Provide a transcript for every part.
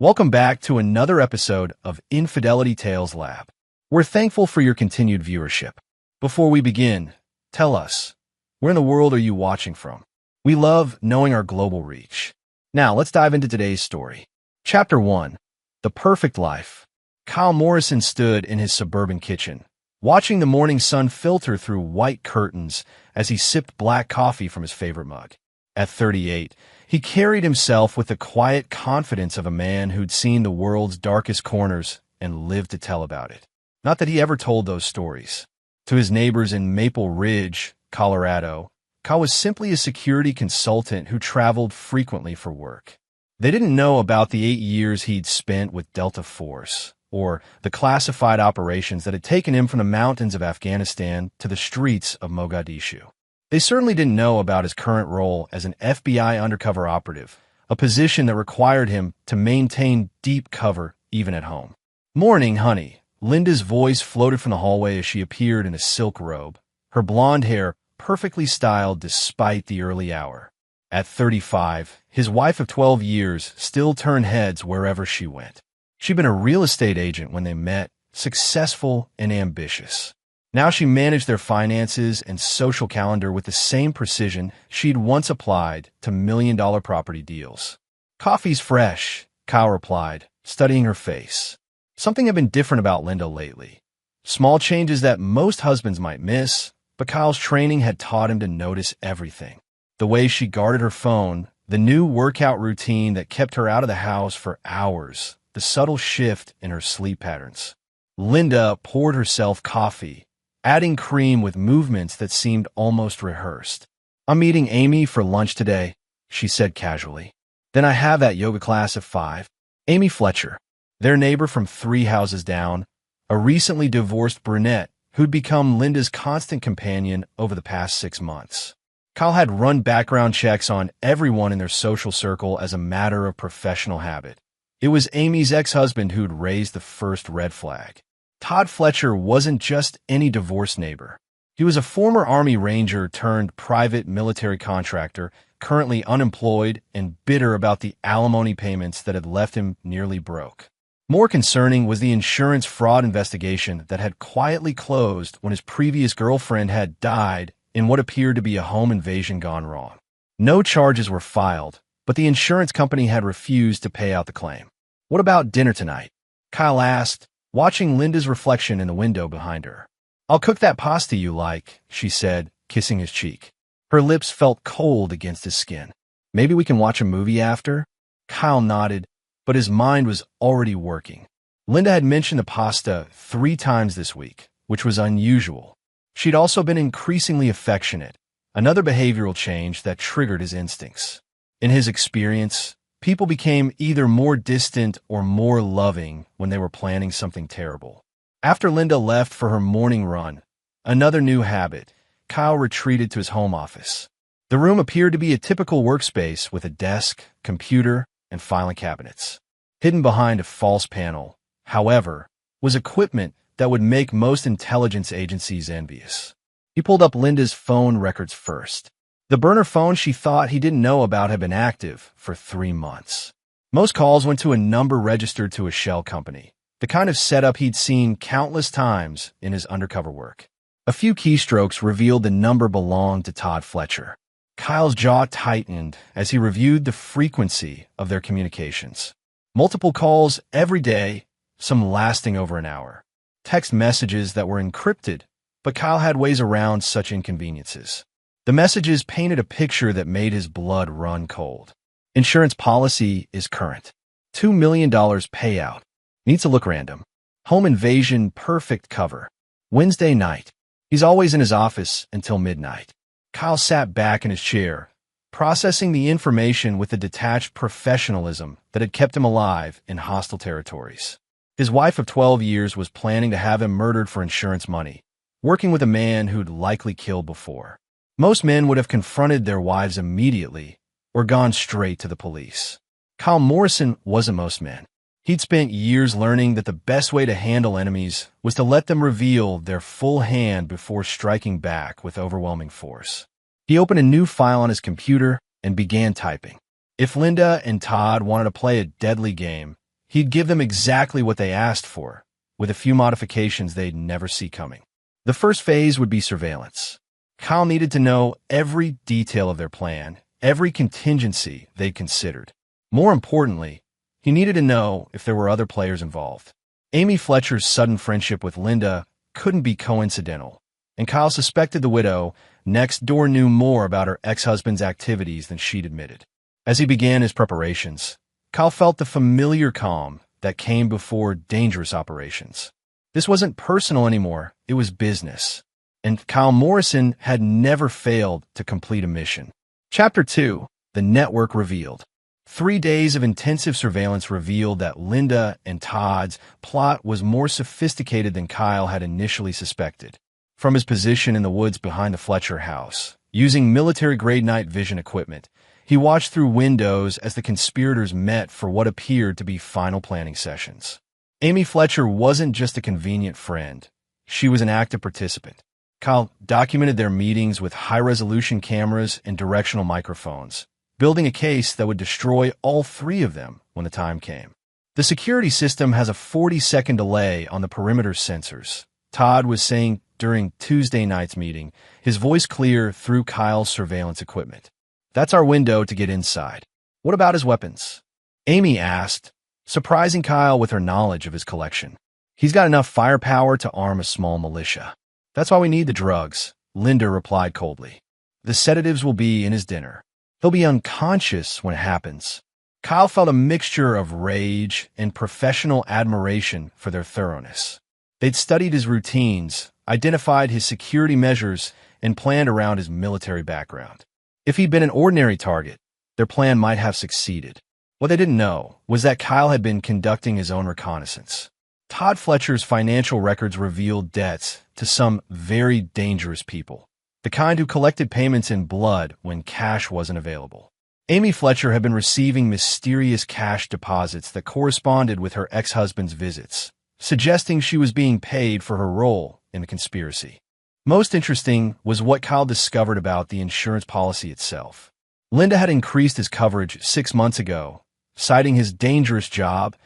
Welcome back to another episode of Infidelity Tales Lab. We're thankful for your continued viewership. Before we begin, tell us, where in the world are you watching from? We love knowing our global reach. Now, let's dive into today's story. Chapter 1. The Perfect Life. Kyle Morrison stood in his suburban kitchen, watching the morning sun filter through white curtains as he sipped black coffee from his favorite mug. At 38, he carried himself with the quiet confidence of a man who'd seen the world's darkest corners and lived to tell about it. Not that he ever told those stories. To his neighbors in Maple Ridge, Colorado, Kyle was simply a security consultant who traveled frequently for work. They didn't know about the 8 years he'd spent with Delta Force, or the classified operations that had taken him from the mountains of Afghanistan to the streets of Mogadishu. They certainly didn't know about his current role as an FBI undercover operative, a position that required him to maintain deep cover even at home. "Morning, honey." Linda's voice floated from the hallway as she appeared in a silk robe, her blonde hair perfectly styled despite the early hour. At 35, his wife of 12 years still turned heads wherever she went. She'd been a real estate agent when they met, successful and ambitious. Now she managed their finances and social calendar with the same precision she'd once applied to million-dollar property deals. "Coffee's fresh," Kyle replied, studying her face. Something had been different about Linda lately. Small changes that most husbands might miss, but Kyle's training had taught him to notice everything. The way she guarded her phone, the new workout routine that kept her out of the house for hours, the subtle shift in her sleep patterns. Linda poured herself coffee, adding cream with movements that seemed almost rehearsed. "I'm meeting Amy for lunch today," she said casually. "Then I have that yoga class at 5. Amy Fletcher, their neighbor from 3 houses down, a recently divorced brunette who'd become Linda's constant companion over the past 6 months. Kyle had run background checks on everyone in their social circle as a matter of professional habit. It was Amy's ex-husband who'd raised the first red flag. Todd Fletcher wasn't just any divorced neighbor. He was a former Army Ranger turned private military contractor, currently unemployed and bitter about the alimony payments that had left him nearly broke. More concerning was the insurance fraud investigation that had quietly closed when his previous girlfriend had died in what appeared to be a home invasion gone wrong. No charges were filed, but the insurance company had refused to pay out the claim. "What about dinner tonight?" Kyle asked, watching Linda's reflection in the window behind her. "I'll cook that pasta you like," she said, kissing his cheek. Her lips felt cold against his skin. "Maybe we can watch a movie after?" Kyle nodded, but his mind was already working. Linda had mentioned the pasta 3 times this week, which was unusual. She'd also been increasingly affectionate, another behavioral change that triggered his instincts. In his experience, people became either more distant or more loving when they were planning something terrible. After Linda left for her morning run, another new habit, Kyle retreated to his home office. The room appeared to be a typical workspace with a desk, computer, and filing cabinets. Hidden behind a false panel, however, was equipment that would make most intelligence agencies envious. He pulled up Linda's phone records first. The burner phone she thought he didn't know about had been active for 3 months. Most calls went to a number registered to a shell company, the kind of setup he'd seen countless times in his undercover work. A few keystrokes revealed the number belonged to Todd Fletcher. Kyle's jaw tightened as he reviewed the frequency of their communications. Multiple calls every day, some lasting over an hour. Text messages that were encrypted, but Kyle had ways around such inconveniences. The messages painted a picture that made his blood run cold. "Insurance policy is current. $2 million payout. Needs to look random. Home invasion perfect cover. Wednesday night. He's always in his office until midnight." Kyle sat back in his chair, processing the information with the detached professionalism that had kept him alive in hostile territories. His wife of 12 years was planning to have him murdered for insurance money, working with a man who'd likely killed before. Most men would have confronted their wives immediately or gone straight to the police. Kyle Morrison wasn't most men. He'd spent years learning that the best way to handle enemies was to let them reveal their full hand before striking back with overwhelming force. He opened a new file on his computer and began typing. If Linda and Todd wanted to play a deadly game, He'd give them exactly what they asked for, with a few modifications they'd never see coming. The first phase would be surveillance. Kyle needed to know every detail of their plan, every contingency they'd considered. More importantly, he needed to know if there were other players involved. Amy Fletcher's sudden friendship with Linda couldn't be coincidental, and Kyle suspected the widow next door knew more about her ex-husband's activities than she'd admitted. As he began his preparations, Kyle felt the familiar calm that came before dangerous operations. This wasn't personal anymore, it was business. And Kyle Morrison had never failed to complete a mission. Chapter 2. The Network Revealed. 3 days of intensive surveillance revealed that Linda and Todd's plot was more sophisticated than Kyle had initially suspected. From his position in the woods behind the Fletcher house, using military-grade night vision equipment, he watched through windows as the conspirators met for what appeared to be final planning sessions. Amy Fletcher wasn't just a convenient friend. She was an active participant. Kyle documented their meetings with high-resolution cameras and directional microphones, building a case that would destroy all 3 of them when the time came. The security system has a 40-second delay on the perimeter sensors, Todd was saying during Tuesday night's meeting, his voice clear through Kyle's surveillance equipment. That's our window to get inside. What about his weapons? Amy asked, surprising Kyle with her knowledge of his collection. He's got enough firepower to arm a small militia. That's why we need the drugs, Linda replied coldly. The sedatives will be in his dinner. He'll be unconscious when it happens. Kyle felt a mixture of rage and professional admiration for their thoroughness. They'd studied his routines, identified his security measures, and planned around his military background. If he'd been an ordinary target, their plan might have succeeded. What they didn't know was that Kyle had been conducting his own reconnaissance. Todd Fletcher's financial records revealed debts to some very dangerous people, the kind who collected payments in blood when cash wasn't available. Amy Fletcher had been receiving mysterious cash deposits that corresponded with her ex-husband's visits, suggesting she was being paid for her role in the conspiracy. Most interesting was what Kyle discovered about the insurance policy itself. Linda had increased his coverage 6 months ago, citing his dangerous job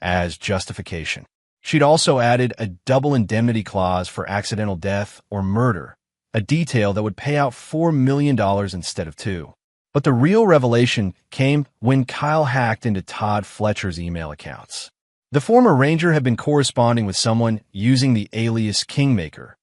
as justification. She'd also added a double indemnity clause for accidental death or murder, a detail that would pay out $4 million instead of $2 million. But the real revelation came when Kyle hacked into Todd Fletcher's email accounts. The former Ranger had been corresponding with someone using the alias Kingmaker,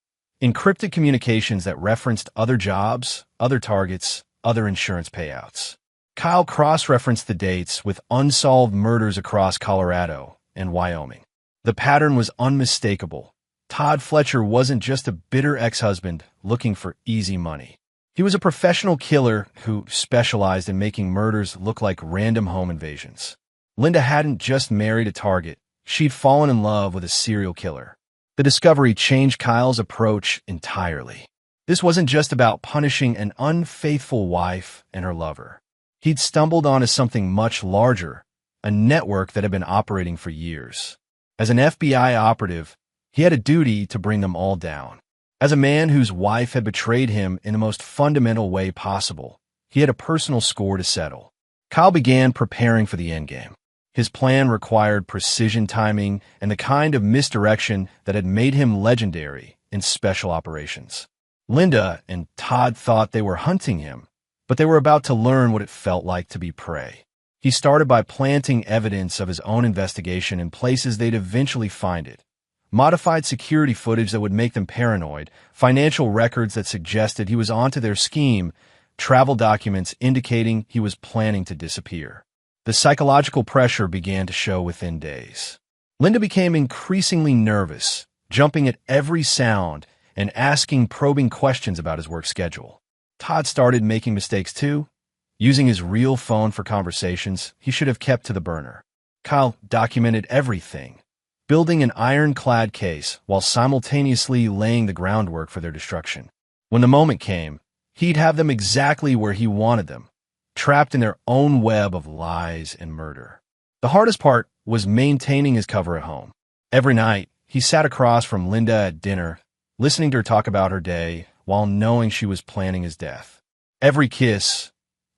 encrypted communications that referenced other jobs, other targets, other insurance payouts. Kyle cross-referenced the dates with unsolved murders across Colorado and Wyoming. The pattern was unmistakable. Todd Fletcher wasn't just a bitter ex-husband looking for easy money. He was a professional killer who specialized in making murders look like random home invasions. Linda hadn't just married a target. She'd fallen in love with a serial killer. The discovery changed Kyle's approach entirely. This wasn't just about punishing an unfaithful wife and her lover. He'd stumbled onto something much larger, a network that had been operating for years. As an FBI operative, he had a duty to bring them all down. As a man whose wife had betrayed him in the most fundamental way possible, he had a personal score to settle. Kyle began preparing for the endgame. His plan required precision timing and the kind of misdirection that had made him legendary in special operations. Linda and Todd thought they were hunting him, but they were about to learn what it felt like to be prey. He started by planting evidence of his own investigation in places they'd eventually find it. Modified security footage that would make them paranoid, financial records that suggested he was onto their scheme, travel documents indicating he was planning to disappear. The psychological pressure began to show within days. Linda became increasingly nervous, jumping at every sound and asking probing questions about his work schedule. Todd started making mistakes too, using his real phone for conversations he should have kept to the burner. Kyle documented everything, building an ironclad case while simultaneously laying the groundwork for their destruction. When the moment came, he'd have them exactly where he wanted them, trapped in their own web of lies and murder. The hardest part was maintaining his cover at home. Every night, he sat across from Linda at dinner, listening to her talk about her day while knowing she was planning his death. Every kiss,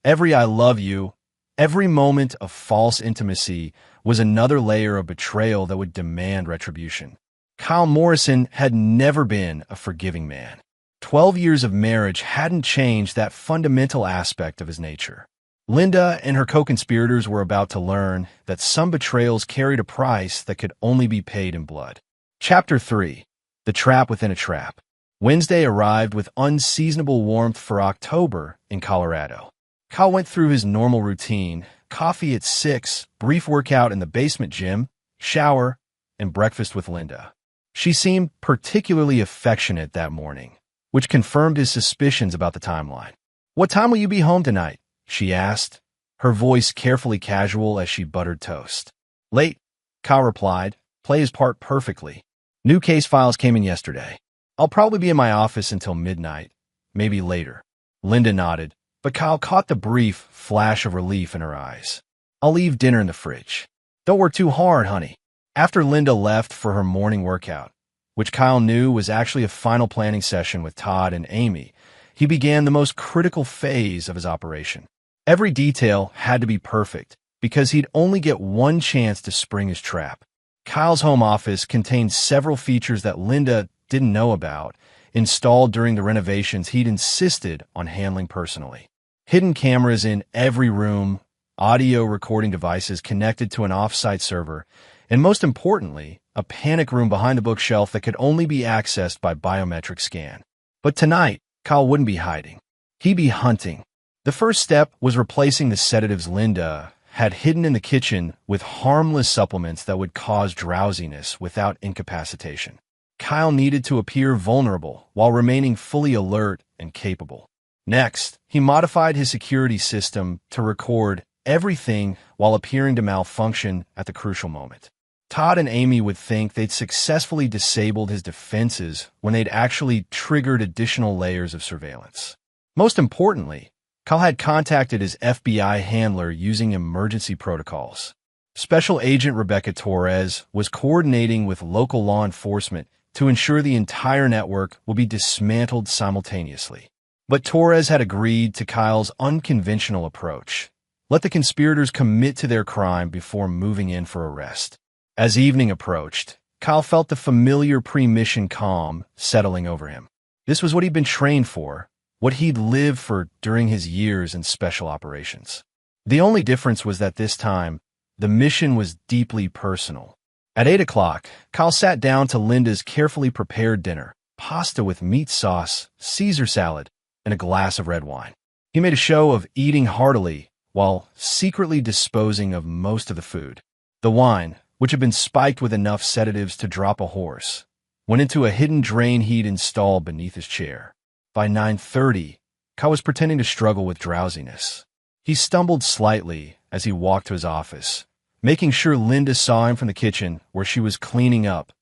every I love you, every moment of false intimacy was another layer of betrayal that would demand retribution. Kyle Morrison had never been a forgiving man. 12 years of marriage hadn't changed that fundamental aspect of his nature. Linda and her co-conspirators were about to learn that some betrayals carried a price that could only be paid in blood. Chapter 3. The Trap Within a Trap. Wednesday arrived with unseasonable warmth for October in Colorado. Kyle went through his normal routine: coffee at 6, brief workout in the basement gym, shower, and breakfast with Linda. She seemed particularly affectionate that morning, which confirmed his suspicions about the timeline. "What time will you be home tonight?" she asked, her voice carefully casual as she buttered toast. "Late," Kyle replied. "Play his part perfectly. New case files came in yesterday. I'll probably be in my office until midnight, maybe later." Linda nodded, but Kyle caught the brief flash of relief in her eyes. "I'll leave dinner in the fridge. Don't work too hard, honey." After Linda left for her morning workout, which Kyle knew was actually a final planning session with Todd and Amy, he began the most critical phase of his operation. Every detail had to be perfect, because he'd only get one chance to spring his trap. Kyle's home office contained several features that Linda didn't know about, installed during the renovations he'd insisted on handling personally. Hidden cameras in every room, audio recording devices connected to an off-site server, and most importantly, a panic room behind the bookshelf that could only be accessed by biometric scan. But tonight, Kyle wouldn't be hiding. He'd be hunting. The first step was replacing the sedatives Linda had hidden in the kitchen with harmless supplements that would cause drowsiness without incapacitation. Kyle needed to appear vulnerable while remaining fully alert and capable. Next, he modified his security system to record everything while appearing to malfunction at the crucial moment. Todd and Amy would think they'd successfully disabled his defenses when they'd actually triggered additional layers of surveillance. Most importantly, Kyle had contacted his FBI handler using emergency protocols. Special Agent Rebecca Torres was coordinating with local law enforcement to ensure the entire network would be dismantled simultaneously. But Torres had agreed to Kyle's unconventional approach: let the conspirators commit to their crime before moving in for arrest. As evening approached, Kyle felt the familiar pre-mission calm settling over him. This was what he'd been trained for, what he'd lived for during his years in special operations. The only difference was that this time, the mission was deeply personal. At 8 o'clock, Kyle sat down to Linda's carefully prepared dinner: pasta with meat sauce, Caesar salad, and a glass of red wine. He made a show of eating heartily while secretly disposing of most of the food. The wine, which had been spiked with enough sedatives to drop a horse, went into a hidden drain he'd installed beneath his chair. By 9:30, Kyle was pretending to struggle with drowsiness. He stumbled slightly as he walked to his office, making sure Linda saw him from the kitchen where she was cleaning up,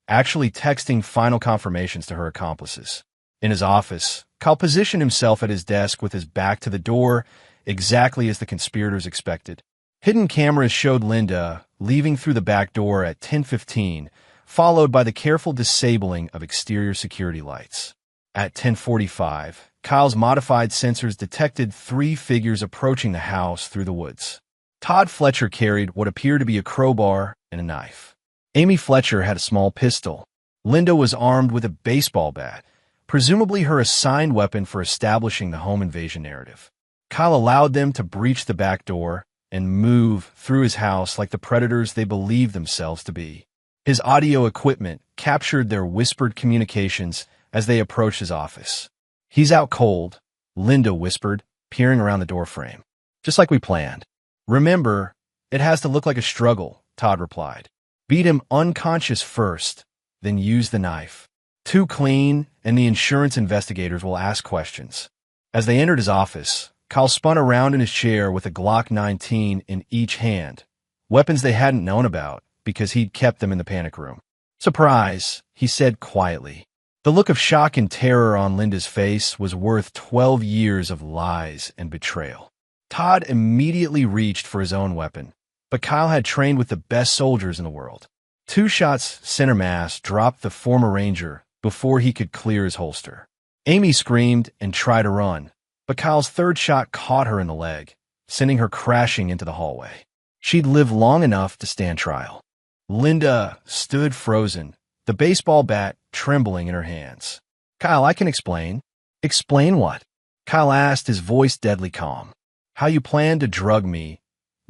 actually texting final confirmations to her accomplices. In his office, Kyle positioned himself at his desk with his back to the door, exactly as the conspirators expected. Hidden cameras showed Linda leaving through the back door at 10:15, followed by the careful disabling of exterior security lights. At 10:45, Kyle's modified sensors detected 3 figures approaching the house through the woods. Todd Fletcher carried what appeared to be a crowbar and a knife. Amy Fletcher had a small pistol. Linda was armed with a baseball bat, presumably her assigned weapon for establishing the home invasion narrative. Kyle allowed them to breach the back door and move through his house like the predators they believed themselves to be. His audio equipment captured their whispered communications as they approached his office. "He's out cold," Linda whispered, peering around the doorframe. "Just like we planned. Remember, it has to look like a struggle," Todd replied. "Beat him unconscious first, then use the knife. Too clean, and the insurance investigators will ask questions." As they entered his office, Kyle spun around in his chair with a Glock 19 in each hand, weapons they hadn't known about because he'd kept them in the panic room. "Surprise," he said quietly. The look of shock and terror on Linda's face was worth 12 years of lies and betrayal. Todd immediately reached for his own weapon, but Kyle had trained with the best soldiers in the world. 2 shots center mass dropped the former Ranger before he could clear his holster. Amy screamed and tried to run, but Kyle's 3rd shot caught her in the leg, sending her crashing into the hallway. She'd lived long enough to stand trial. Linda stood frozen, the baseball bat trembling in her hands. Kyle, I can explain. Explain what? Kyle asked, his voice deadly calm. How you plan to drug me,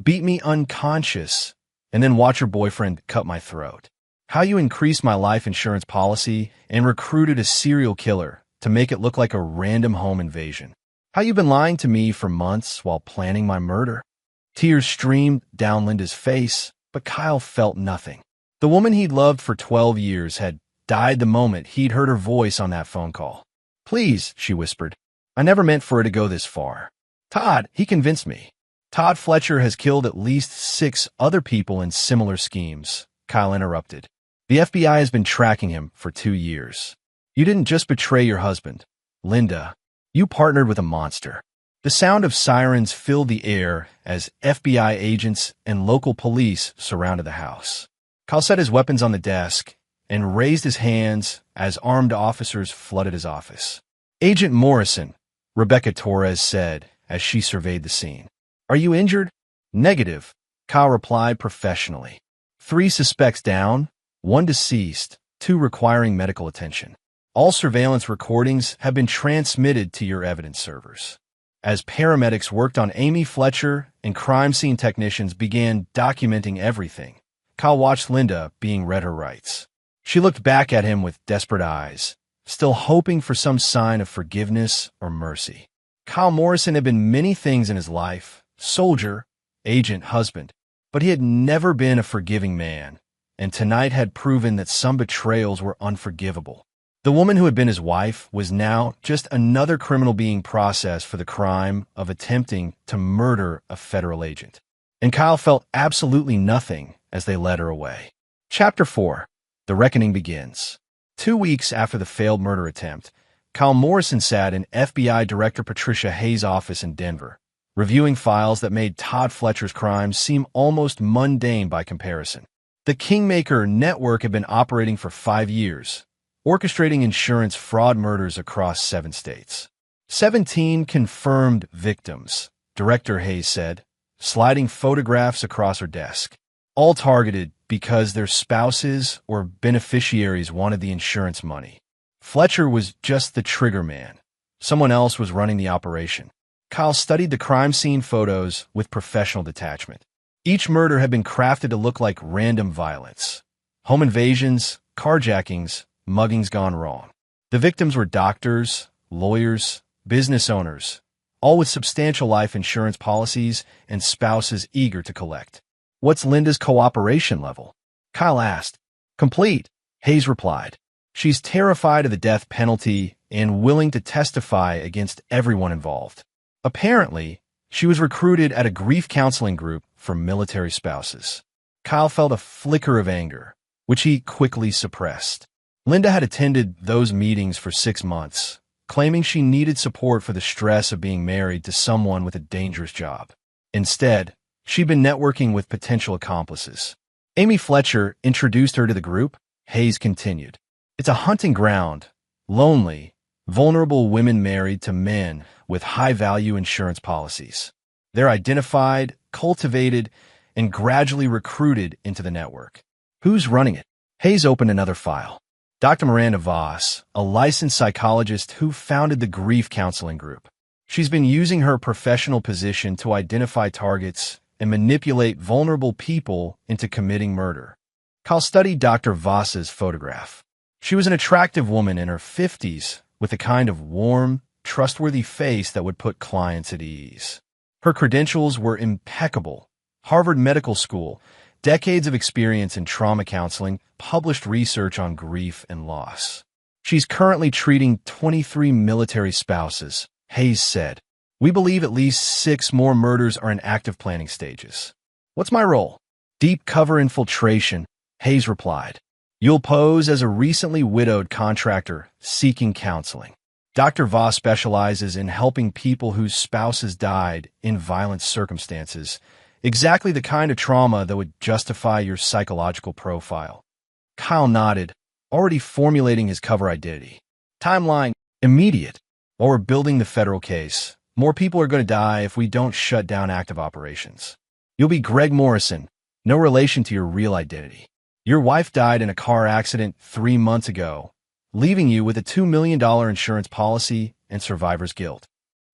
beat me unconscious, and then watch your boyfriend cut my throat. How you increased my life insurance policy and recruited a serial killer to make it look like a random home invasion. How you been lying to me for months while planning my murder. Tears streamed down Linda's face, but Kyle felt nothing. The woman he'd loved for 12 years had died the moment he'd heard her voice on that phone call. Please, she whispered. I never meant for it to go this far. Todd, he convinced me. Todd Fletcher has killed at least 6 other people in similar schemes, Kyle interrupted. The FBI has been tracking him for 2 years. You didn't just betray your husband, Linda. You partnered with a monster. The sound of sirens filled the air as FBI agents and local police surrounded the house. Kyle set his weapons on the desk and raised his hands as armed officers flooded his office. Agent Morrison, Rebecca Torres said as she surveyed the scene. Are you injured? Negative, Kyle replied professionally. 3 suspects down, 1 deceased, 2 requiring medical attention. All surveillance recordings have been transmitted to your evidence servers. As paramedics worked on Amy Fletcher and crime scene technicians began documenting everything, Kyle watched Linda being read her rights. She looked back at him with desperate eyes, still hoping for some sign of forgiveness or mercy. Kyle Morrison had been many things in his life: soldier, agent, husband, but he had never been a forgiving man, and tonight had proven that some betrayals were unforgivable. The woman who had been his wife was now just another criminal being processed for the crime of attempting to murder a federal agent. And Kyle felt absolutely nothing as they led her away. Chapter 4. The Reckoning Begins. 2 weeks after the failed murder attempt, Kyle Morrison sat in FBI Director Patricia Hayes' office in Denver, reviewing files that made Todd Fletcher's crimes seem almost mundane by comparison. The Kingmaker network had been operating for 5 years, orchestrating insurance fraud murders across 7 states. 17 confirmed victims, Director Hayes said, sliding photographs across her desk. All targeted because their spouses or beneficiaries wanted the insurance money. Fletcher was just the trigger man. Someone else was running the operation. Kyle studied the crime scene photos with professional detachment. Each murder had been crafted to look like random violence. Home invasions, carjackings, muggings gone wrong. The victims were doctors, lawyers, business owners, all with substantial life insurance policies and spouses eager to collect. What's Linda's cooperation level? Kyle asked. Complete, Hayes replied. She's terrified of the death penalty and willing to testify against everyone involved. Apparently, she was recruited at a grief counseling group for military spouses. Kyle felt a flicker of anger, which he quickly suppressed. Linda had attended those meetings for 6 months, claiming she needed support for the stress of being married to someone with a dangerous job. Instead, she'd been networking with potential accomplices. Amy Fletcher introduced her to the group, Hayes continued. It's a hunting ground, lonely, vulnerable women married to men with high-value insurance policies. They're identified, cultivated, and gradually recruited into the network. Who's running it? Hayes opened another file. Dr. Miranda Voss, a licensed psychologist who founded the grief counseling group. She's been using her professional position to identify targets and manipulate vulnerable people into committing murder. Kyle studied Dr. Voss's photograph. She was an attractive woman in her 50s with a kind of warm, trustworthy face that would put clients at ease. Her credentials were impeccable. Harvard Medical School, decades of experience in trauma counseling, published research on grief and loss. She's currently treating 23 military spouses, Hayes said. We believe at least 6 more murders are in active planning stages. What's my role? Deep cover infiltration, Hayes replied. You'll pose as a recently widowed contractor seeking counseling. Dr. Voss specializes in helping people whose spouses died in violent circumstances, exactly the kind of trauma that would justify your psychological profile. Kyle nodded, already formulating his cover identity. Timeline, immediate. While we're building the federal case, more people are going to die if we don't shut down active operations. You'll be Greg Morrison, no relation to your real identity. Your wife died in a car accident 3 months ago, leaving you with a $2 million insurance policy and survivor's guilt.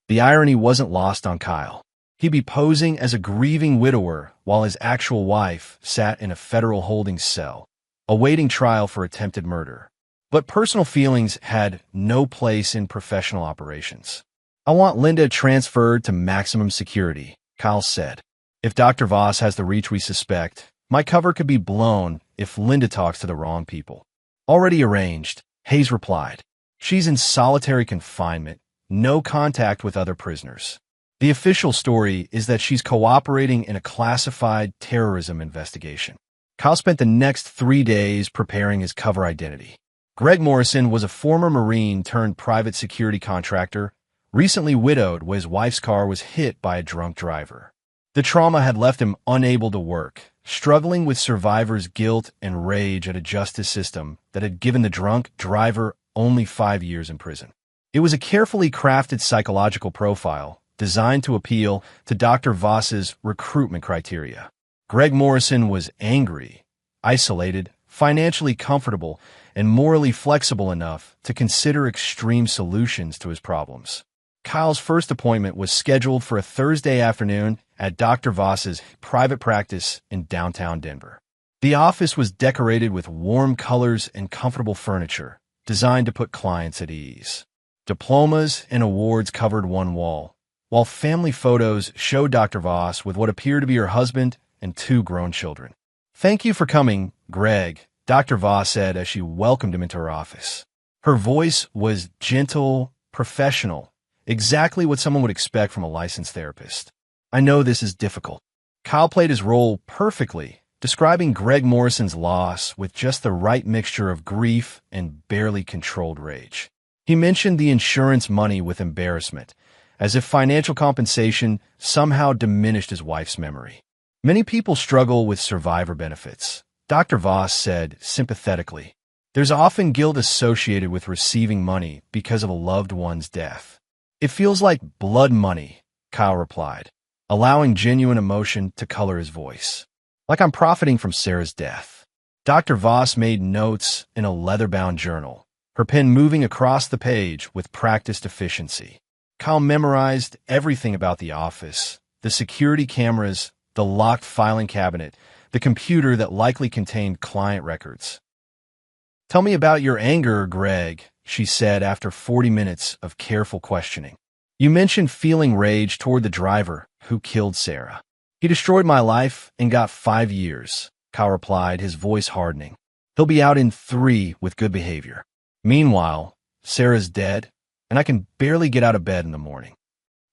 The irony wasn't lost on Kyle. He'd be posing as a grieving widower while his actual wife sat in a federal holding cell, awaiting trial for attempted murder. But personal feelings had no place in professional operations. I want Linda transferred to maximum security, Kyle said. If Dr. Voss has the reach we suspect, my cover could be blown if Linda talks to the wrong people. Already arranged, Hayes replied. She's in solitary confinement, no contact with other prisoners. The official story is that she's cooperating in a classified terrorism investigation. Kyle spent the next 3 days preparing his cover identity. Greg Morrison was a former Marine turned private security contractor, recently widowed when his wife's car was hit by a drunk driver. The trauma had left him unable to work, struggling with survivor's guilt and rage at a justice system that had given the drunk driver only 5 years in prison. It was a carefully crafted psychological profile designed to appeal to Dr. Voss's recruitment criteria. Greg Morrison was angry, isolated, financially comfortable, and morally flexible enough to consider extreme solutions to his problems. Kyle's first appointment was scheduled for a Thursday afternoon at Dr. Voss's private practice in downtown Denver. The office was decorated with warm colors and comfortable furniture, designed to put clients at ease. Diplomas and awards covered one wall, while family photos showed Dr. Voss with what appeared to be her husband and 2 grown children. "Thank you for coming, Greg," Dr. Voss said as she welcomed him into her office. Her voice was gentle, professional, exactly what someone would expect from a licensed therapist. "I know this is difficult." Kyle played his role perfectly, describing Greg Morrison's loss with just the right mixture of grief and barely controlled rage. He mentioned the insurance money with embarrassment, as if financial compensation somehow diminished his wife's memory. "Many people struggle with survivor benefits," Dr. Voss said sympathetically. "There's often guilt associated with receiving money because of a loved one's death." "It feels like blood money," Kyle replied, allowing genuine emotion to color his voice. "Like I'm profiting from Sarah's death." Dr. Voss made notes in a leather-bound journal, her pen moving across the page with practiced efficiency. Kyle memorized everything about the office, the security cameras, the locked filing cabinet, the computer that likely contained client records. "Tell me about your anger, Greg," she said after 40 minutes of careful questioning. "You mentioned feeling rage toward the driver who killed Sarah." "He destroyed my life and got 5 years," Kyle replied, his voice hardening. "He'll be out in 3 with good behavior. Meanwhile, Sarah's dead, and I can barely get out of bed in the morning.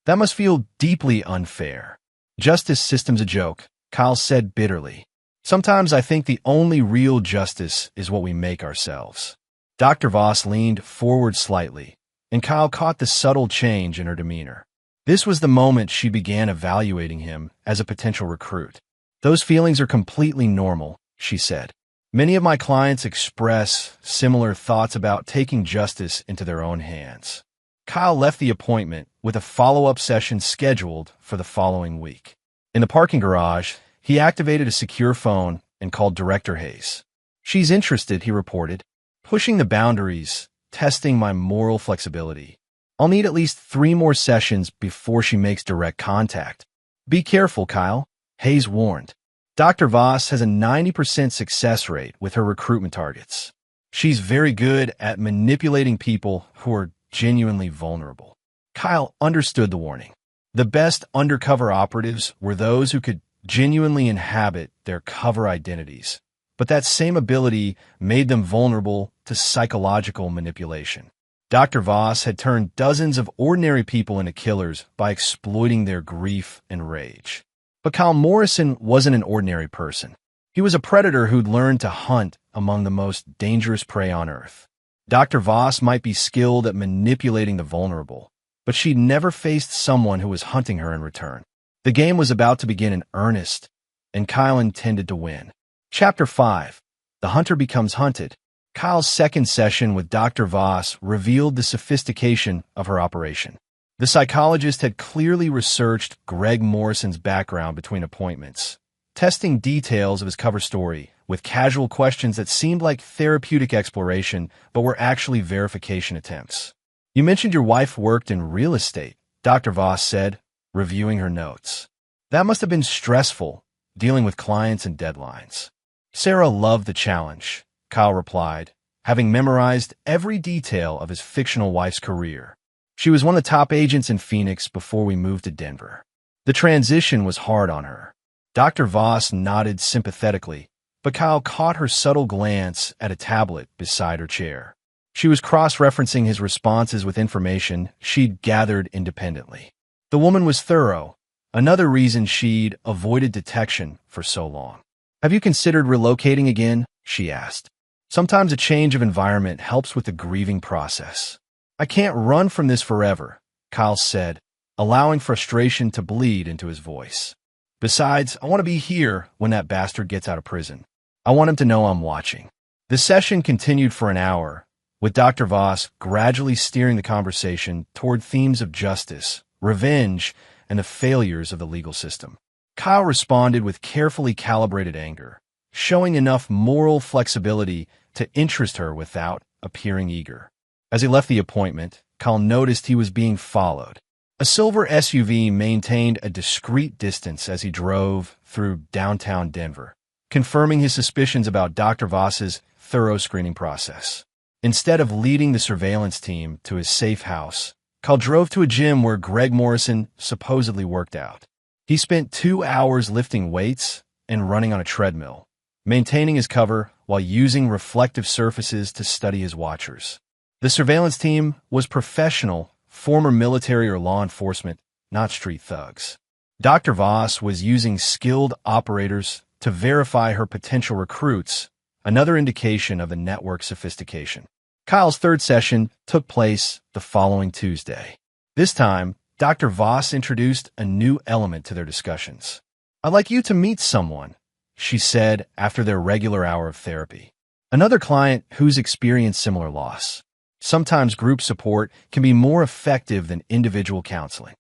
That must feel deeply unfair." "Justice system's a joke," Kyle said bitterly. "Sometimes I think the only real justice is what we make ourselves." Dr. Voss leaned forward slightly, and Kyle caught the subtle change in her demeanor. This was the moment she began evaluating him as a potential recruit. "Those feelings are completely normal," she said. "Many of my clients express similar thoughts about taking justice into their own hands." Kyle left the appointment with a follow-up session scheduled for the following week. In the parking garage, he activated a secure phone and called Director Hayes. "She's interested," he reported. "Pushing the boundaries, testing my moral flexibility. I'll need at least 3 more sessions before she makes direct contact." "Be careful, Kyle," Hayes warned. "Dr. Voss has a 90% success rate with her recruitment targets. She's very good at manipulating people who are genuinely vulnerable." Kyle understood the warning. The best undercover operatives were those who could genuinely inhabit their cover identities, but that same ability made them vulnerable to psychological manipulation. Dr. Voss had turned dozens of ordinary people into killers by exploiting their grief and rage. But Kyle Morrison wasn't an ordinary person. He was a predator who'd learned to hunt among the most dangerous prey on Earth. Dr. Voss might be skilled at manipulating the vulnerable, but she'd never faced someone who was hunting her in return. The game was about to begin in earnest, and Kyle intended to win. Chapter 5. The Hunter Becomes Hunted. Kyle's second session with Dr. Voss revealed the sophistication of her operation. The psychologist had clearly researched Greg Morrison's background between appointments, testing details of his cover story with casual questions that seemed like therapeutic exploration but were actually verification attempts. "You mentioned your wife worked in real estate," Dr. Voss said, reviewing her notes. "That must have been stressful, dealing with clients and deadlines." "Sarah loved the challenge," Kyle replied, having memorized every detail of his fictional wife's career. "She was one of the top agents in Phoenix before we moved to Denver. The transition was hard on her." Dr. Voss nodded sympathetically, but Kyle caught her subtle glance at a tablet beside her chair. She was cross-referencing his responses with information she'd gathered independently. The woman was thorough, another reason she'd avoided detection for so long. "Have you considered relocating again?" she asked. "Sometimes a change of environment helps with the grieving process." "I can't run from this forever," Kyle said, allowing frustration to bleed into his voice. "Besides, I want to be here when that bastard gets out of prison. I want him to know I'm watching." The session continued for an hour, with Dr. Voss gradually steering the conversation toward themes of justice, revenge, and the failures of the legal system. Kyle responded with carefully calibrated anger, showing enough moral flexibility to interest her without appearing eager. As he left the appointment, Kyle noticed he was being followed. A silver SUV maintained a discreet distance as he drove through downtown Denver, confirming his suspicions about Dr. Voss's thorough screening process. Instead of leading the surveillance team to his safe house, Kyle drove to a gym where Greg Morrison supposedly worked out. He spent 2 hours lifting weights and running on a treadmill, maintaining his cover while using reflective surfaces to study his watchers. The surveillance team was professional, former military or law enforcement, not street thugs. Dr. Voss was using skilled operators to verify her potential recruits, another indication of the network's sophistication. Kyle's third session took place the following Tuesday. This time, Dr. Voss introduced a new element to their discussions. "I'd like you to meet someone," she said after their regular hour of therapy. "Another client who's experienced similar loss. Sometimes group support can be more effective than individual counseling."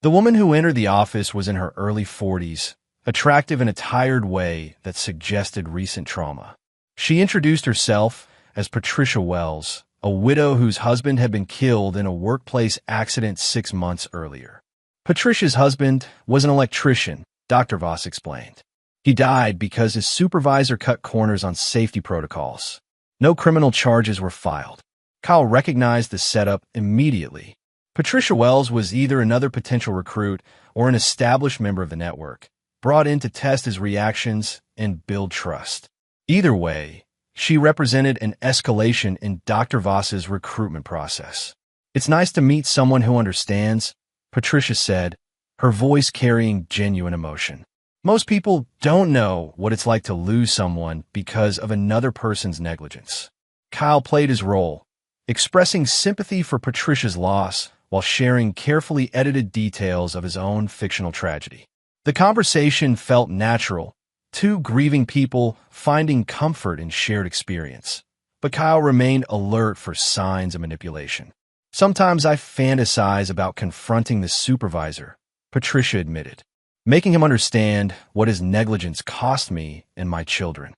The woman who entered the office was in her early 40s, attractive in a tired way that suggested recent trauma. She introduced herself as Patricia Wells, a widow whose husband had been killed in a workplace accident 6 months earlier. Patricia's husband was an electrician, Dr. Voss explained. He died because his supervisor cut corners on safety protocols. No criminal charges were filed. Kyle recognized the setup immediately. Patricia Wells was either another potential recruit or an established member of the network, brought in to test his reactions and build trust. Either way, she represented an escalation in Dr. Voss's recruitment process. "It's nice to meet someone who understands," Patricia said, her voice carrying genuine emotion. "Most people don't know what it's like to lose someone because of another person's negligence." Kyle played his role, expressing sympathy for Patricia's loss while sharing carefully edited details of his own fictional tragedy. The conversation felt natural, two grieving people finding comfort in shared experience. But Kyle remained alert for signs of manipulation. "Sometimes I fantasize about confronting the supervisor," Patricia admitted, "making him understand what his negligence cost me and my children."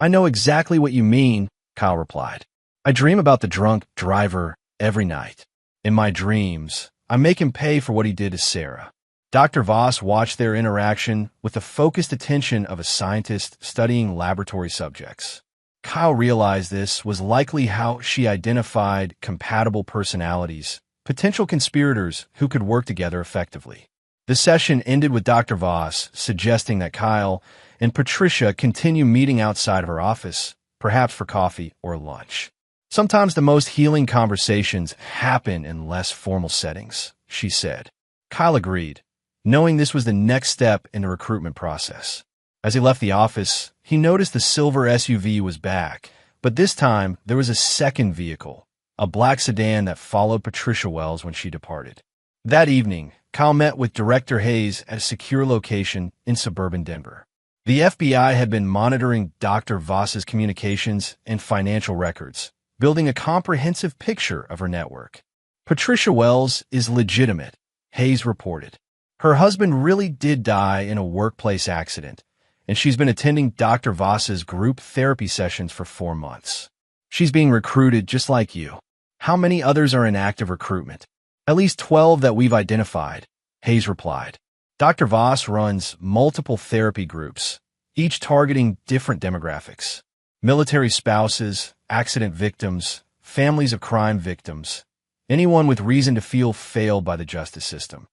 "I know exactly what you mean," Kyle replied. "I dream about the drunk driver every night. In my dreams, I make him pay for what he did to Sarah." Dr. Voss watched their interaction with the focused attention of a scientist studying laboratory subjects. Kyle realized this was likely how she identified compatible personalities, potential conspirators who could work together effectively. The session ended with Dr. Voss suggesting that Kyle and Patricia continue meeting outside of her office, perhaps for coffee or lunch. "Sometimes the most healing conversations happen in less formal settings," she said. Kyle agreed, knowing this was the next step in the recruitment process. As he left the office, he noticed the silver SUV was back, but this time there was a second vehicle, a black sedan that followed Patricia Wells when she departed. That evening, Kyle met with Director Hayes at a secure location in suburban Denver. The FBI had been monitoring Dr. Voss's communications and financial records, building a comprehensive picture of her network. Patricia Wells is legitimate, Hayes reported. Her husband really did die in a workplace accident, and she's been attending Dr. Voss's group therapy sessions for 4 months. She's being recruited just like you. How many others are in active recruitment? At least 12 that we've identified, Hayes replied. Dr. Voss runs multiple therapy groups, each targeting different demographics. Military spouses, accident victims, families of crime victims, anyone with reason to feel failed by the justice system.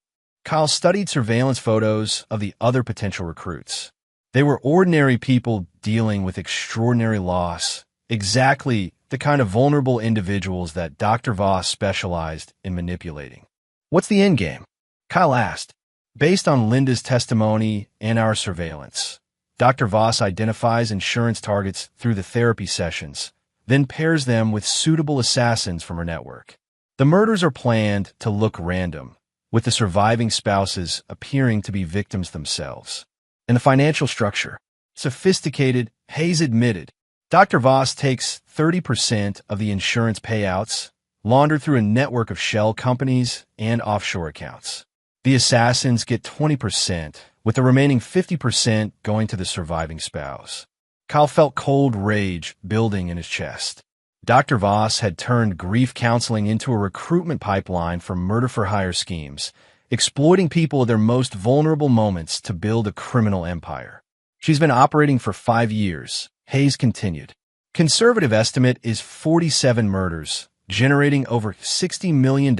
Kyle studied surveillance photos of the other potential recruits. They were ordinary people dealing with extraordinary loss, exactly the kind of vulnerable individuals that Dr. Voss specialized in manipulating. What's the end game? Kyle asked. Based on Linda's testimony and our surveillance, Dr. Voss identifies insurance targets through the therapy sessions, then pairs them with suitable assassins from her network. The murders are planned to look random, with the surviving spouses appearing to be victims themselves. And the financial structure? Sophisticated, Hayes admitted. Dr. Voss takes 30% of the insurance payouts, laundered through a network of shell companies and offshore accounts. The assassins get 20%, with the remaining 50% going to the surviving spouse. Kyle felt cold rage building in his chest. Dr. Voss had turned grief counseling into a recruitment pipeline for murder-for-hire schemes, exploiting people at their most vulnerable moments to build a criminal empire. She's been operating for 5 years, Hayes continued. Conservative estimate is 47 murders, generating over $60 million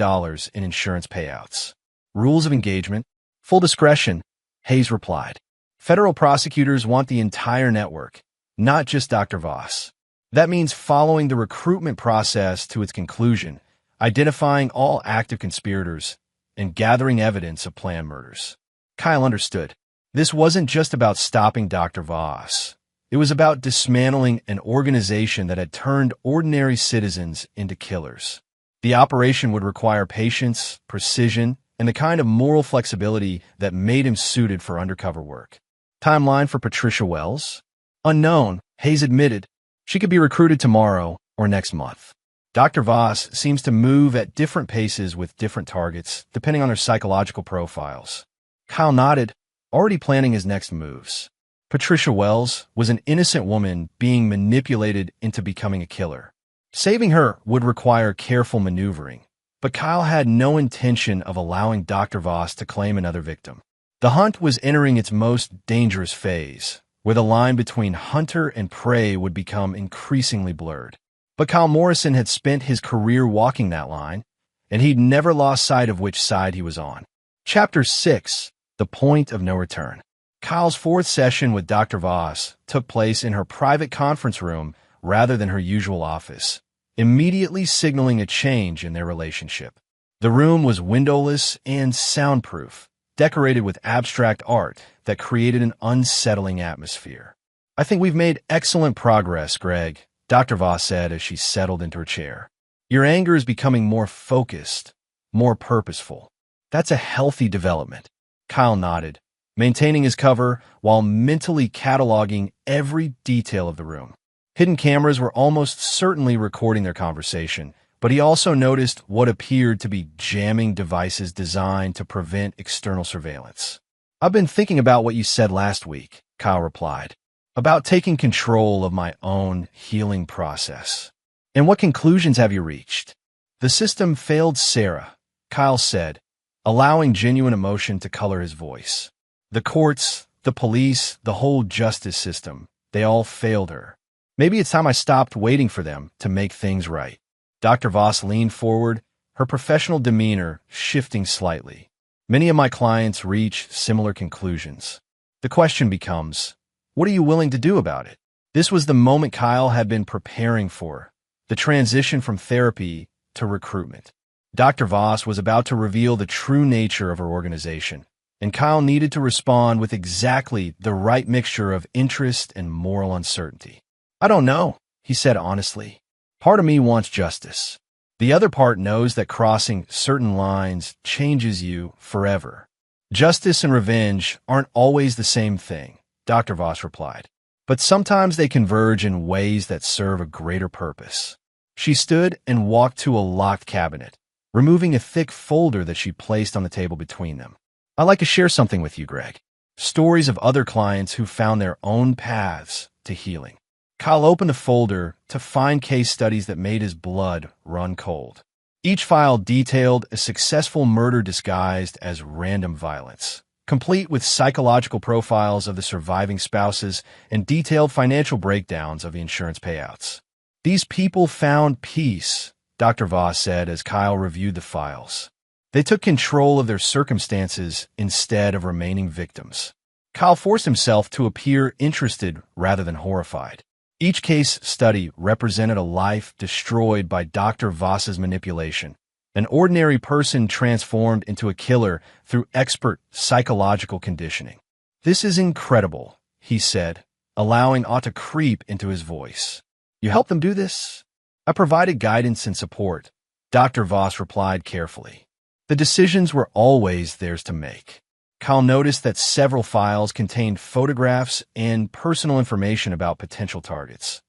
in insurance payouts. Rules of engagement? Full discretion, Hayes replied. Federal prosecutors want the entire network, not just Dr. Voss. That means following the recruitment process to its conclusion, identifying all active conspirators, and gathering evidence of planned murders. Kyle understood. This wasn't just about stopping Dr. Voss. It was about dismantling an organization that had turned ordinary citizens into killers. The operation would require patience, precision, and the kind of moral flexibility that made him suited for undercover work. Timeline for Patricia Wells? Unknown, Hayes admitted. She could be recruited tomorrow or next month. Dr. Voss seems to move at different paces with different targets, depending on their psychological profiles. Kyle nodded, already planning his next moves. Patricia Wells was an innocent woman being manipulated into becoming a killer. Saving her would require careful maneuvering, but Kyle had no intention of allowing Dr. Voss to claim another victim. The hunt was entering its most dangerous phase, where the line between hunter and prey would become increasingly blurred. But Kyle Morrison had spent his career walking that line, and he'd never lost sight of which side he was on. Chapter 6, The Point of No Return. Kyle's 4th session with Dr. Voss took place in her private conference room rather than her usual office, immediately signaling a change in their relationship. The room was windowless and soundproof, decorated with abstract art that created an unsettling atmosphere. I think we've made excellent progress, Greg, Dr. Voss said as she settled into her chair. Your anger is becoming more focused, more purposeful. That's a healthy development. Kyle nodded, maintaining his cover while mentally cataloging every detail of the room. Hidden cameras were almost certainly recording their conversation, but he also noticed what appeared to be jamming devices designed to prevent external surveillance. I've been thinking about what you said last week, Kyle replied, about taking control of my own healing process. And what conclusions have you reached? The system failed Sarah, Kyle said, allowing genuine emotion to color his voice. The courts, the police, the whole justice system, they all failed her. Maybe it's time I stopped waiting for them to make things right. Dr. Voss leaned forward, her professional demeanor shifting slightly. Many of my clients reach similar conclusions. The question becomes, what are you willing to do about it? This was the moment Kyle had been preparing for, the transition from therapy to recruitment. Dr. Voss was about to reveal the true nature of her organization, and Kyle needed to respond with exactly the right mixture of interest and moral uncertainty. I don't know, he said honestly. Part of me wants justice. The other part knows that crossing certain lines changes you forever. Justice and revenge aren't always the same thing, Dr. Voss replied, but sometimes they converge in ways that serve a greater purpose. She stood and walked to a locked cabinet, removing a thick folder that she placed on the table between them. "I'd like to share something with you, Greg. Stories of other clients who found their own paths to healing." Kyle opened the folder to find case studies that made his blood run cold. Each file detailed a successful murder disguised as random violence, complete with psychological profiles of the surviving spouses and detailed financial breakdowns of the insurance payouts. "These people found peace," Dr. Voss said as Kyle reviewed the files. "They took control of their circumstances instead of remaining victims." Kyle forced himself to appear interested rather than horrified. Each case study represented a life destroyed by Dr. Voss's manipulation, an ordinary person transformed into a killer through expert psychological conditioning. "This is incredible," he said, allowing awe to creep into his voice. "You helped them do this?" "I provided guidance and support," Dr. Voss replied carefully. "The decisions were always theirs to make." Kyle noticed that several files contained photographs and personal information about potential targets,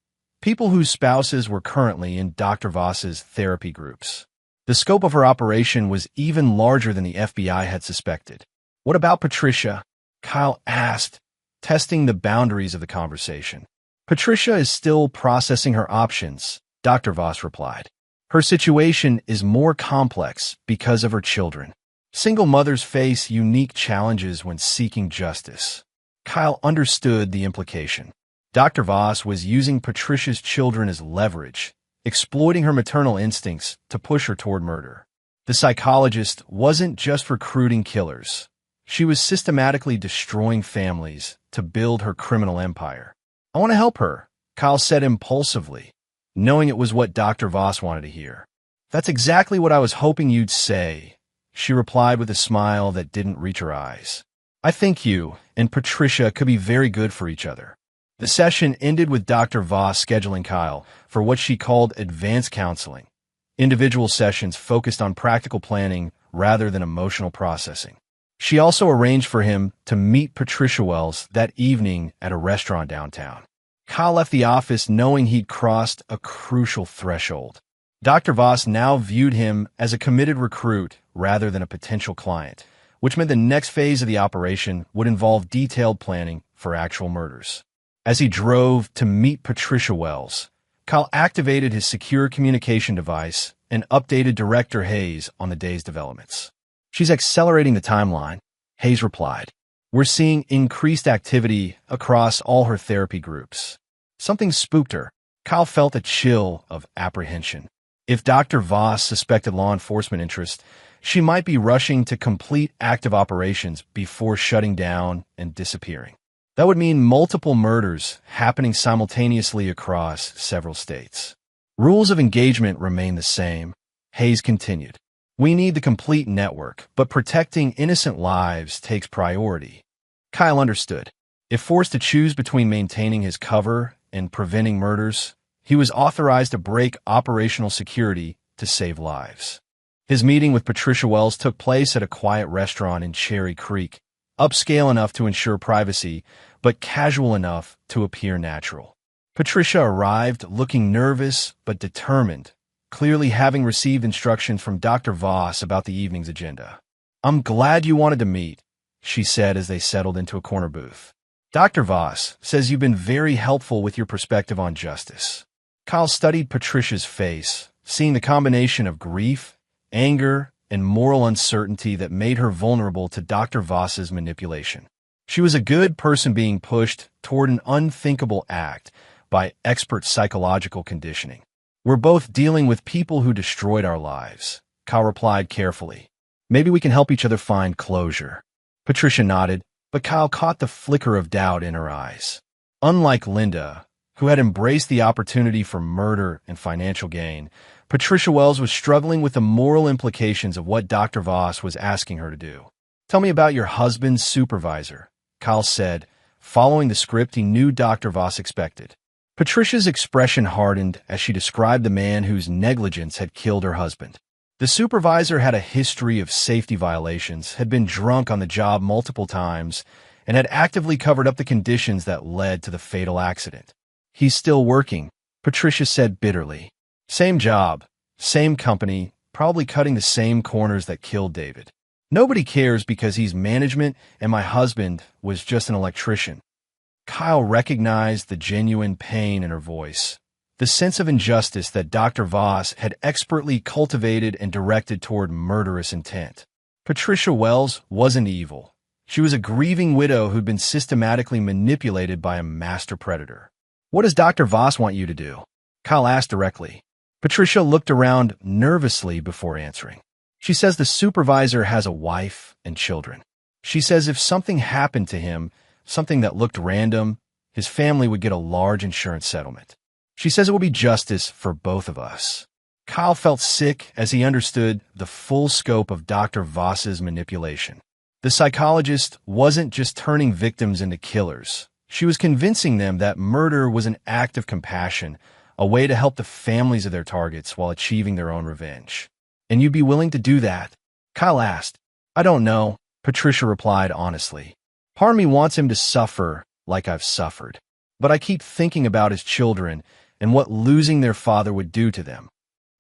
people whose spouses were currently in Dr. Voss's therapy groups. The scope of her operation was even larger than the FBI had suspected. "What about Patricia?" Kyle asked, testing the boundaries of the conversation. "Patricia is still processing her options," Dr. Voss replied. "Her situation is more complex because of her children. Single mothers face unique challenges when seeking justice." Kyle understood the implication. Dr. Voss was using Patricia's children as leverage, exploiting her maternal instincts to push her toward murder. The psychologist wasn't just recruiting killers. She was systematically destroying families to build her criminal empire. "I want to help her," Kyle said impulsively, knowing it was what Dr. Voss wanted to hear. "That's exactly what I was hoping you'd say," she replied with a smile that didn't reach her eyes. "I think you and Patricia could be very good for each other." The session ended with Dr. Voss scheduling Kyle for what she called advanced counseling. Individual sessions focused on practical planning rather than emotional processing. She also arranged for him to meet Patricia Wells that evening at a restaurant downtown. Kyle left the office knowing he'd crossed a crucial threshold. Dr. Voss now viewed him as a committed recruit rather than a potential client, which meant the next phase of the operation would involve detailed planning for actual murders. As he drove to meet Patricia Wells, Kyle activated his secure communication device and updated Director Hayes on the day's developments. "She's accelerating the timeline," Hayes replied. "We're seeing increased activity across all her therapy groups." Something spooked her. Kyle felt a chill of apprehension. If Dr. Voss suspected law enforcement interest, she might be rushing to complete active operations before shutting down and disappearing. That would mean multiple murders happening simultaneously across several states. "Rules of engagement remain the same," Hayes continued. "We need the complete network, but protecting innocent lives takes priority." Kyle understood. If forced to choose between maintaining his cover and preventing murders, he was authorized to break operational security to save lives. His meeting with Patricia Wells took place at a quiet restaurant in Cherry Creek, upscale enough to ensure privacy, but casual enough to appear natural. Patricia arrived looking nervous but determined, clearly having received instructions from Dr. Voss about the evening's agenda. "I'm glad you wanted to meet," she said as they settled into a corner booth. "Dr. Voss says you've been very helpful with your perspective on justice." Kyle studied Patricia's face, seeing the combination of grief, anger, and moral uncertainty that made her vulnerable to Dr. Voss's manipulation. She was a good person being pushed toward an unthinkable act by expert psychological conditioning. "We're both dealing with people who destroyed our lives," Kyle replied carefully. "Maybe we can help each other find closure." Patricia nodded, but Kyle caught the flicker of doubt in her eyes. Unlike Linda, who had embraced the opportunity for murder and financial gain, Patricia Wells was struggling with the moral implications of what Dr. Voss was asking her to do. "Tell me about your husband's supervisor," Kyle said, following the script he knew Dr. Voss expected. Patricia's expression hardened as she described the man whose negligence had killed her husband. The supervisor had a history of safety violations, had been drunk on the job multiple times, and had actively covered up the conditions that led to the fatal accident. "He's still working," Patricia said bitterly. "Same job, same company, probably cutting the same corners that killed David. Nobody cares because he's management and my husband was just an electrician. Kyle recognized the genuine pain in her voice, the sense of injustice that Dr. Voss had expertly cultivated and directed toward murderous intent. Patricia Wells wasn't evil. She was a grieving widow who'd been systematically manipulated by a master predator. "What does Dr. Voss want you to do?" Kyle asked directly. Patricia looked around nervously before answering. "She says the supervisor has a wife and children. She says if something happened to him, something that looked random, his family would get a large insurance settlement. She says it will be justice for both of us." Kyle felt sick as he understood the full scope of Dr. Voss's manipulation. The psychologist wasn't just turning victims into killers. She was convincing them that murder was an act of compassion, a way to help the families of their targets while achieving their own revenge. "And you'd be willing to do that?" Kyle asked. "I don't know," Patricia replied honestly. "Part of me wants him to suffer like I've suffered. But I keep thinking about his children and what losing their father would do to them."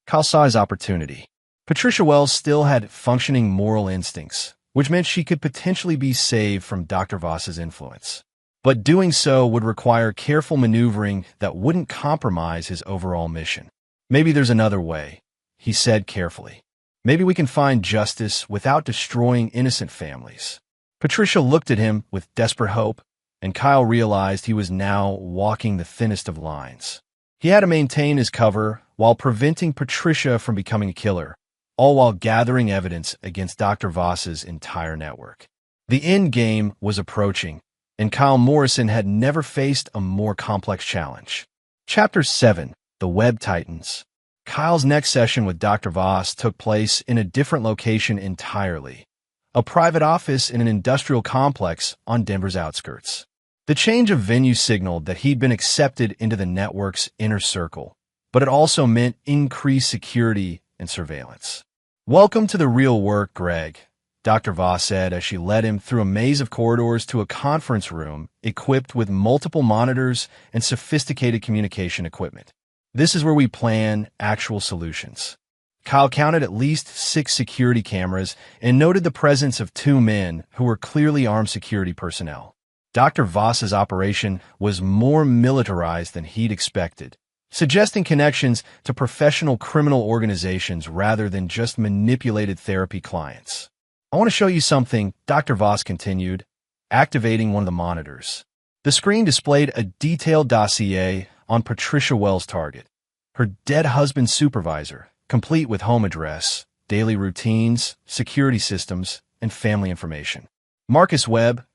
Kyle saw his opportunity. Patricia Wells still had functioning moral instincts, which meant she could potentially be saved from Dr. Voss's influence. But doing so would require careful maneuvering that wouldn't compromise his overall mission. "Maybe there's another way," he said carefully. "Maybe we can find justice without destroying innocent families." Patricia looked at him with desperate hope, and Kyle realized he was now walking the thinnest of lines. He had to maintain his cover while preventing Patricia from becoming a killer, all while gathering evidence against Dr. Voss's entire network. The end game was approaching, and Kyle Morrison had never faced a more complex challenge. Chapter 7: The Web Titans. Kyle's next session with Dr. Voss took place in a different location entirely, a private office in an industrial complex on Denver's outskirts. The change of venue signaled that he'd been accepted into the network's inner circle, but it also meant increased security and surveillance. "Welcome to the real work, Greg," Dr. Voss said as she led him through a maze of corridors to a conference room equipped with multiple monitors and sophisticated communication equipment. "This is where we plan actual solutions." Kyle counted at least 6 security cameras and noted the presence of 2 men who were clearly armed security personnel. Dr. Voss's operation was more militarized than he'd expected, suggesting connections to professional criminal organizations rather than just manipulated therapy clients. "I want to show you something," Dr. Voss continued, activating one of the monitors. The screen displayed a detailed dossier on Patricia Wells' target, her dead husband's supervisor, complete with home address, daily routines, security systems, and family information. Marcus Webb,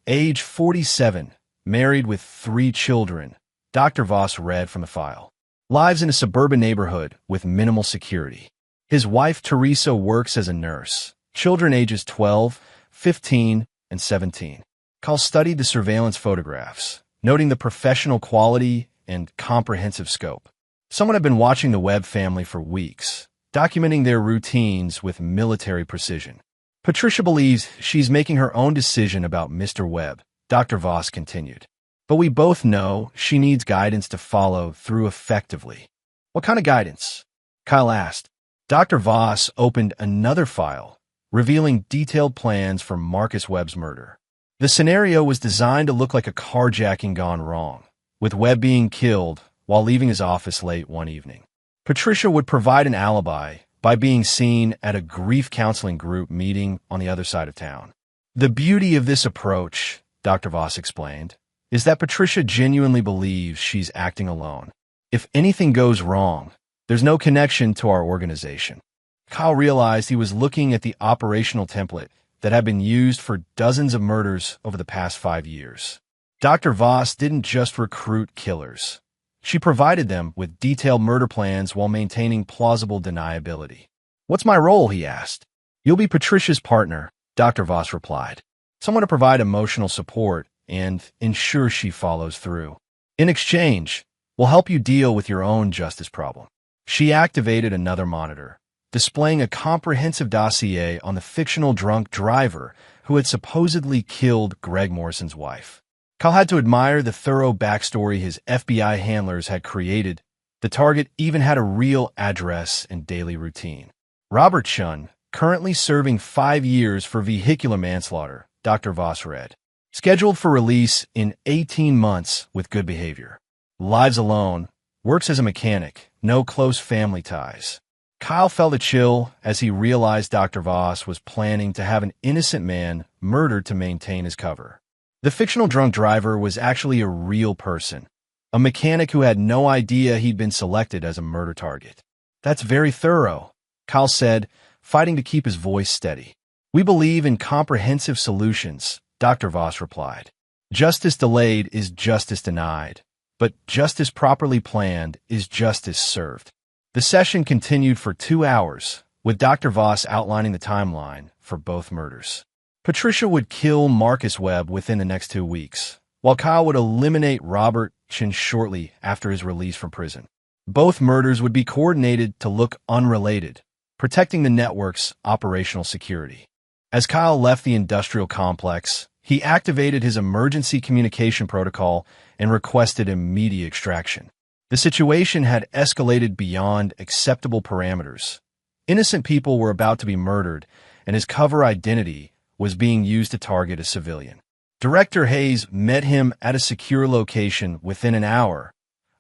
age 47, married with 3 children, Dr. Voss read from the file. Lives in a suburban neighborhood with minimal security. His wife, Teresa, works as a nurse. Children ages 12, 15, and 17. Kyle studied the surveillance photographs, noting the professional quality and comprehensive scope. Someone had been watching the Webb family for weeks, documenting their routines with military precision. "Patricia believes she's making her own decision about Mr. Webb," Dr. Voss continued. "But we both know she needs guidance to follow through effectively." "What kind of guidance?" Kyle asked. Dr. Voss opened another file, revealing detailed plans for Marcus Webb's murder. The scenario was designed to look like a carjacking gone wrong, with Webb being killed while leaving his office late one evening. Patricia would provide an alibi by being seen at a grief counseling group meeting on the other side of town. "The beauty of this approach," Dr. Voss explained, "is that Patricia genuinely believes she's acting alone. If anything goes wrong, there's no connection to our organization." Kyle realized he was looking at the operational template that had been used for dozens of murders over the past 5 years. Dr. Voss didn't just recruit killers. She provided them with detailed murder plans while maintaining plausible deniability. "What's my role?" he asked. "You'll be Patricia's partner," Dr. Voss replied. "Someone to provide emotional support and ensure she follows through. In exchange, we'll help you deal with your own justice problem." She activated another monitor, displaying a comprehensive dossier on the fictional drunk driver who had supposedly killed Greg Morrison's wife. Kyle had to admire the thorough backstory his FBI handlers had created. The target even had a real address and daily routine. Robert Chun, currently serving 5 years for vehicular manslaughter, Dr. Voss read. Scheduled for release in 18 months with good behavior. Lives alone, works as a mechanic, no close family ties. Kyle felt a chill as he realized Dr. Voss was planning to have an innocent man murdered to maintain his cover. The fictional drunk driver was actually a real person, a mechanic who had no idea he'd been selected as a murder target. That's very thorough, Kyle said, fighting to keep his voice steady. We believe in comprehensive solutions, Dr. Voss replied. Justice delayed is justice denied, but justice properly planned is justice served. The session continued for 2 hours, with Dr. Voss outlining the timeline for both murders. Patricia would kill Marcus Webb within the next 2 weeks, while Kyle would eliminate Robert Chin shortly after his release from prison. Both murders would be coordinated to look unrelated, protecting the network's operational security. As Kyle left the industrial complex, he activated his emergency communication protocol and requested immediate extraction. The situation had escalated beyond acceptable parameters. Innocent people were about to be murdered, and his cover identity was being used to target a civilian. Director Hayes met him at a secure location within an hour,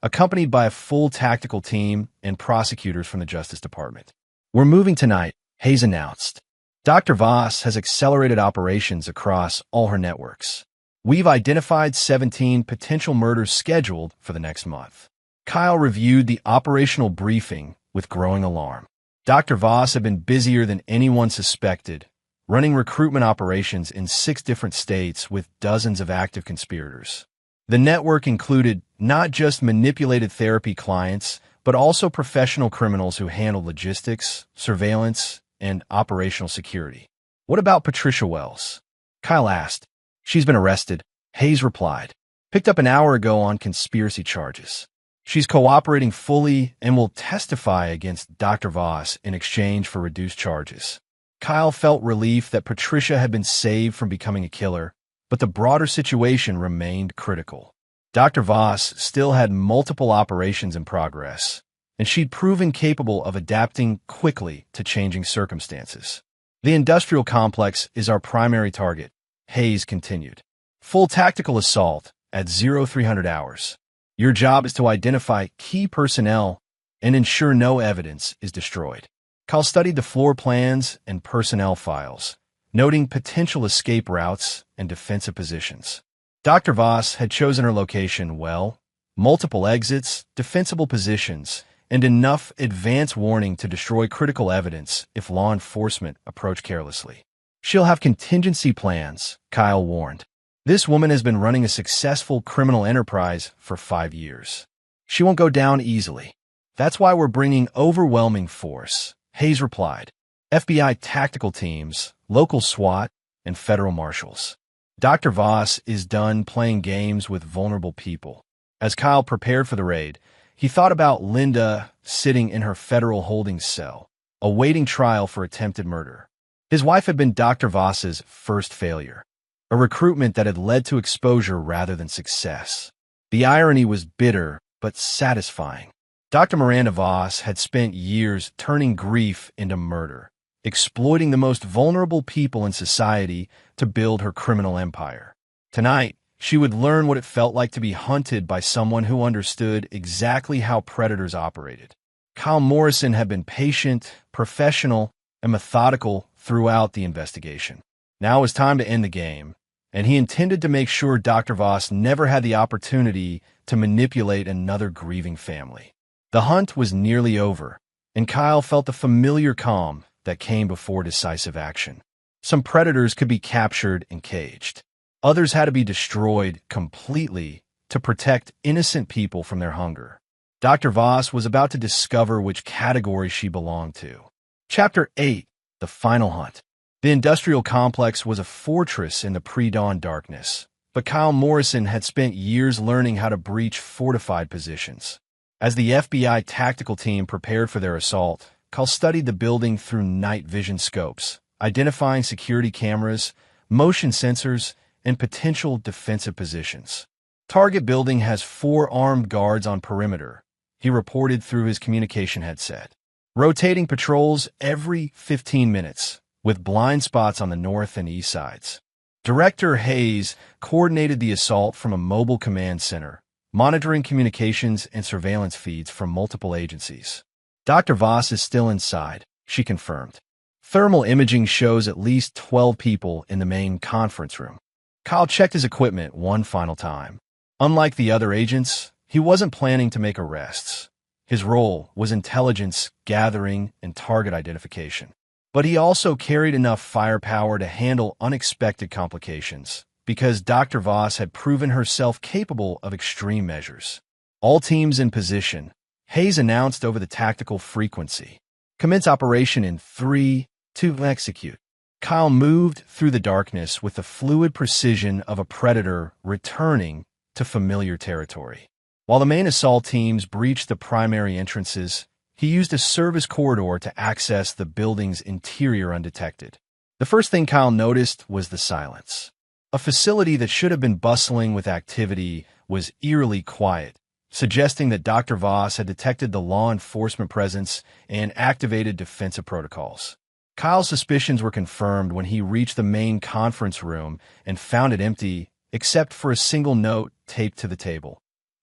accompanied by a full tactical team and prosecutors from the Justice Department. We're moving tonight, Hayes announced. Dr. Voss has accelerated operations across all her networks. We've identified 17 potential murders scheduled for the next month. Kyle reviewed the operational briefing with growing alarm. Dr. Voss had been busier than anyone suspected, running recruitment operations in 6 different states with dozens of active conspirators. The network included not just manipulated therapy clients, but also professional criminals who handled logistics, surveillance, and operational security. What about Patricia Wells? Kyle asked. She's been arrested, Hayes replied. Picked up an hour ago on conspiracy charges. She's cooperating fully and will testify against Dr. Voss in exchange for reduced charges. Kyle felt relief that Patricia had been saved from becoming a killer, but the broader situation remained critical. Dr. Voss still had multiple operations in progress, and she'd proven capable of adapting quickly to changing circumstances. The industrial complex is our primary target, Hayes continued. Full tactical assault at 0300 hours. Your job is to identify key personnel and ensure no evidence is destroyed. Kyle studied the floor plans and personnel files, noting potential escape routes and defensive positions. Dr. Voss had chosen her location well, multiple exits, defensible positions, and enough advance warning to destroy critical evidence if law enforcement approached carelessly. She'll have contingency plans, Kyle warned. This woman has been running a successful criminal enterprise for 5 years. She won't go down easily. That's why we're bringing overwhelming force, Hayes replied. FBI tactical teams, local SWAT, and federal marshals. Dr. Voss is done playing games with vulnerable people. As Kyle prepared for the raid, he thought about Linda sitting in her federal holding cell, awaiting trial for attempted murder. His wife had been Dr. Voss's first failure, a recruitment that had led to exposure rather than success. The irony was bitter but satisfying. Dr. Miranda Voss had spent years turning grief into murder, exploiting the most vulnerable people in society to build her criminal empire. Tonight, she would learn what it felt like to be hunted by someone who understood exactly how predators operated. Kyle Morrison had been patient, professional, and methodical throughout the investigation. Now it was time to end the game, and he intended to make sure Dr. Voss never had the opportunity to manipulate another grieving family. The hunt was nearly over, and Kyle felt the familiar calm that came before decisive action. Some predators could be captured and caged. Others had to be destroyed completely to protect innocent people from their hunger. Dr. Voss was about to discover which category she belonged to. Chapter 8, The Final Hunt. The industrial complex was a fortress in the pre-dawn darkness, but Kyle Morrison had spent years learning how to breach fortified positions. As the FBI tactical team prepared for their assault, Kyle studied the building through night vision scopes, identifying security cameras, motion sensors, and potential defensive positions. Target building has 4 armed guards on perimeter, he reported through his communication headset. rotating patrols every 15 minutes, with blind spots on the north and east sides. Director Hayes coordinated the assault from a mobile command center, monitoring communications and surveillance feeds from multiple agencies. Dr. Voss is still inside, she confirmed. Thermal imaging shows at least 12 people in the main conference room. Kyle checked his equipment one final time. Unlike the other agents, he wasn't planning to make arrests. His role was intelligence gathering and target identification. But he also carried enough firepower to handle unexpected complications, because Dr. Voss had proven herself capable of extreme measures. All teams in position, Hayes announced over the tactical frequency. Commence operation in 3, 2, execute. Kyle moved through the darkness with the fluid precision of a predator returning to familiar territory. While the main assault teams breached the primary entrances, he used a service corridor to access the building's interior undetected. The first thing Kyle noticed was the silence. A facility that should have been bustling with activity was eerily quiet, suggesting that Dr. Voss had detected the law enforcement presence and activated defensive protocols. Kyle's suspicions were confirmed when he reached the main conference room and found it empty, except for a single note taped to the table.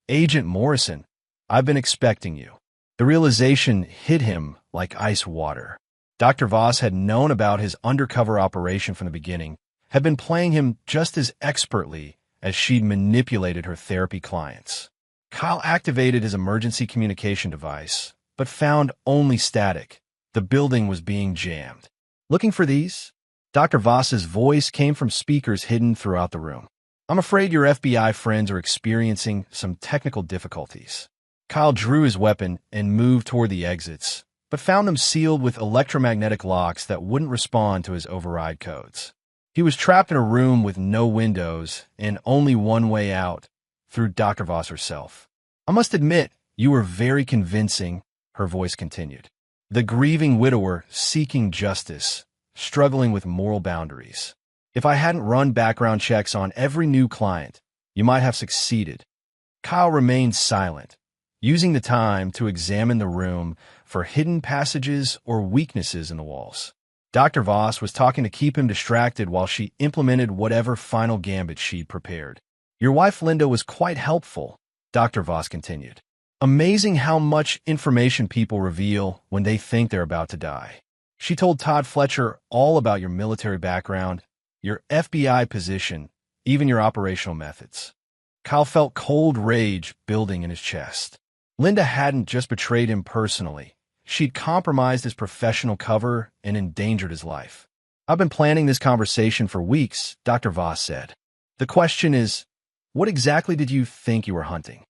"Agent Morrison, I've been expecting you." The realization hit him like ice water. Dr. Voss had known about his undercover operation from the beginning, had been playing him just as expertly as she'd manipulated her therapy clients. Kyle activated his emergency communication device, but found only static. The building was being jammed. "Looking for these?" Dr. Voss's voice came from speakers hidden throughout the room. "I'm afraid your FBI friends are experiencing some technical difficulties." Kyle drew his weapon and moved toward the exits, but found them sealed with electromagnetic locks that wouldn't respond to his override codes. He was trapped in a room with no windows and only one way out, through Dr. Voss herself. "I must admit, you were very convincing," her voice continued. The grieving widower seeking justice, struggling with moral boundaries. "If I hadn't run background checks on every new client, you might have succeeded." Kyle remained silent, using the time to examine the room for hidden passages or weaknesses in the walls. Dr. Voss was talking to keep him distracted while she implemented whatever final gambit she'd prepared. "Your wife Linda was quite helpful," Dr. Voss continued. "Amazing how much information people reveal when they think they're about to die. She told Todd Fletcher all about your military background, your FBI position, even your operational methods." Kyle felt cold rage building in his chest. Linda hadn't just betrayed him personally. She'd compromised his professional cover and endangered his life. "I've been planning this conversation for weeks," Dr. Voss said. "The question is, what exactly did you think you were hunting?"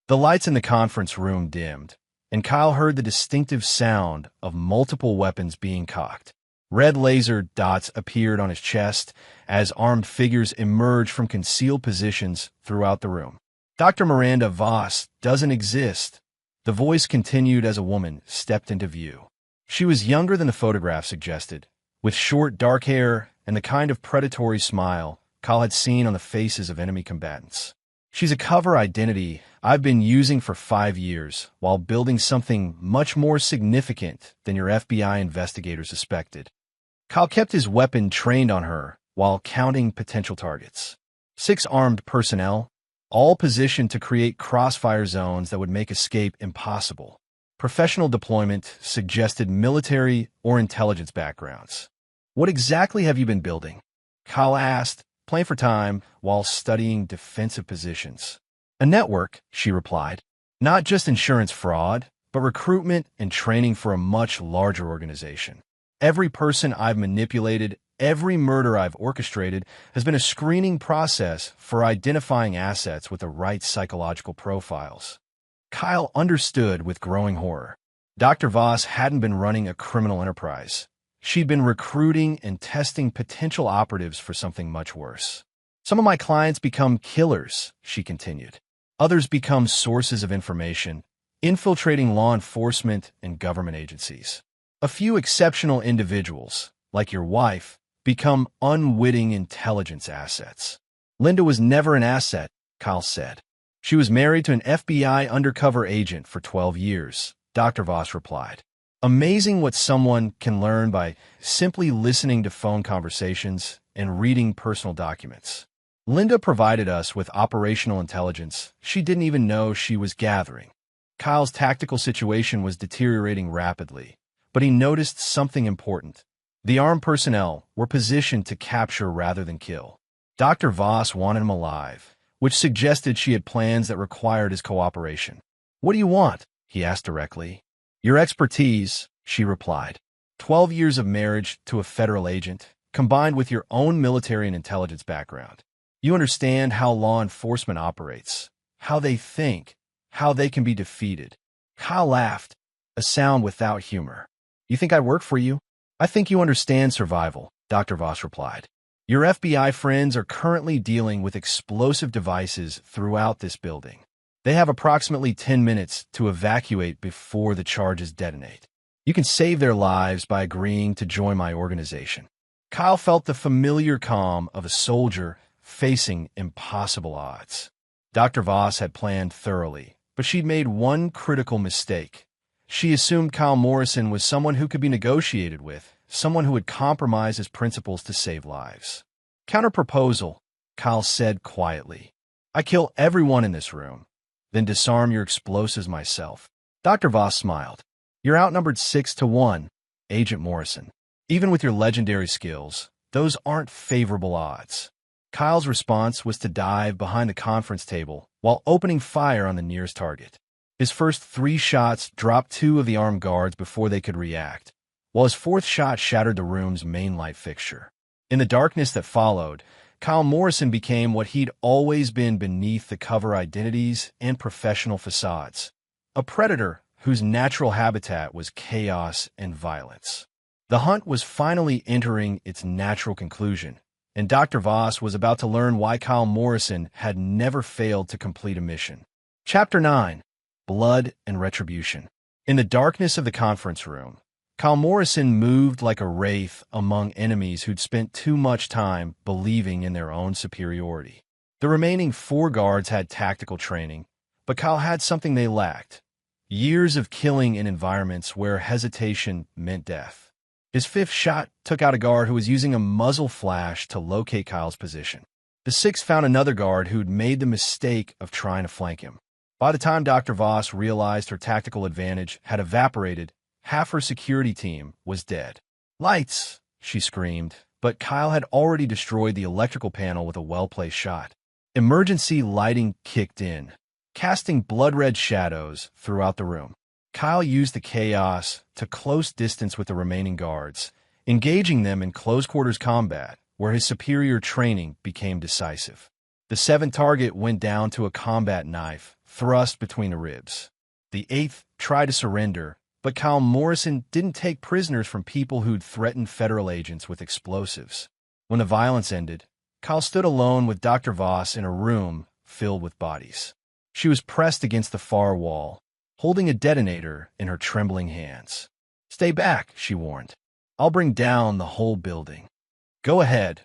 The lights in the conference room dimmed, and Kyle heard the distinctive sound of multiple weapons being cocked. Red laser dots appeared on his chest as armed figures emerged from concealed positions throughout the room. "Dr. Miranda Voss doesn't exist," the voice continued as a woman stepped into view. She was younger than the photograph suggested, with short dark hair and the kind of predatory smile Kyle had seen on the faces of enemy combatants. "She's a cover identity I've been using for 5 years while building something much more significant than your FBI investigators suspected." Kyle kept his weapon trained on her while counting potential targets. 6 armed personnel, all positioned to create crossfire zones that would make escape impossible. Professional deployment suggested military or intelligence backgrounds. "What exactly have you been building?" Kyle asked, playing for time while studying defensive positions. "A network," she replied. "Not just insurance fraud, but recruitment and training for a much larger organization. Every person I've manipulated, every murder I've orchestrated has been a screening process for identifying assets with the right psychological profiles." Kyle understood with growing horror. Dr. Voss hadn't been running a criminal enterprise. She'd been recruiting and testing potential operatives for something much worse. "Some of my clients become killers," she continued. "Others become sources of information, infiltrating law enforcement and government agencies. A few exceptional individuals, like your wife, become unwitting intelligence assets." "Linda was never an asset," Kyle said. "She was married to an FBI undercover agent for 12 years, Dr. Voss replied. Amazing what someone can learn by simply listening to phone conversations and reading personal documents. Linda provided us with operational intelligence she didn't even know she was gathering. Kyle's tactical situation was deteriorating rapidly, but he noticed something important. The armed personnel were positioned to capture rather than kill. Dr. Voss wanted him alive, which suggested she had plans that required his cooperation. "What do you want?" he asked directly. "Your expertise," she replied. 12 years of marriage to a federal agent, combined with your own military and intelligence background. You understand how law enforcement operates, how they think, how they can be defeated. Kyle laughed, a sound without humor. "You think I work for you?" "I think you understand survival," Dr. Voss replied. "Your FBI friends are currently dealing with explosive devices throughout this building. They have approximately 10 minutes to evacuate before the charges detonate. You can save their lives by agreeing to join my organization." Kyle felt the familiar calm of a soldier facing impossible odds. Dr. Voss had planned thoroughly, but she'd made one critical mistake. She assumed Kyle Morrison was someone who could be negotiated with, someone who would compromise his principles to save lives. "Counterproposal," Kyle said quietly. "I kill everyone in this room, then disarm your explosives myself." Dr. Voss smiled. "You're outnumbered 6-1, Agent Morrison. Even with your legendary skills, those aren't favorable odds." Kyle's response was to dive behind the conference table while opening fire on the nearest target. His first 3 shots dropped 2 of the armed guards before they could react, while his 4th shot shattered the room's main light fixture. In the darkness that followed, Kyle Morrison became what he'd always been beneath the cover identities and professional facades. A predator whose natural habitat was chaos and violence. The hunt was finally entering its natural conclusion, and Dr. Voss was about to learn why Kyle Morrison had never failed to complete a mission. Chapter 9. Blood and Retribution. In the darkness of the conference room, Kyle Morrison moved like a wraith among enemies who'd spent too much time believing in their own superiority. The remaining 4 guards had tactical training, but Kyle had something they lacked: years of killing in environments where hesitation meant death. His 5th shot took out a guard who was using a muzzle flash to locate Kyle's position. The 6th found another guard who'd made the mistake of trying to flank him. By the time Dr. Voss realized her tactical advantage had evaporated, half her security team was dead. "Lights!" she screamed, but Kyle had already destroyed the electrical panel with a well-placed shot. Emergency lighting kicked in, casting blood-red shadows throughout the room. Kyle used the chaos to close distance with the remaining guards, engaging them in close-quarters combat, where his superior training became decisive. The 7th target went down to a combat knife thrust between the ribs. The 8th tried to surrender, but Kyle Morrison didn't take prisoners from people who'd threatened federal agents with explosives. When the violence ended, Kyle stood alone with Dr. Voss in a room filled with bodies. She was pressed against the far wall, holding a detonator in her trembling hands. "Stay back," she warned. "I'll bring down the whole building." "Go ahead,"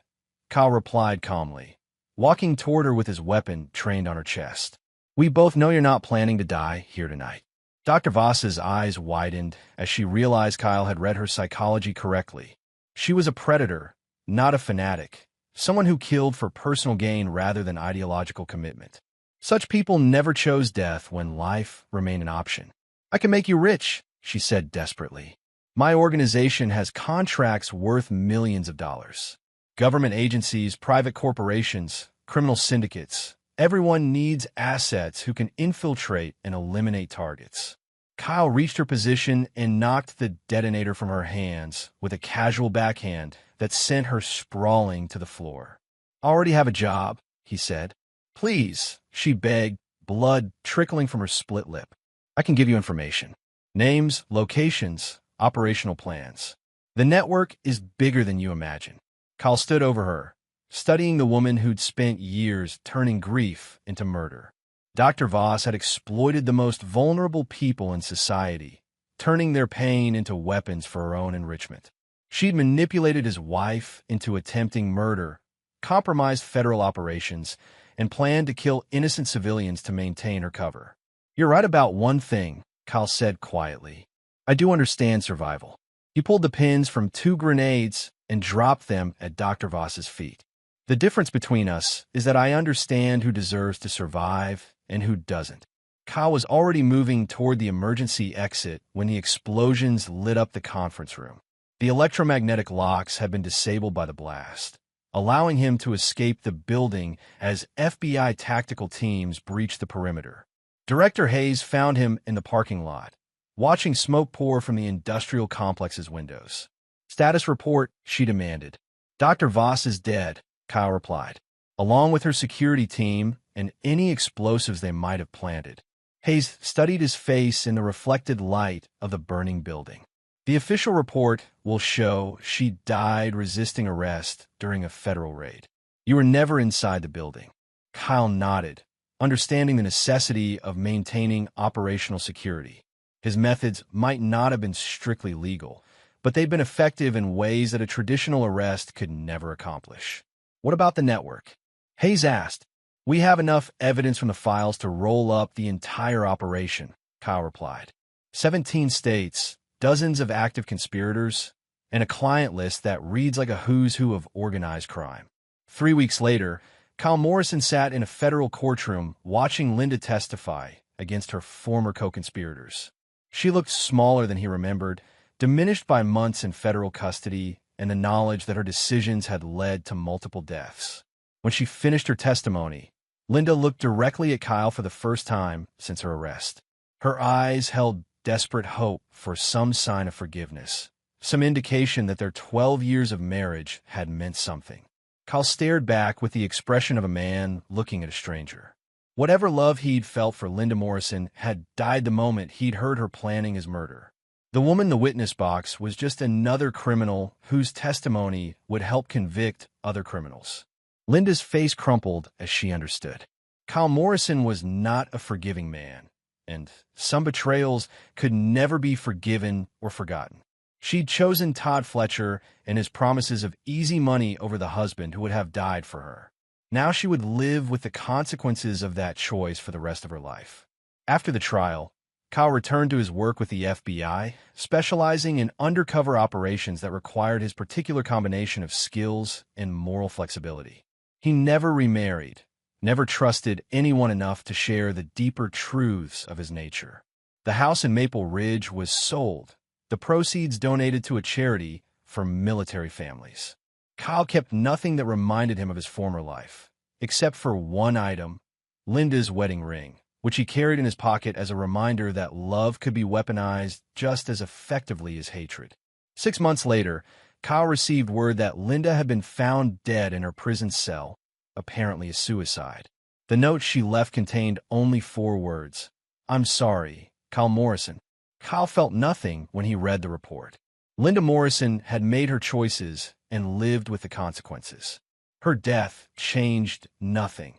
Kyle replied calmly, walking toward her with his weapon trained on her chest. "We both know you're not planning to die here tonight." Dr. Voss's eyes widened as she realized Kyle had read her psychology correctly. She was a predator, not a fanatic, someone who killed for personal gain rather than ideological commitment. Such people never chose death when life remained an option. "I can make you rich," she said desperately. "My organization has contracts worth millions of dollars. Government agencies, private corporations, criminal syndicates. Everyone needs assets who can infiltrate and eliminate targets." Kyle reached her position and knocked the detonator from her hands with a casual backhand that sent her sprawling to the floor. "I already have a job," he said. "Please," she begged, blood trickling from her split lip. "I can give you information. Names, locations, operational plans. The network is bigger than you imagine." Kyle stood over her, studying the woman who'd spent years turning grief into murder. Dr. Voss had exploited the most vulnerable people in society, turning their pain into weapons for her own enrichment. She'd manipulated his wife into attempting murder, compromised federal operations, and planned to kill innocent civilians to maintain her cover. "You're right about one thing," Kyle said quietly. I do understand survival. He pulled the pins from 2 grenades and dropped them at Dr. Voss's feet. The difference between us is that I understand who deserves to survive and who doesn't. Kyle was already moving toward the emergency exit when the explosions lit up the conference room. The electromagnetic locks had been disabled by the blast, allowing him to escape the building as FBI tactical teams breached the perimeter. Director Hayes found him in the parking lot, watching smoke pour from the industrial complex's windows. "Status report," she demanded. "Dr. Voss is dead," Kyle replied, "along with her security team and any explosives they might have planted." Hayes studied his face in the reflected light of the burning building. "The official report will show she died resisting arrest during a federal raid. You were never inside the building." Kyle nodded, understanding the necessity of maintaining operational security. His methods might not have been strictly legal, but they'd been effective in ways that a traditional arrest could never accomplish. "What about the network?" Hayes asked. "We have enough evidence from the files to roll up the entire operation," Kyle replied. 17 states, dozens of active conspirators, and a client list that reads like a who's who of organized crime. 3 weeks later, Kyle Morrison sat in a federal courtroom watching Linda testify against her former co-conspirators. She looked smaller than he remembered, diminished by months in federal custody and the knowledge that her decisions had led to multiple deaths. When she finished her testimony, Linda looked directly at Kyle for the first time since her arrest. Her eyes held desperate hope for some sign of forgiveness, some indication that their 12 years of marriage had meant something. Kyle stared back with the expression of a man looking at a stranger. Whatever love he'd felt for Linda Morrison had died the moment he'd heard her planning his murder. The woman in the witness box was just another criminal whose testimony would help convict other criminals. Linda's face crumpled as she understood. Kyle Morrison was not a forgiving man, and some betrayals could never be forgiven or forgotten. She'd chosen Todd Fletcher and his promises of easy money over the husband who would have died for her. Now she would live with the consequences of that choice for the rest of her life. After the trial, Kyle returned to his work with the FBI, specializing in undercover operations that required his particular combination of skills and moral flexibility. He never remarried, never trusted anyone enough to share the deeper truths of his nature. The house in Maple Ridge was sold, the proceeds donated to a charity for military families. Kyle kept nothing that reminded him of his former life, except for one item, Linda's wedding ring, which he carried in his pocket as a reminder that love could be weaponized just as effectively as hatred. 6 months later, Kyle received word that Linda had been found dead in her prison cell, apparently a suicide. The note she left contained only 4 words: "I'm sorry, Kyle Morrison." Kyle felt nothing when he read the report. Linda Morrison had made her choices and lived with the consequences. Her death changed nothing.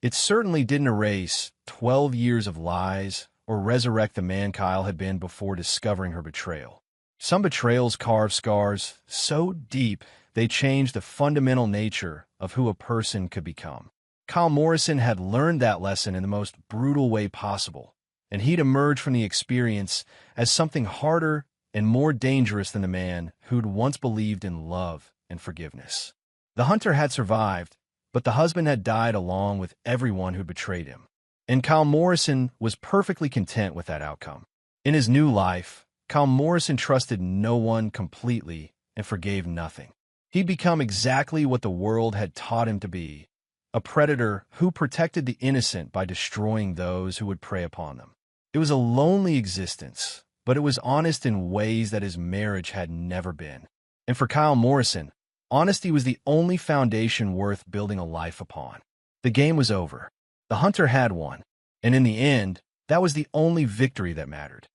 It certainly didn't erase 12 years of lies or resurrect the man Kyle had been before discovering her betrayal. Some betrayals carve scars so deep they change the fundamental nature of who a person could become. Kyle Morrison had learned that lesson in the most brutal way possible, and he'd emerged from the experience as something harder and more dangerous than the man who'd once believed in love and forgiveness. The hunter had survived, but the husband had died along with everyone who betrayed him. And Kyle Morrison was perfectly content with that outcome. In his new life, Kyle Morrison trusted no one completely and forgave nothing. He'd become exactly what the world had taught him to be, a predator who protected the innocent by destroying those who would prey upon them. It was a lonely existence, but it was honest in ways that his marriage had never been. And for Kyle Morrison, honesty was the only foundation worth building a life upon. The game was over. The hunter had won, and in the end, that was the only victory that mattered.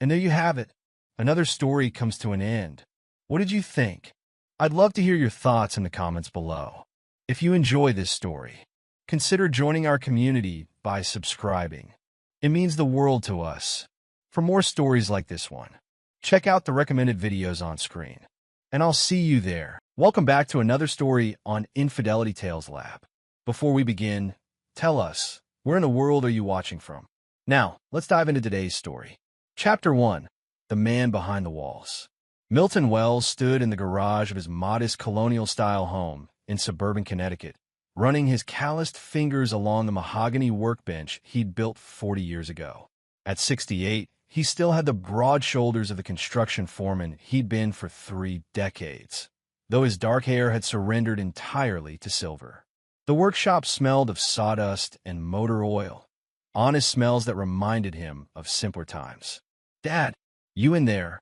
And there you have it. Another story comes to an end. What did you think? I'd love to hear your thoughts in the comments below. If you enjoy this story, consider joining our community by subscribing. It means the world to us. For more stories like this one, check out the recommended videos on screen. And I'll see you there. Welcome back to another story on Infidelity Tales Lab. Before we begin, tell us, where in the world are you watching from? Now, let's dive into today's story. Chapter 1. the man behind the walls. Milton Wells stood in the garage of his modest colonial-style home in suburban Connecticut, running his calloused fingers along the mahogany workbench he'd built 40 years ago. At 68, he still had the broad shoulders of the construction foreman he'd been for 3 decades, though his dark hair had surrendered entirely to silver. The workshop smelled of sawdust and motor oil, honest smells that reminded him of simpler times. "Dad, you in there?"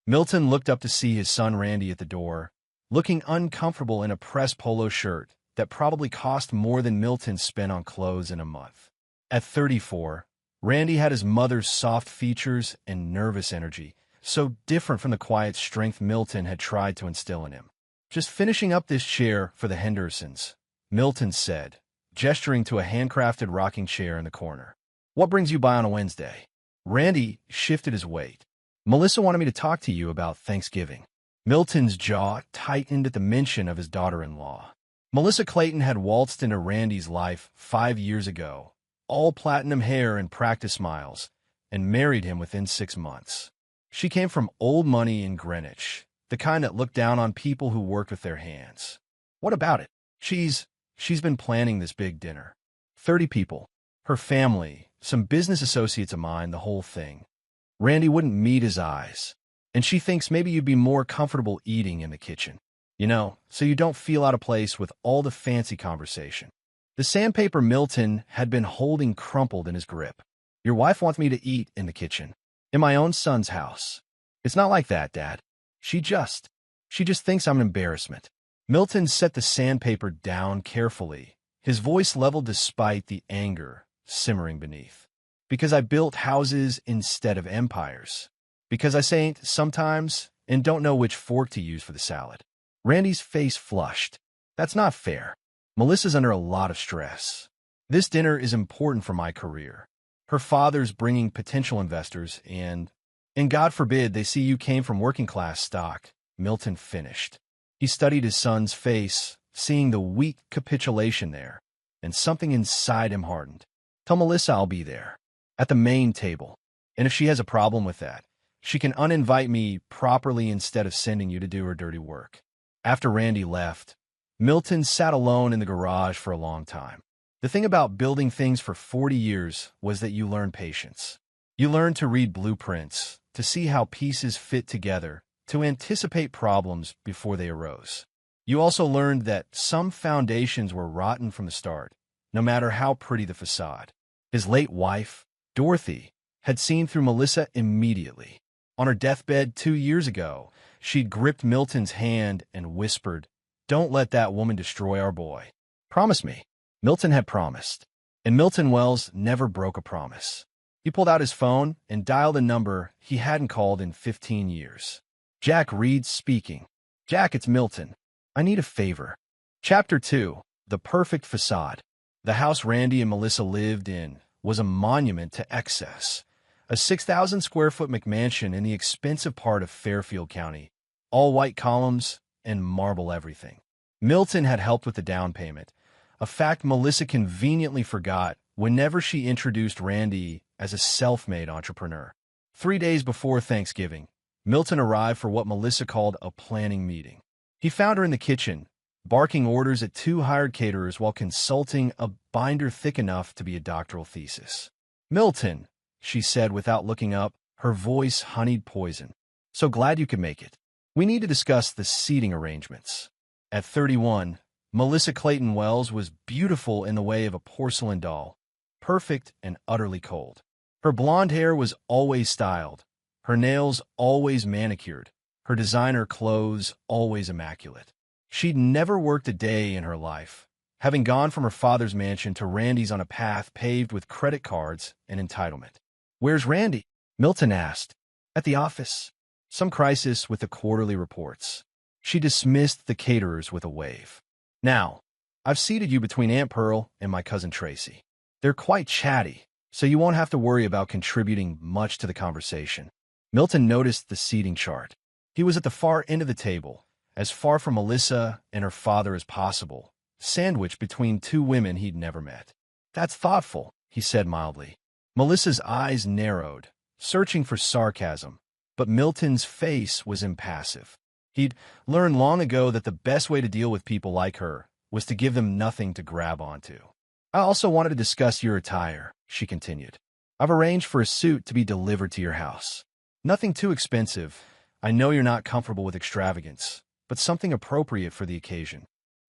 Milton looked up to see his son Randy at the door, looking uncomfortable in a pressed polo shirt that probably cost more than Milton spent on clothes in a month. At 34, Randy had his mother's soft features and nervous energy, so different from the quiet strength Milton had tried to instill in him. "Just finishing up this chair for the Hendersons," Milton said, gesturing to a handcrafted rocking chair in the corner. "What brings you by on a Wednesday?" Randy shifted his weight. "Melissa wanted me to talk to you about Thanksgiving." Milton's jaw tightened at the mention of his daughter-in-law. Melissa Clayton had waltzed into Randy's life 5 years ago, all platinum hair and practice smiles, and married him within 6 months. She came from old money in Greenwich, the kind that looked down on people who worked with their hands. "What about it?" She's been planning this big dinner. 30 people. Her family, some business associates of mine, the whole thing. Randy wouldn't meet his eyes. "And she thinks maybe you'd be more comfortable eating in the kitchen. So you don't feel out of place with all the fancy conversation." The sandpaper Milton had been holding crumpled in his grip. "Your wife wants me to eat in the kitchen. In my own son's house." "It's not like that, Dad. She just thinks I'm an embarrassment." Milton set the sandpaper down carefully, his voice leveled despite the anger simmering beneath. "Because I built houses instead of empires. Because I say sometimes and don't know which fork to use for the salad." Randy's face flushed. "That's not fair. Melissa's under a lot of stress. This dinner is important for my career. Her father's bringing potential investors, and God forbid they see you came from working-class stock," Milton finished. He studied his son's face, seeing the weak capitulation there, and something inside him hardened. "Tell Melissa I'll be there, at the main table. And if she has a problem with that, she can uninvite me properly instead of sending you to do her dirty work." After Randy left, Milton sat alone in the garage for a long time. The thing about building things for 40 years was that you learn patience. You learn to read blueprints, to see how pieces fit together, to anticipate problems before they arose. You also learned that some foundations were rotten from the start, no matter how pretty the facade. His late wife, Dorothy, had seen through Melissa immediately. On her deathbed 2 years ago, she'd gripped Milton's hand and whispered, "Don't let that woman destroy our boy. Promise me." Milton had promised, and Milton Wells never broke a promise. He pulled out his phone and dialed a number he hadn't called in 15 years. "Jack Reed speaking." "Jack, it's Milton. I need a favor." Chapter 2, The Perfect Facade. The house Randy and Melissa lived in was a monument to excess, a 6,000-square-foot McMansion in the expensive part of Fairfield County, all white columns and marble everything. Milton had helped with the down payment, a fact Melissa conveniently forgot whenever she introduced Randy as a self-made entrepreneur. 3 days before Thanksgiving, Milton arrived for what Melissa called a planning meeting. He found her in the kitchen, barking orders at 2 hired caterers while consulting a binder thick enough to be a doctoral thesis. "Milton," she said without looking up, her voice honeyed poison. "So glad you could make it. We need to discuss the seating arrangements." At 31, Melissa Clayton Wells was beautiful in the way of a porcelain doll, perfect and utterly cold. Her blonde hair was always styled, her nails always manicured, her designer clothes always immaculate. She'd never worked a day in her life, having gone from her father's mansion to Randy's on a path paved with credit cards and entitlement. "Where's Randy?" Milton asked. "At the office. Some crisis with the quarterly reports." She dismissed the caterers with a wave. "Now, I've seated you between Aunt Pearl and my cousin Tracy. They're quite chatty, so you won't have to worry about contributing much to the conversation." Milton noticed the seating chart. He was at the far end of the table, as far from Melissa and her father as possible, sandwiched between 2 women he'd never met. "That's thoughtful," he said mildly. Melissa's eyes narrowed, searching for sarcasm, But Milton's face was impassive. He'd learned long ago that the best way to deal with people like her was to give them nothing to grab onto. I also wanted to discuss your attire, she continued. I've arranged for a suit to be delivered to your house. Nothing too expensive. I know you're not comfortable with extravagance, but something appropriate for the occasion.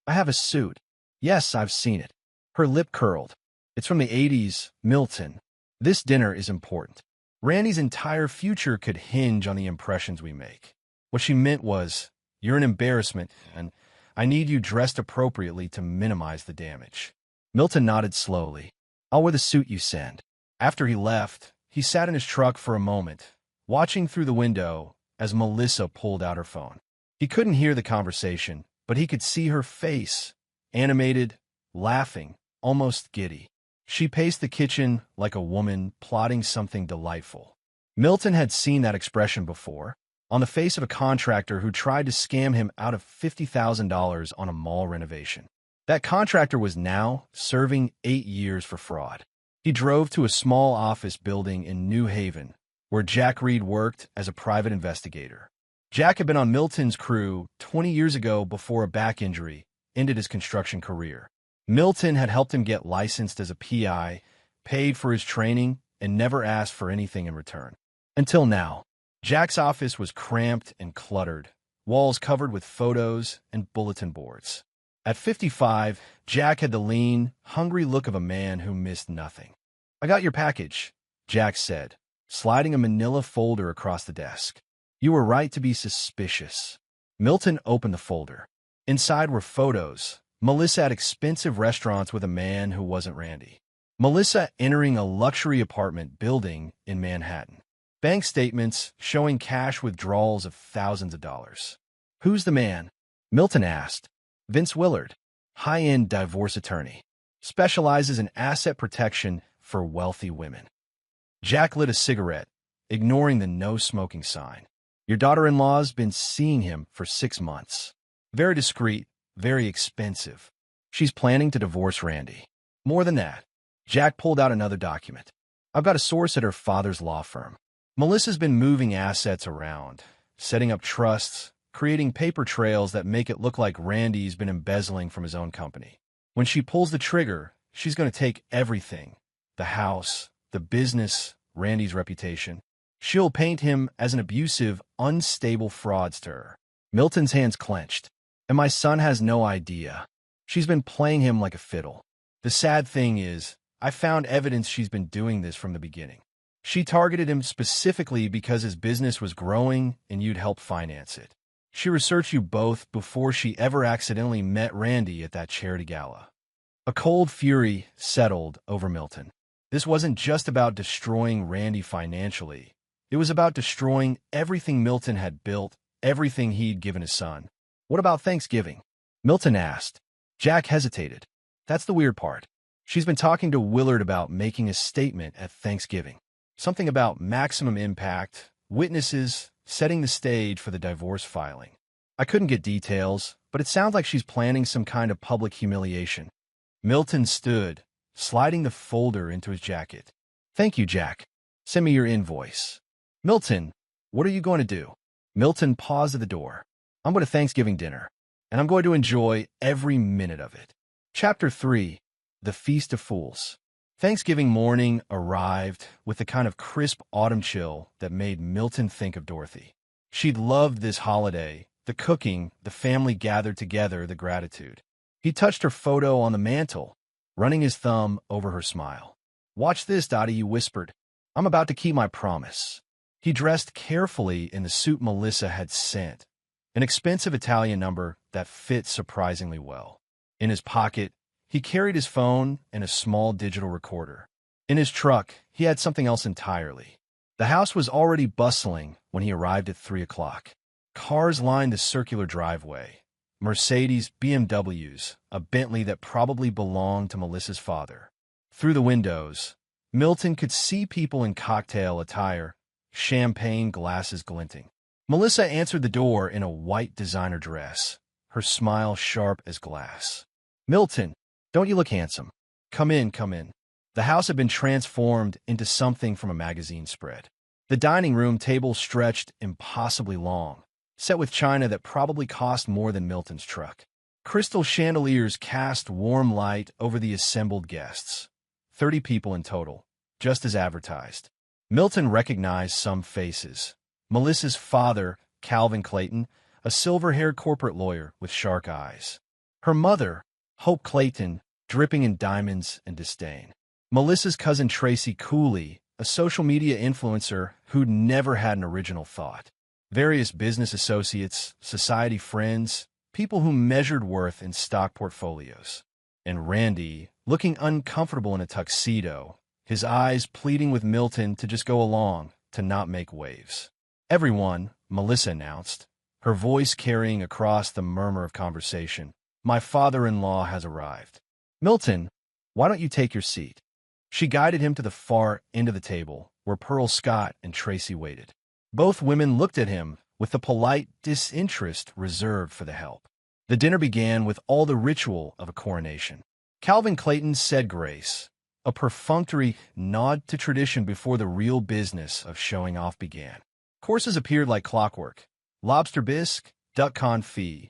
I have a suit. Yes, I've seen it. Her lip curled. It's from the 80s, Milton. This dinner is important. Randy's entire future could hinge on the impressions we make. What she meant was, you're an embarrassment, and I need you dressed appropriately to minimize the damage. Milton nodded slowly. I'll wear the suit you send. After he left, he sat in his truck for a moment, watching through the window as Melissa pulled out her phone. He couldn't hear the conversation, but he could see her face, animated, laughing, almost giddy. She paced the kitchen like a woman plotting something delightful. Milton had seen that expression before, on the face of a contractor who tried to scam him out of $50,000 on a mall renovation. That contractor was now serving 8 years for fraud. He drove to a small office building in New Haven, where Jack Reed worked as a private investigator. Jack had been on Milton's crew 20 years ago before a back injury ended his construction career. Milton had helped him get licensed as a PI, paid for his training, and never asked for anything in return. Until now, Jack's office was cramped and cluttered, walls covered with photos and bulletin boards. At 55, Jack had the lean, hungry look of a man who missed nothing. I got your package, Jack said, sliding a manila folder across the desk. You were right to be suspicious. Milton opened the folder. Inside were photos. Melissa at expensive restaurants with a man who wasn't Randy. Melissa entering a luxury apartment building in Manhattan. Bank statements showing cash withdrawals of thousands of dollars. Who's the man? Milton asked. Vince Willard, high-end divorce attorney. Specializes in asset protection for wealthy women. Jack lit a cigarette, ignoring the no-smoking sign. Your daughter-in-law's been seeing him for 6 months. Very discreet, very expensive. She's planning to divorce Randy. More than that, Jack pulled out another document. I've got a source at her father's law firm. Melissa's been moving assets around, setting up trusts, creating paper trails that make it look like Randy's been embezzling from his own company. When she pulls the trigger, she's going to take everything. The house, the business, Randy's reputation. She'll paint him as an abusive, unstable fraudster. Milton's hands clenched. And my son has no idea. She's been playing him like a fiddle. The sad thing is, I found evidence she's been doing this from the beginning. She targeted him specifically because his business was growing and you'd help finance it. She researched you both before she ever accidentally met Randy at that charity gala. A cold fury settled over Milton. This wasn't just about destroying Randy financially. It was about destroying everything Milton had built, everything he'd given his son. What about Thanksgiving? Milton asked. Jack hesitated. That's the weird part. She's been talking to Willard about making a statement at Thanksgiving. Something about maximum impact, witnesses, setting the stage for the divorce filing. I couldn't get details, but it sounds like she's planning some kind of public humiliation. Milton stood, sliding the folder into his jacket. Thank you, Jack. Send me your invoice. Milton, what are you going to do? Milton paused at the door. I'm going to Thanksgiving dinner, and I'm going to enjoy every minute of it. Chapter 3, The Feast of Fools. Thanksgiving morning arrived with the kind of crisp autumn chill that made Milton think of Dorothy. She'd loved this holiday, the cooking, the family gathered together, the gratitude. He touched her photo on the mantle, running his thumb over her smile. Watch this, Dottie, he whispered. I'm about to keep my promise. He dressed carefully in the suit Melissa had sent, an expensive Italian number that fit surprisingly well. In his pocket, he carried his phone and a small digital recorder. In his truck, he had something else entirely. The house was already bustling when he arrived at 3 o'clock. Cars lined the circular driveway. Mercedes, BMWs, a Bentley that probably belonged to Melissa's father. Through the windows, Milton could see people in cocktail attire, champagne glasses glinting. Melissa answered the door in a white designer dress, her smile sharp as glass. Milton, don't you look handsome? Come in, come in. The house had been transformed into something from a magazine spread. The dining room table stretched impossibly long, set with china that probably cost more than Milton's truck. Crystal chandeliers cast warm light over the assembled guests. 30 people in total, just as advertised. Milton recognized some faces. Melissa's father, Calvin Clayton, a silver-haired corporate lawyer with shark eyes. Her mother, Hope Clayton, dripping in diamonds and disdain. Melissa's cousin Tracy Cooley, a social media influencer who'd never had an original thought. Various business associates, society friends, people who measured worth in stock portfolios. And Randy, looking uncomfortable in a tuxedo, his eyes pleading with Milton to just go along, to not make waves. Everyone, Melissa announced, her voice carrying across the murmur of conversation. My father-in-law has arrived. Milton, why don't you take your seat? She guided him to the far end of the table, where Pearl Scott and Tracy waited. Both women looked at him with the polite disinterest reserved for the help. The dinner began with all the ritual of a coronation. Calvin Clayton said grace, a perfunctory nod to tradition before the real business of showing off began. Courses appeared like clockwork. Lobster bisque, duck confit,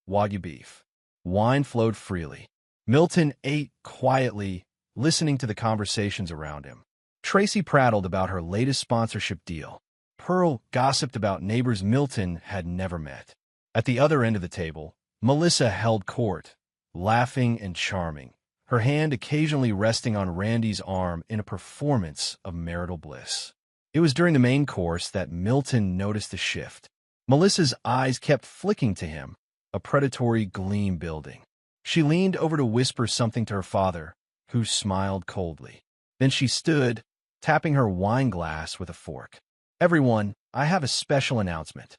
wagyu beef. Wine flowed freely. Milton ate quietly, listening to the conversations around him. Tracy prattled about her latest sponsorship deal. Pearl gossiped about neighbors Milton had never met. At the other end of the table, Melissa held court, laughing and charming, her hand occasionally resting on Randy's arm in a performance of marital bliss. It was during the main course that Milton noticed a shift. Melissa's eyes kept flicking to him, a predatory gleam building. She leaned over to whisper something to her father, who smiled coldly. Then she stood, tapping her wine glass with a fork. Everyone, I have a special announcement.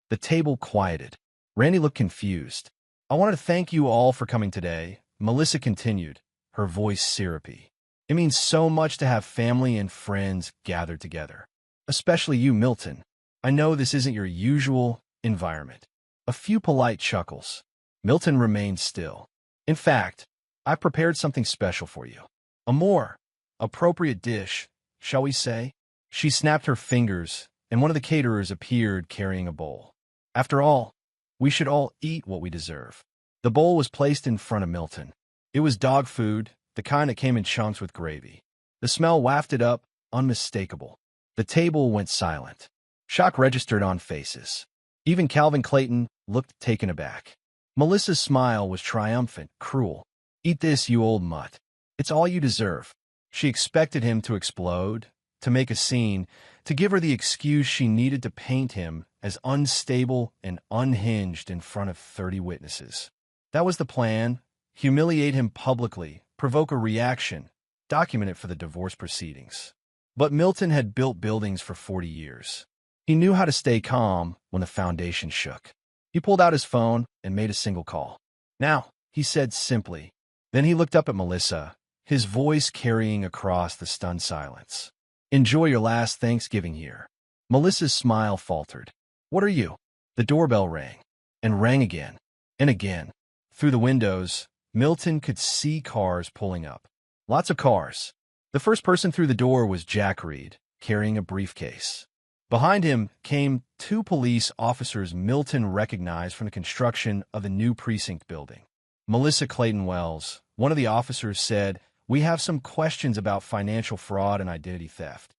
The table quieted. Randy looked confused. I wanted to thank you all for coming today, Melissa continued, her voice syrupy. It means so much to have family and friends gathered together. Especially you, Milton. I know this isn't your usual environment. A few polite chuckles. Milton remained still. In fact, I prepared something special for you. A more appropriate dish, shall we say? She snapped her fingers, and one of the caterers appeared carrying a bowl. After all, we should all eat what we deserve. The bowl was placed in front of Milton. It was dog food, the kind that came in chunks with gravy. The smell wafted up, unmistakable. The table went silent. Shock registered on faces. Even Calvin Clayton looked taken aback. Melissa's smile was triumphant, cruel. Eat this, you old mutt. It's all you deserve. She expected him to explode, to make a scene, to give her the excuse she needed to paint him as unstable and unhinged in front of 30 witnesses. That was the plan. Humiliate him publicly, provoke a reaction, document it for the divorce proceedings. But Milton had built buildings for 40 years. He knew how to stay calm when the foundation shook. He pulled out his phone and made a single call. Now, he said simply. Then he looked up at Melissa, his voice carrying across the stunned silence. Enjoy your last Thanksgiving here. Melissa's smile faltered. What are you? The doorbell rang, and rang again, and again. Through the windows, Milton could see cars pulling up. Lots of cars. The first person through the door was Jack Reed, carrying a briefcase. Behind him came 2 police officers Milton recognized from the construction of the new precinct building. Melissa Clayton Wells, one of the officers, said, "We have some questions about financial fraud and identity theft."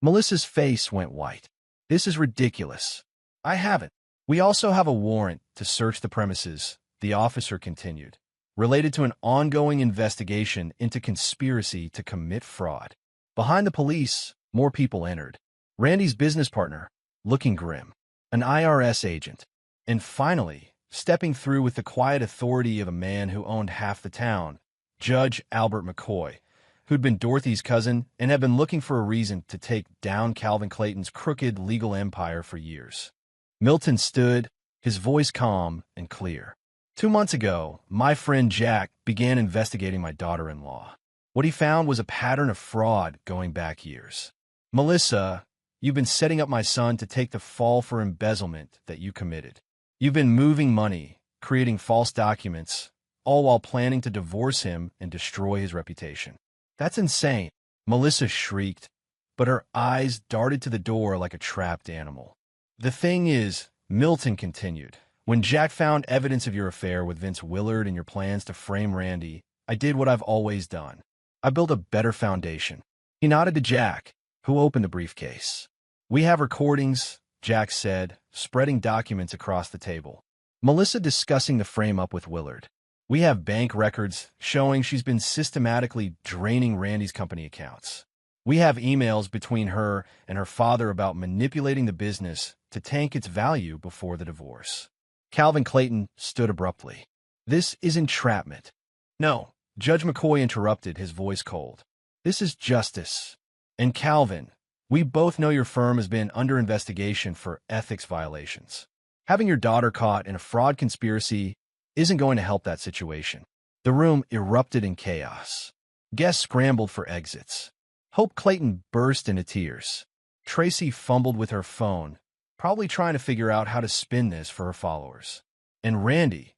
Melissa's face went white. This is ridiculous. I haven't. We also have a warrant to search the premises, the officer continued, related to an ongoing investigation into conspiracy to commit fraud. Behind the police, more people entered. Randy's business partner, looking grim, an IRS agent, and finally, stepping through with the quiet authority of a man who owned half the town, Judge Albert McCoy, who'd been Dorothy's cousin and had been looking for a reason to take down Calvin Clayton's crooked legal empire for years. Milton stood, his voice calm and clear. 2 months ago, my friend Jack began investigating my daughter-in-law. What he found was a pattern of fraud going back years. Melissa, you've been setting up my son to take the fall for embezzlement that you committed. You've been moving money, creating false documents, all while planning to divorce him and destroy his reputation. That's insane. Melissa shrieked, but her eyes darted to the door like a trapped animal. "The thing is," Milton continued, "when Jack found evidence of your affair with Vince Willard and your plans to frame Randy, I did what I've always done. I built a better foundation." He nodded to Jack, who opened the briefcase. "We have recordings," Jack said, spreading documents across the table. "Melissa discussing the frame-up with Willard. We have bank records showing she's been systematically draining Randy's company accounts. We have emails between her and her father about manipulating the business to tank its value before the divorce." Calvin Clayton stood abruptly. "This is entrapment." "No," Judge McCoy interrupted, his voice cold. "This is justice. And Calvin, we both know your firm has been under investigation for ethics violations. Having your daughter caught in a fraud conspiracy isn't going to help that situation." The room erupted in chaos. Guests scrambled for exits. Hope Clayton burst into tears. Tracy fumbled with her phone, probably trying to figure out how to spin this for her followers. And Randy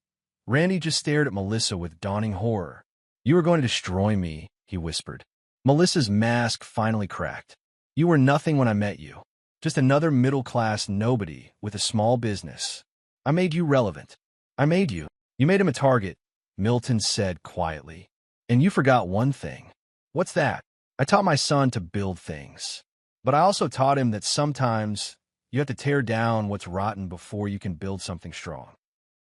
just stared at Melissa with dawning horror. "You are going to destroy me," he whispered. Melissa's mask finally cracked. "You were nothing when I met you. Just another middle-class nobody with a small business. I made you relevant. I made you. You made him a target," Milton said quietly. "And you forgot one thing." "What's that?" "I taught my son to build things. But I also taught him that sometimes you have to tear down what's rotten before you can build something strong."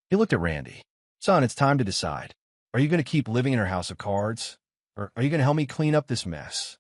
He looked at Randy. "Son, it's time to decide. Are you going to keep living in our house of cards? Or are you going to help me clean up this mess?"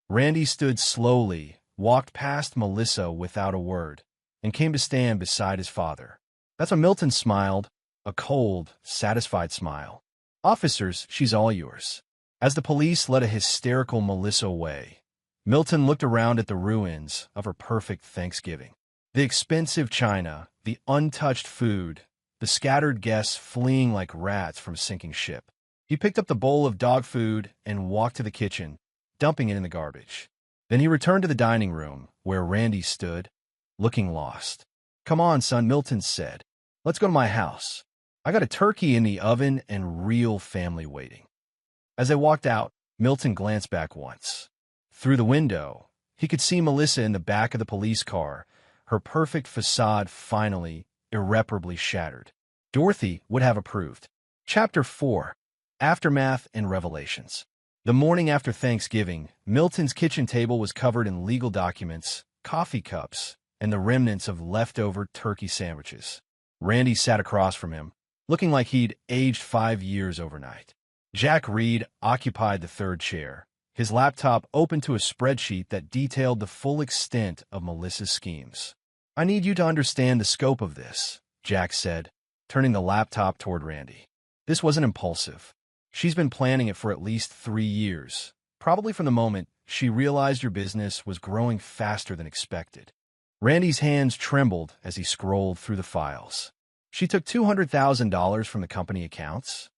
Randy stood slowly, walked past Melissa without a word, and came to stand beside his father. That's when Milton smiled, a cold, satisfied smile. "Officers, she's all yours." As the police led a hysterical Melissa away, Milton looked around at the ruins of her perfect Thanksgiving. The expensive china, the untouched food, the scattered guests fleeing like rats from a sinking ship. He picked up the bowl of dog food and walked to the kitchen, dumping it in the garbage. Then he returned to the dining room, where Randy stood, looking lost. "Come on, son," Milton said. "Let's go to my house. I got a turkey in the oven and real family waiting." As they walked out, Milton glanced back once. Through the window, he could see Melissa in the back of the police car, her perfect facade finally, irreparably shattered. Dorothy would have approved. Chapter 4. Aftermath and Revelations. The morning after Thanksgiving, Milton's kitchen table was covered in legal documents, coffee cups, and the remnants of leftover turkey sandwiches. Randy sat across from him, looking like he'd aged 5 years overnight. Jack Reed occupied the third chair, his laptop open to a spreadsheet that detailed the full extent of Melissa's schemes. "I need you to understand the scope of this," Jack said, turning the laptop toward Randy. "This wasn't impulsive. She's been planning it for at least 3 years, probably from the moment she realized your business was growing faster than expected." Randy's hands trembled as he scrolled through the files. "She took $200,000 from the company accounts?"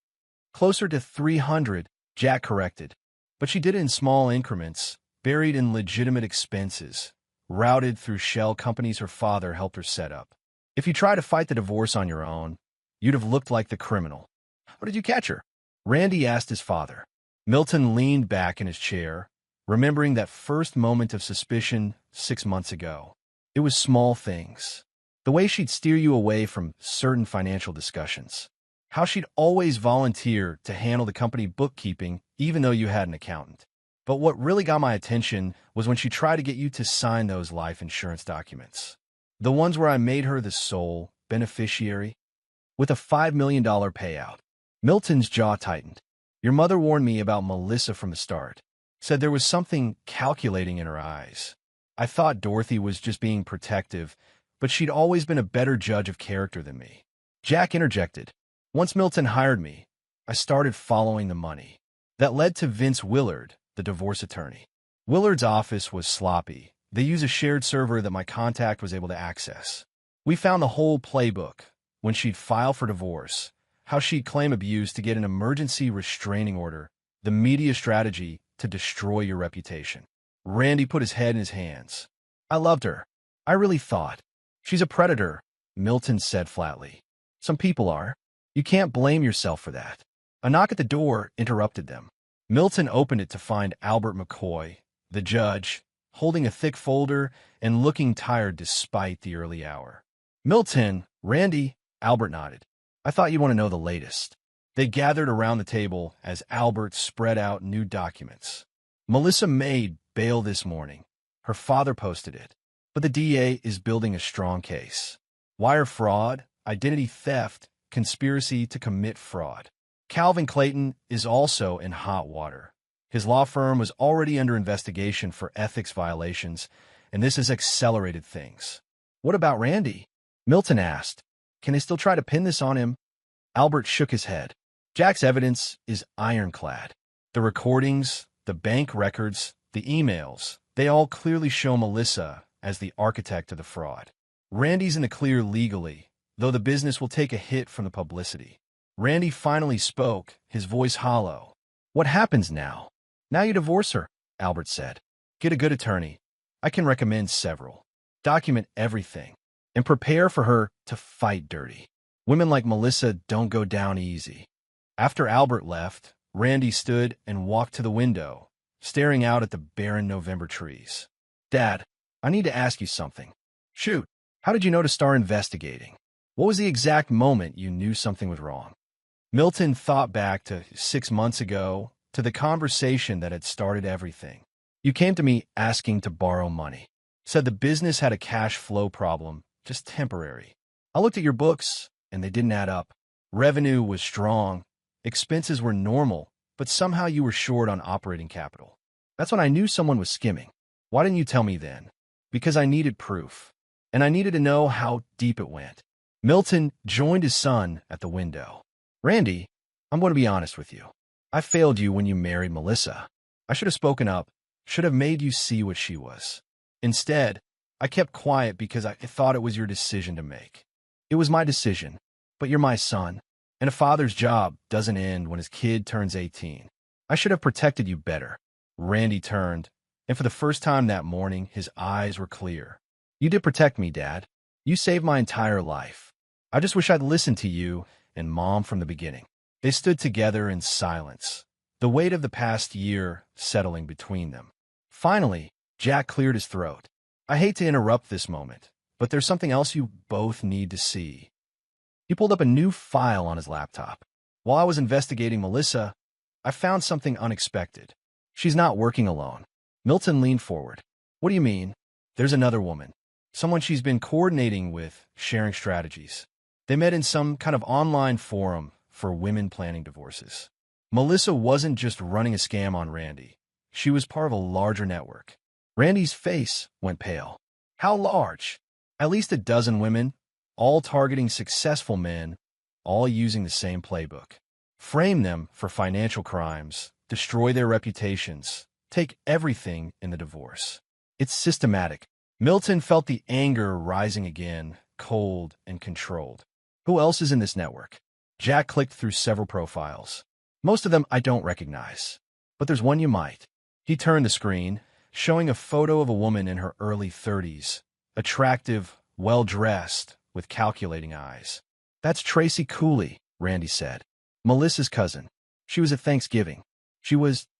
"Closer to 300, Jack corrected. "But she did it in small increments, buried in legitimate expenses, routed through shell companies her father helped her set up. If you try to fight the divorce on your own, you'd have looked like the criminal." "How did you catch her?" Randy asked his father. Milton leaned back in his chair, remembering that first moment of suspicion 6 months ago. It was small things. The way she'd steer you away from certain financial discussions. How she'd always volunteer to handle the company bookkeeping even though you had an accountant. But what really got my attention was when she tried to get you to sign those life insurance documents. The ones where I made her the sole beneficiary, with a $5 million payout. Milton's jaw tightened. "Your mother warned me about Melissa from the start. Said there was something calculating in her eyes. I thought Dorothy was just being protective, but she'd always been a better judge of character than me." Jack interjected. "Once Milton hired me, I started following the money. That led to Vince Willard, the divorce attorney. Willard's office was sloppy. They used a shared server that my contact was able to access. We found the whole playbook, when she'd file for divorce, how she'd claim abuse to get an emergency restraining order, the media strategy to destroy your reputation." Randy put his head in his hands. "I loved her. I really thought. She's a predator," Milton said flatly. "Some people are. You can't blame yourself for that." A knock at the door interrupted them. Milton opened it to find Albert McCoy, the judge, holding a thick folder and looking tired despite the early hour. "Milton, Randy," Albert nodded. "I thought you'd want to know the latest." They gathered around the table as Albert spread out new documents. "Melissa made bail this morning. Her father posted it. But the DA is building a strong case. Wire fraud, identity theft, conspiracy to commit fraud. Calvin Clayton is also in hot water. His law firm was already under investigation for ethics violations, and this has accelerated things." "What about Randy?" Milton asked. "Can they still try to pin this on him?" Albert shook his head. "Jack's evidence is ironclad. The recordings, the bank records, the emails, they all clearly show Melissa as the architect of the fraud. Randy's in the clear legally, though the business will take a hit from the publicity." Randy finally spoke, his voice hollow. "What happens now?" "Now you divorce her," Albert said. "Get a good attorney. I can recommend several. Document everything, and prepare for her to fight dirty. Women like Melissa don't go down easy." After Albert left, Randy stood and walked to the window, staring out at the barren November trees. "Dad, I need to ask you something." "Shoot. How did you know to start investigating? What was the exact moment you knew something was wrong?" Milton thought back to 6 months ago, to the conversation that had started everything. "You came to me asking to borrow money. Said the business had a cash flow problem, just temporary. I looked at your books, and they didn't add up. Revenue was strong, expenses were normal, but somehow you were short on operating capital. That's when I knew someone was skimming. Why didn't you tell me then?" "Because I needed proof, and I needed to know how deep it went." Milton joined his son at the window. "Randy, I'm going to be honest with you. I failed you when you married Melissa. I should have spoken up, should have made you see what she was. Instead, I kept quiet because I thought it was your decision to make. It was my decision, but you're my son, and a father's job doesn't end when his kid turns 18. I should have protected you better." Randy turned, and for the first time that morning, his eyes were clear. "You did protect me, Dad. You saved my entire life. I just wish I'd listened to you and Mom from the beginning." They stood together in silence, the weight of the past year settling between them. Finally, Jack cleared his throat. "I hate to interrupt this moment, but there's something else you both need to see." He pulled up a new file on his laptop. "While I was investigating Melissa, I found something unexpected. She's not working alone." Milton leaned forward. "What do you mean?" "There's another woman. Someone she's been coordinating with, sharing strategies. They met in some kind of online forum for women planning divorces. Melissa wasn't just running a scam on Randy. She was part of a larger network." Randy's face went pale. "How large?" "At least a dozen women, all targeting successful men, all using the same playbook. Frame them for financial crimes, destroy their reputations, take everything in the divorce. It's systematic." Milton felt the anger rising again, cold and controlled. "Who else is in this network?" Jack clicked through several profiles. "Most of them I don't recognize, but there's one you might." He turned the screen, showing a photo of a woman in her early 30s, attractive, well-dressed, with calculating eyes. "That's Tracy Cooley," Randy said. "Melissa's cousin. She was at Thanksgiving."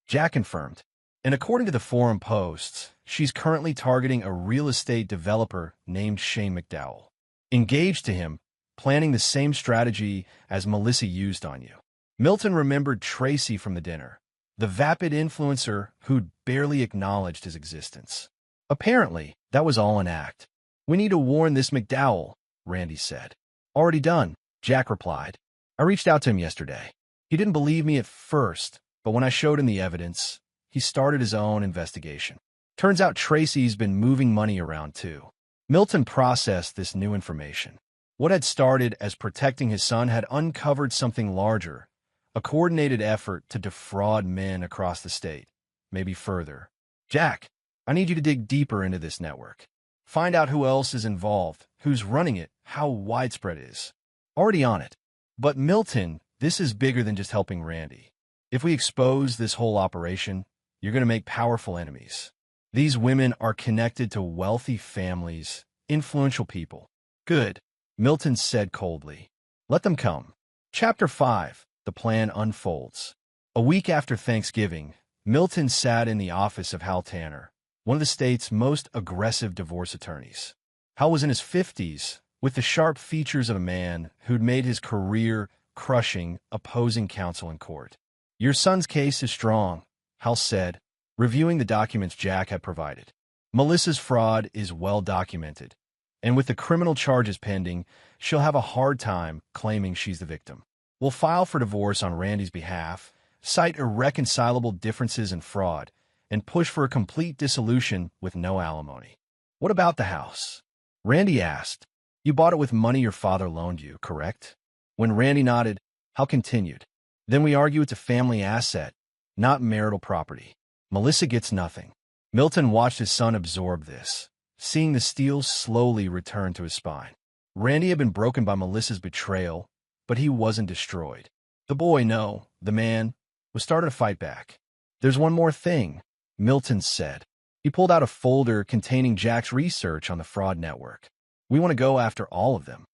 Jack confirmed. "And according to the forum posts, she's currently targeting a real estate developer named Shane McDowell. Engaged to him, planning the same strategy as Melissa used on you." Milton remembered Tracy from the dinner, the vapid influencer who'd barely acknowledged his existence. Apparently, that was all an act. "We need to warn this McDowell," Randy said. "Already done," Jack replied. "I reached out to him yesterday. He didn't believe me at first, but when I showed him the evidence, he started his own investigation. Turns out Tracy's been moving money around too." Milton processed this new information. What had started as protecting his son had uncovered something larger, a coordinated effort to defraud men across the state, maybe further. "Jack, I need you to dig deeper into this network. Find out who else is involved, who's running it, how widespread it is." "Already on it." "But Milton, this is bigger than just helping Randy. If we expose this whole operation, you're going to make powerful enemies. These women are connected to wealthy families, influential people." "Good," Milton said coldly. "Let them come." Chapter 5. The Plan Unfolds. A week after Thanksgiving, Milton sat in the office of Hal Tanner, one of the state's most aggressive divorce attorneys. Hal was in his 50s, with the sharp features of a man who'd made his career crushing opposing counsel in court. "Your son's case is strong," Hal said, reviewing the documents Jack had provided. "Melissa's fraud is well documented, and with the criminal charges pending, she'll have a hard time claiming she's the victim. We'll file for divorce on Randy's behalf, cite irreconcilable differences in fraud, and push for a complete dissolution with no alimony." "What about the house?" Randy asked. "You bought it with money your father loaned you, correct?" When Randy nodded, Hal continued. "Then we argue it's a family asset, not marital property. Melissa gets nothing." Milton watched his son absorb this, seeing the steel slowly return to his spine. Randy had been broken by Melissa's betrayal, but he wasn't destroyed. The boy, no, the man, was starting to fight back. "There's one more thing," Milton said. He pulled out a folder containing Jack's research on the fraud network. "We want to go after all of them."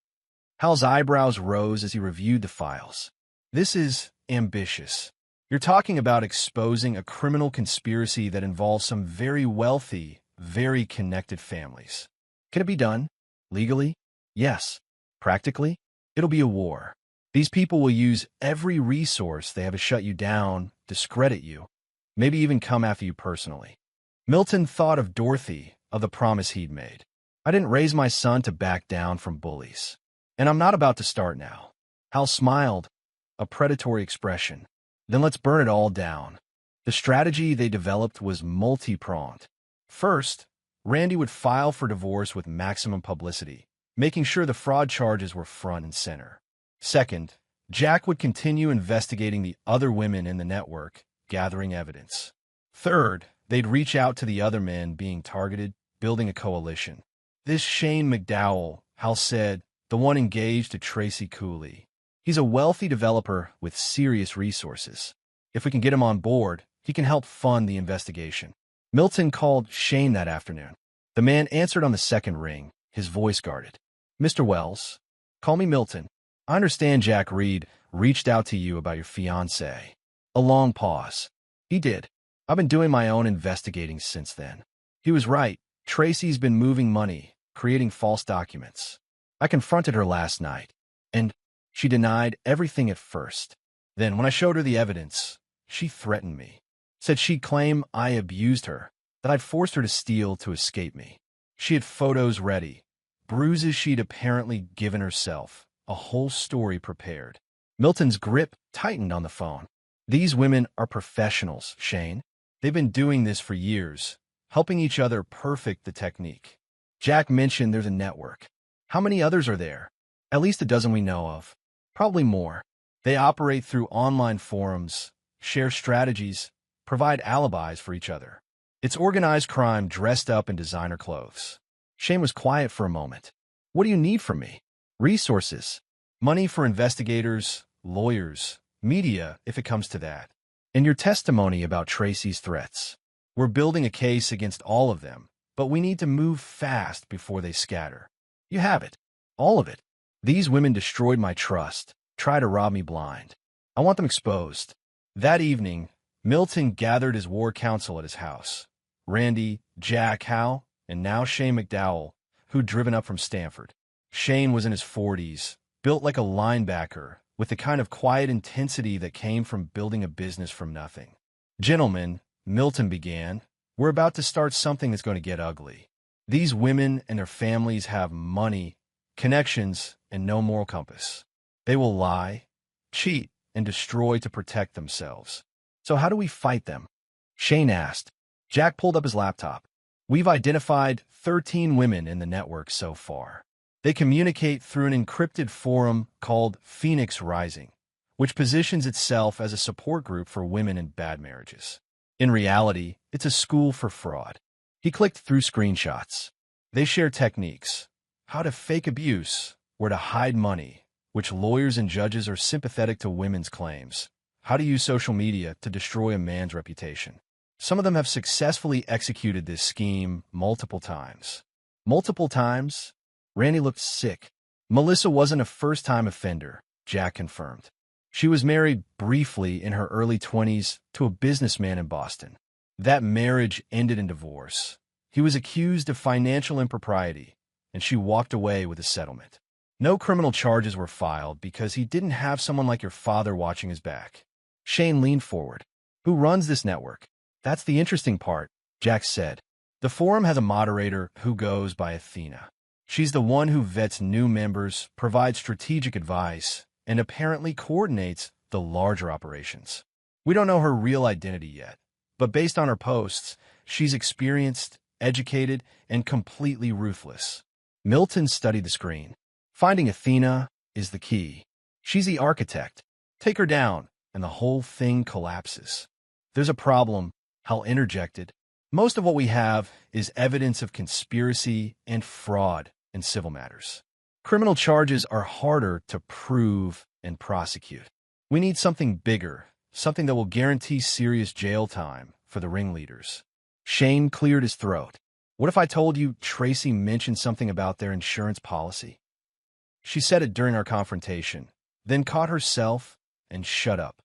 Hal's eyebrows rose as he reviewed the files. "This is ambitious. You're talking about exposing a criminal conspiracy that involves some very wealthy, very connected families. Can it be done? Legally? Yes. Practically? It'll be a war. These people will use every resource they have to shut you down, discredit you, maybe even come after you personally." Milton thought of Dorothy, of the promise he'd made. "I didn't raise my son to back down from bullies. And I'm not about to start now." Hal smiled, a predatory expression. "Then let's burn it all down." The strategy they developed was multi-pronged. First, Randy would file for divorce with maximum publicity, making sure the fraud charges were front and center. Second, Jack would continue investigating the other women in the network, gathering evidence. Third, they'd reach out to the other men being targeted, building a coalition. "This Shane McDowell," Hal said, "the one engaged to Tracy Cooley. He's a wealthy developer with serious resources. If we can get him on board, he can help fund the investigation." Milton called Shane that afternoon. The man answered on the second ring, his voice guarded. "Mr. Wells, call me Milton. I understand Jack Reed reached out to you about your fiancée." A long pause. "He did. I've been doing my own investigating since then. He was right. Tracy's been moving money, creating false documents. I confronted her last night, and she denied everything at first. Then, when I showed her the evidence, she threatened me. Said she'd claim I abused her, that I'd forced her to steal to escape me. She had photos ready, bruises she'd apparently given herself, a whole story prepared." Milton's grip tightened on the phone. "These women are professionals, Shane. They've been doing this for years, helping each other perfect the technique. Jack mentioned there's a network. How many others are there? At least a dozen we know of. Probably more. They operate through online forums, share strategies, provide alibis for each other. It's organized crime dressed up in designer clothes." Shane was quiet for a moment. "What do you need from me?" "Resources. Money for investigators, lawyers, media, if it comes to that. And your testimony about Tracy's threats. We're building a case against all of them, but we need to move fast before they scatter. You have it. All of it. These women destroyed my trust, try to rob me blind. I want them exposed." That evening, Milton gathered his war council at his house. Randy, Jack, Hal, and now Shane McDowell, who'd driven up from Stanford. Shane was in his 40s, built like a linebacker, with the kind of quiet intensity that came from building a business from nothing. "Gentlemen," Milton began, "we're about to start something that's going to get ugly. These women and their families have money, connections, and no moral compass. They will lie, cheat, and destroy to protect themselves. So how do we fight them?" Shane asked. Jack pulled up his laptop. "We've identified 13 women in the network so far. They communicate through an encrypted forum called Phoenix Rising, which positions itself as a support group for women in bad marriages. In reality, it's a school for fraud." He clicked through screenshots. "They share techniques, how to fake abuse, where to hide money, which lawyers and judges are sympathetic to women's claims, how to use social media to destroy a man's reputation. Some of them have successfully executed this scheme multiple times." "Multiple times?" Randy looked sick. "Melissa wasn't a first-time offender," Jack confirmed. "She was married briefly in her early 20s to a businessman in Boston. That marriage ended in divorce. He was accused of financial impropriety, and she walked away with a settlement. No criminal charges were filed because he didn't have someone like your father watching his back. Shane leaned forward. Who runs this network? That's the interesting part, Jack said. The forum has a moderator who goes by Athena. She's the one who vets new members, provides strategic advice, and apparently coordinates the larger operations. We don't know her real identity yet, but based on her posts, she's experienced, educated, and completely ruthless. Milton studied the screen. Finding Athena is the key. She's the architect. Take her down, and the whole thing collapses. There's a problem, Hal interjected. Most of what we have is evidence of conspiracy and fraud in civil matters. Criminal charges are harder to prove and prosecute. We need something bigger, something that will guarantee serious jail time for the ringleaders. Shane cleared his throat. What if I told you Tracy mentioned something about their insurance policy? She said it during our confrontation, then caught herself and shut up.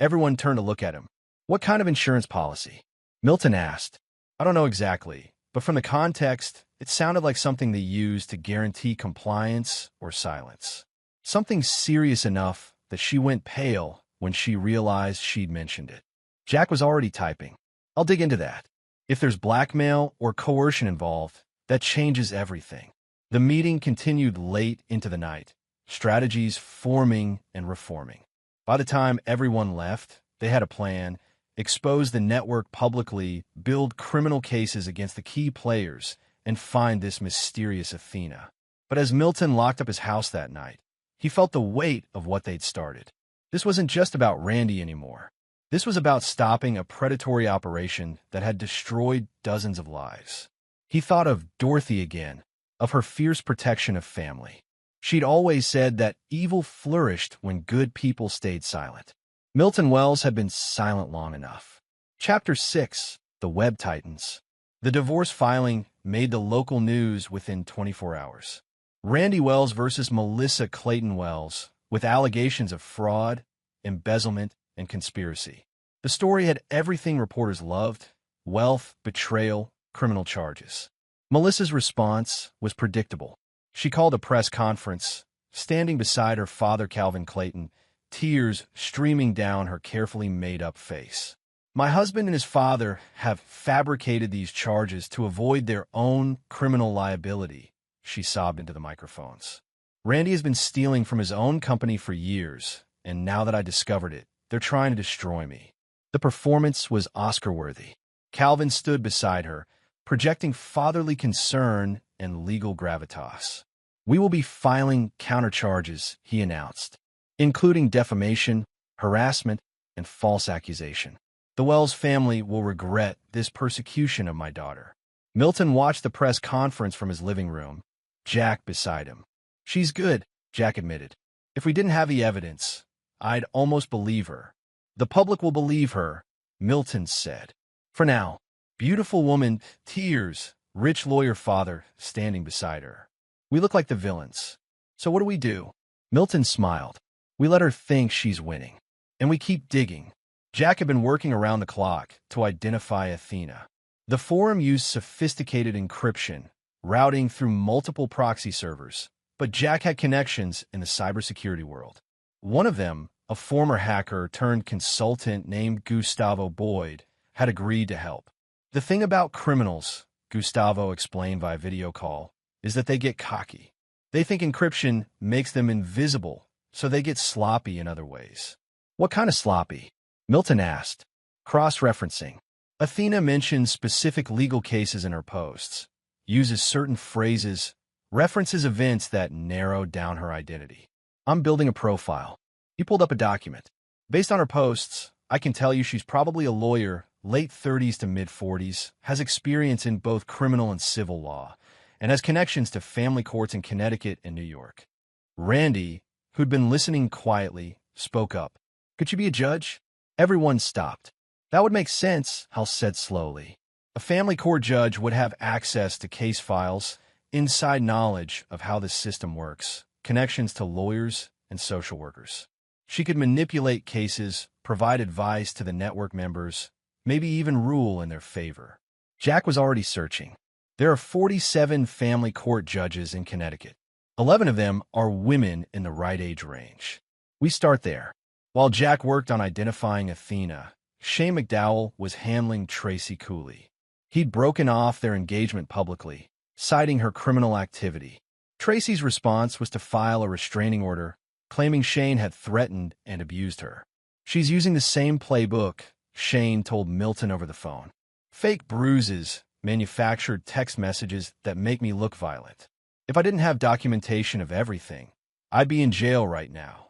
Everyone turned to look at him. What kind of insurance policy? Milton asked. I don't know exactly, but from the context, it sounded like something they used to guarantee compliance or silence. Something serious enough that she went pale when she realized she'd mentioned it. Jack was already typing. I'll dig into that. If there's blackmail or coercion involved, that changes everything. The meeting continued late into the night, strategies forming and reforming. By the time everyone left, they had a plan: expose the network publicly, build criminal cases against the key players, and find this mysterious Athena. But as Milton locked up his house that night, he felt the weight of what they'd started. This wasn't just about Randy anymore. This was about stopping a predatory operation that had destroyed dozens of lives. He thought of Dorothy again, of her fierce protection of family. She'd always said that evil flourished when good people stayed silent. Milton Wells had been silent long enough. Chapter 6, The Web Titans. The divorce filing made the local news within 24 hours. Randy Wells versus Melissa Clayton Wells, with allegations of fraud, embezzlement, and conspiracy. The story had everything reporters loved: wealth, betrayal, criminal charges. Melissa's response was predictable. She called a press conference, standing beside her father, Calvin Clayton, tears streaming down her carefully made-up face. My husband and his father have fabricated these charges to avoid their own criminal liability, she sobbed into the microphones. Randy has been stealing from his own company for years, and now that I discovered it, they're trying to destroy me. The performance was Oscar-worthy. Calvin stood beside her, projecting fatherly concern and legal gravitas. We will be filing countercharges, he announced, including defamation, harassment, and false accusation. The Wells family will regret this persecution of my daughter. Milton watched the press conference from his living room, Jack beside him. She's good, Jack admitted. If we didn't have the evidence, I'd almost believe her. The public will believe her, Milton said. For now. Beautiful woman, tears, rich lawyer father standing beside her. We look like the villains. So what do? Milton smiled. We let her think she's winning. And we keep digging. Jack had been working around the clock to identify Athena. The forum used sophisticated encryption, routing through multiple proxy servers, but Jack had connections in the cybersecurity world. One of them, a former hacker turned consultant named Gustavo Boyd, had agreed to help. The thing about criminals, Gustavo explained via video call, is that they get cocky. They think encryption makes them invisible, so they get sloppy in other ways. What kind of sloppy? Milton asked. Cross-referencing. Athena mentions specific legal cases in her posts, uses certain phrases, references events that narrow down her identity. I'm building a profile. He pulled up a document. Based on her posts, I can tell you she's probably a lawyer, late 30s to mid-40s, has experience in both criminal and civil law, and has connections to family courts in Connecticut and New York. Randy, who'd been listening quietly, spoke up. Could she be a judge? Everyone stopped. That would make sense, Hal said slowly. A family court judge would have access to case files, inside knowledge of how the system works, connections to lawyers and social workers. She could manipulate cases, provide advice to the network members, maybe even rule in their favor. Jack was already searching. There are 47 family court judges in Connecticut. 11 of them are women in the right age range. We start there. While Jack worked on identifying Athena, Shane McDowell was handling Tracy Cooley. He'd broken off their engagement publicly, citing her criminal activity. Tracy's response was to file a restraining order, claiming Shane had threatened and abused her. She's using the same playbook, Shane told Milton over the phone. Fake bruises, manufactured text messages that make me look violent. If I didn't have documentation of everything, I'd be in jail right now.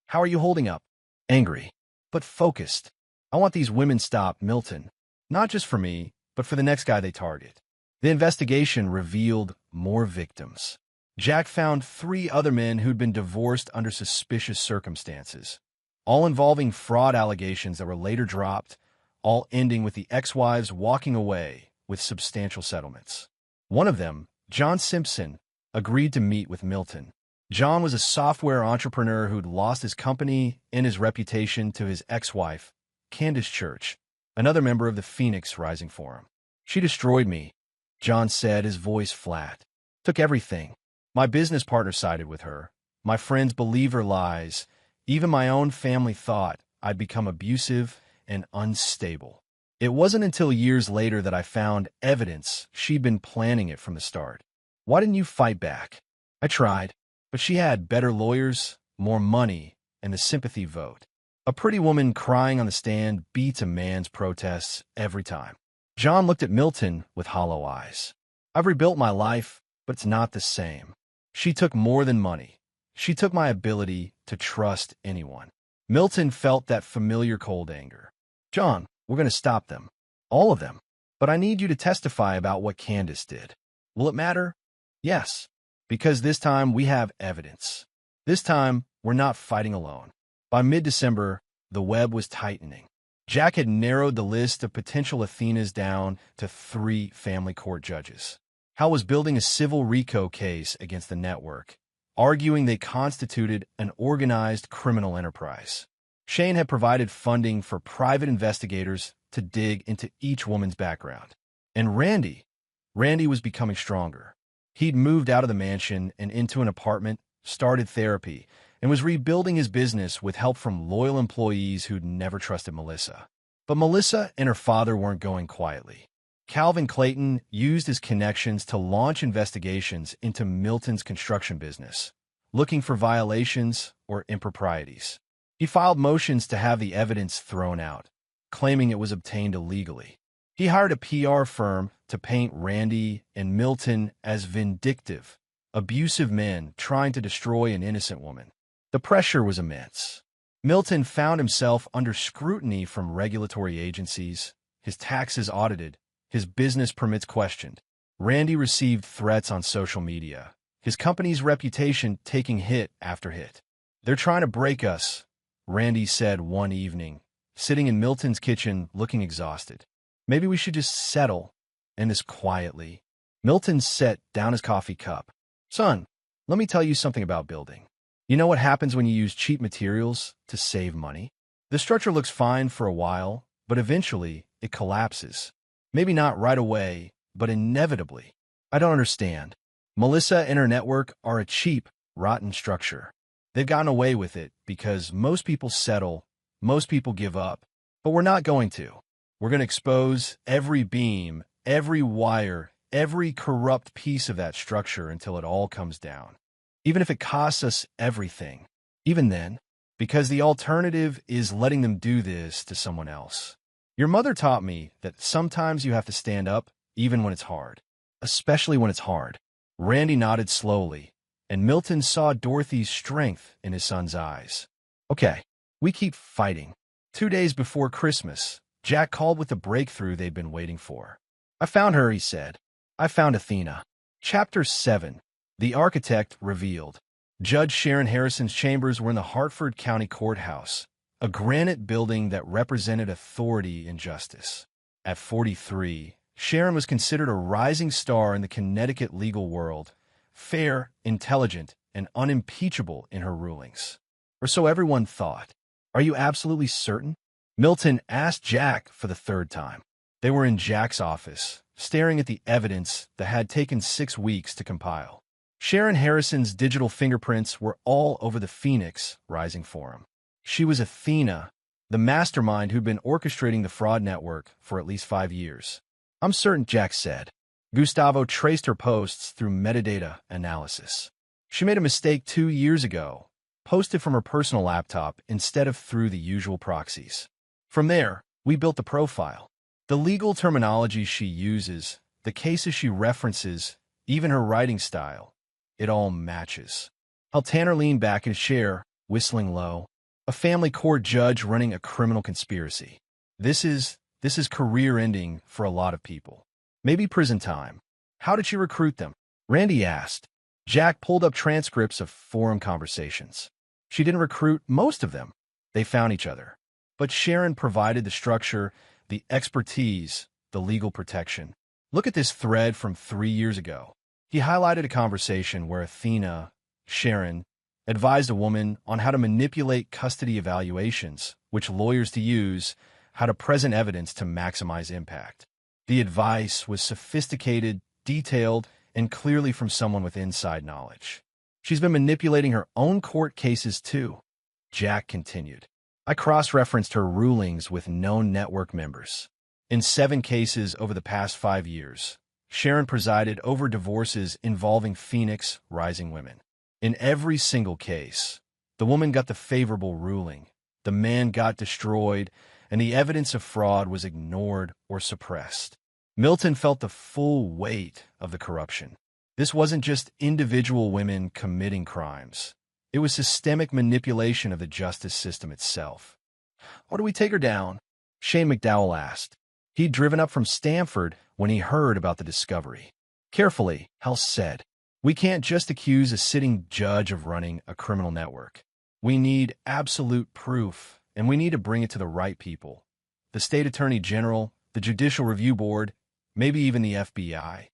How are you holding up? Angry, but focused. I want these women stopped, Milton. Not just for me, but for the next guy they target. The investigation revealed more victims. Jack found 3 other men who'd been divorced under suspicious circumstances, all involving fraud allegations that were later dropped, all ending with the ex-wives walking away with substantial settlements. One of them, John Simpson, agreed to meet with Milton. John was a software entrepreneur who'd lost his company and his reputation to his ex-wife, Candace Church, another member of the Phoenix Rising Forum. She destroyed me, John said, his voice flat. Took everything. My business partner sided with her. My friends believed her lies. Even my own family thought I'd become abusive and unstable. It wasn't until years later that I found evidence she'd been planning it from the start. Why didn't you fight back? I tried, but she had better lawyers, more money, and the sympathy vote. A pretty woman crying on the stand beats a man's protests every time. John looked at Milton with hollow eyes. I've rebuilt my life, but it's not the same. She took more than money. She took my ability to trust anyone. Milton felt that familiar cold anger. John, we're going to stop them. All of them. But I need you to testify about what Candace did. Will it matter? Yes. Because this time we have evidence. This time, we're not fighting alone. By mid-December, the web was tightening. Jack had narrowed the list of potential Athenas down to 3 family court judges. Hal was building a civil RICO case against the network, arguing they constituted an organized criminal enterprise. Shane had provided funding for private investigators to dig into each woman's background. And Randy was becoming stronger. He'd moved out of the mansion and into an apartment, started therapy, and was rebuilding his business with help from loyal employees who'd never trusted Melissa. But Melissa and her father weren't going quietly. Calvin Clayton used his connections to launch investigations into Milton's construction business, looking for violations or improprieties. He filed motions to have the evidence thrown out, claiming it was obtained illegally. He hired a PR firm to paint Randy and Milton as vindictive, abusive men trying to destroy an innocent woman. The pressure was immense. Milton found himself under scrutiny from regulatory agencies, his taxes audited, his business permits questioned. Randy received threats on social media, his company's reputation taking hit after hit. They're trying to break us, Randy said one evening, sitting in Milton's kitchen looking exhausted. Maybe we should just settle, end this quietly. Milton set down his coffee cup. Son, let me tell you something about building. You know what happens when you use cheap materials to save money? The structure looks fine for a while, but eventually it collapses. Maybe not right away, but inevitably. I don't understand. Melissa and her network are a cheap, rotten structure. They've gotten away with it because most people settle, most people give up. But we're not going to. We're going to expose every beam, every wire, every corrupt piece of that structure until it all comes down. Even if it costs us everything. Even then, because the alternative is letting them do this to someone else. Your mother taught me that sometimes you have to stand up, even when it's hard. Especially when it's hard. Randy nodded slowly, and Milton saw Dorothy's strength in his son's eyes. Okay, we keep fighting. 2 days before Christmas, Jack called with the breakthrough they'd been waiting for. I found her, he said. I found Athena. Chapter 7. The architect revealed. Judge Sharon Harrison's chambers were in the Hartford County Courthouse, a granite building that represented authority and justice. At 43, Sharon was considered a rising star in the Connecticut legal world, fair, intelligent, and unimpeachable in her rulings. Or so everyone thought. Are you absolutely certain? Milton asked Jack for the third time. They were in Jack's office, staring at the evidence that had taken 6 weeks to compile. Sharon Harrison's digital fingerprints were all over the Phoenix Rising forum. She was Athena, the mastermind who'd been orchestrating the fraud network for at least 5 years. I'm certain, Jack said. Gustavo traced her posts through metadata analysis. She made a mistake 2 years ago, posted from her personal laptop instead of through the usual proxies. From there, we built the profile. The legal terminology she uses, the cases she references, even her writing style, it all matches. Tanner leaned back in his chair, whistling low. A family court judge running a criminal conspiracy. This is career-ending for a lot of people. Maybe prison time. How did she recruit them? Randy asked. Jack pulled up transcripts of forum conversations. She didn't recruit most of them. They found each other. But Sharon provided the structure, the expertise, the legal protection. Look at this thread from 3 years ago. He highlighted a conversation where Athena, Sharon, advised a woman on how to manipulate custody evaluations, which lawyers to use, how to present evidence to maximize impact. The advice was sophisticated, detailed, and clearly from someone with inside knowledge. She's been manipulating her own court cases too, Jack continued. I cross-referenced her rulings with known network members. In 7 cases over the past 5 years, Sharon presided over divorces involving Phoenix Rising women. In every single case, the woman got the favorable ruling, the man got destroyed, and the evidence of fraud was ignored or suppressed. Milton felt the full weight of the corruption. This wasn't just individual women committing crimes. It was systemic manipulation of the justice system itself. Why do we take her down? Shane McDowell asked. He'd driven up from Stanford when he heard about the discovery. Carefully, Hal said, we can't just accuse a sitting judge of running a criminal network. We need absolute proof, and we need to bring it to the right people. The state attorney general, the Judicial Review Board, maybe even the FBI.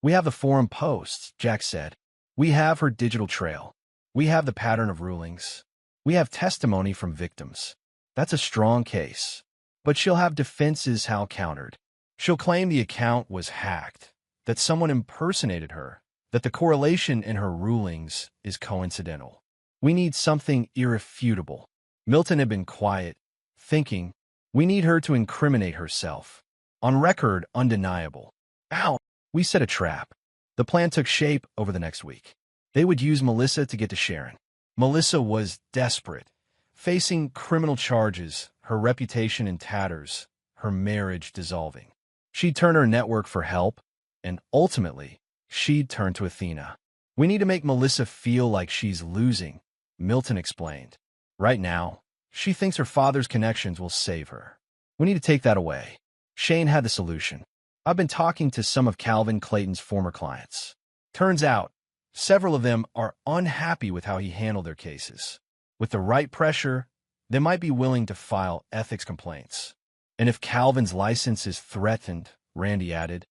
We have the forum posts, Jack said. We have her digital trail. We have the pattern of rulings. We have testimony from victims. That's a strong case. But she'll have defenses Hal countered. She'll claim the account was hacked, that someone impersonated her, that the correlation in her rulings is coincidental. We need something irrefutable. Milton had been quiet, thinking, we need her to incriminate herself. On record, undeniable. Ow! We set a trap. The plan took shape over the next week. They would use Melissa to get to Sharon. Melissa was desperate, facing criminal charges, her reputation in tatters, her marriage dissolving. She'd turn her network for help, and ultimately, she'd turn to Athena. We need to make Melissa feel like she's losing, Milton explained. Right now, she thinks her father's connections will save her. We need to take that away. Shane had the solution. I've been talking to some of Calvin Clayton's former clients. Turns out, several of them are unhappy with how he handled their cases. With the right pressure, they might be willing to file ethics complaints. And if Calvin's license is threatened, Randy added,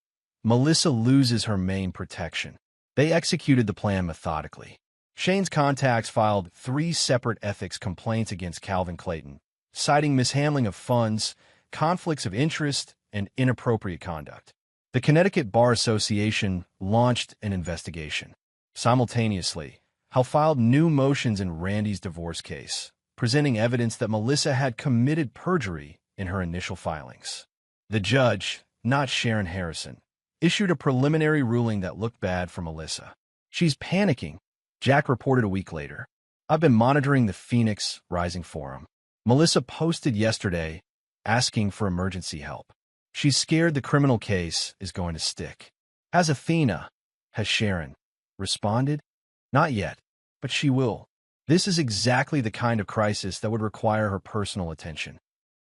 Melissa loses her main protection. They executed the plan methodically. Shane's contacts filed 3 separate ethics complaints against Calvin Clayton, citing mishandling of funds, conflicts of interest, and inappropriate conduct. The Connecticut Bar Association launched an investigation. Simultaneously, Hal filed new motions in Randy's divorce case, presenting evidence that Melissa had committed perjury in her initial filings. The judge, not Sharon Harrison, issued a preliminary ruling that looked bad for Melissa. She's panicking, Jack reported a week later. I've been monitoring the Phoenix Rising forum. Melissa posted yesterday asking for emergency help. She's scared the criminal case is going to stick. Has Athena, has Sharon, responded? Not yet, but she will. This is exactly the kind of crisis that would require her personal attention.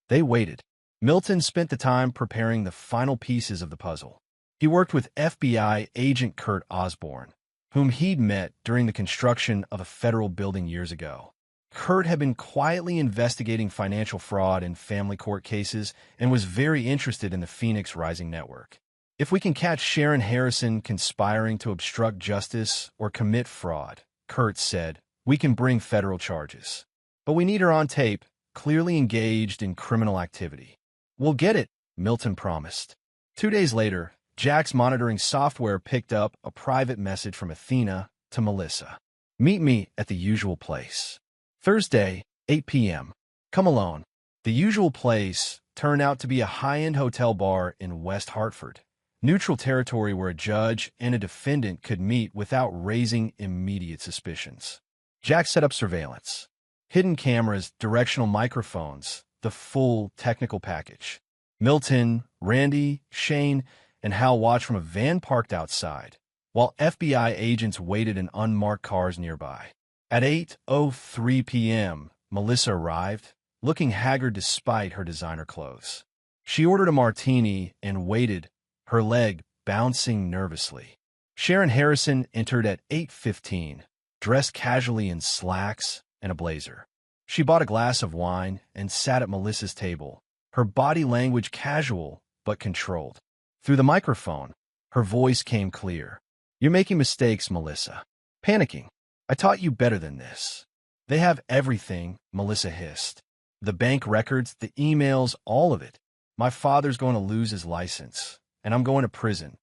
They waited. Milton spent the time preparing the final pieces of the puzzle. He worked with FBI agent Kurt Osborne, whom he'd met during the construction of a federal building years ago. Kurt had been quietly investigating financial fraud in family court cases and was very interested in the Phoenix Rising network. If we can catch Sharon Harrison conspiring to obstruct justice or commit fraud, Kurt said, we can bring federal charges. But we need her on tape, clearly engaged in criminal activity. We'll get it, Milton promised. 2 days later, Jack's monitoring software picked up a private message from Athena to Melissa. Meet me at the usual place. Thursday, 8 p.m. Come alone. The usual place turned out to be a high-end hotel bar in West Hartford, neutral territory where a judge and a defendant could meet without raising immediate suspicions. Jack set up surveillance. Hidden cameras, directional microphones, the full technical package. Milton, Randy, Shane, and Hal watched from a van parked outside, while FBI agents waited in unmarked cars nearby. At 8:03 p.m., Melissa arrived, looking haggard despite her designer clothes. She ordered a martini and waited, her leg bouncing nervously. Sharon Harrison entered at 8:15, dressed casually in slacks and a blazer. She bought a glass of wine and sat at Melissa's table, her body language casual but controlled. Through the microphone, her voice came clear. "You're making mistakes, Melissa. Panicking. I taught you better than this." "They have everything," Melissa hissed. "The bank records, the emails, all of it. My father's going to lose his license, and I'm going to prison.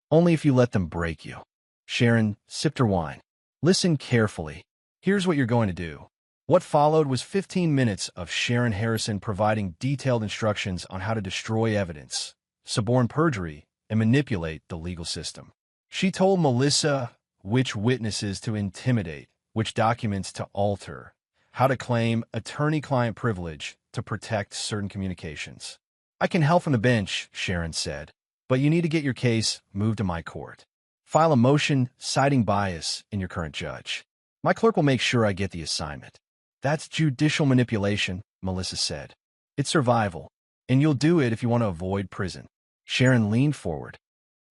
Only if you let them break you." Sharon sipped her wine. "Listen carefully. Here's what you're going to do." What followed was 15 minutes of Sharon Harrison providing detailed instructions on how to destroy evidence, suborn perjury, and manipulate the legal system. She told Melissa which witnesses to intimidate, which documents to alter, how to claim attorney-client privilege to protect certain communications. "I can help from the bench," Sharon said, "but you need to get your case moved to my court. File a motion citing bias in your current judge. My clerk will make sure I get the assignment." "That's judicial manipulation," Melissa said. "It's survival, and you'll do it if you want to avoid prison." Sharon leaned forward.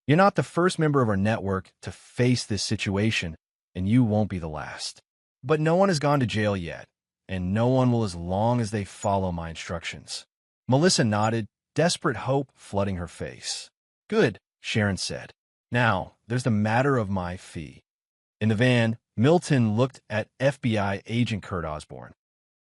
"You're not the first member of our network to face this situation, and you won't be the last. But no one has gone to jail yet, and no one will as long as they follow my instructions." Melissa nodded, desperate hope flooding her face. "Good," Sharon said. "Now, there's the matter of my fee." In the van, Milton looked at FBI agent Kurt Osborne.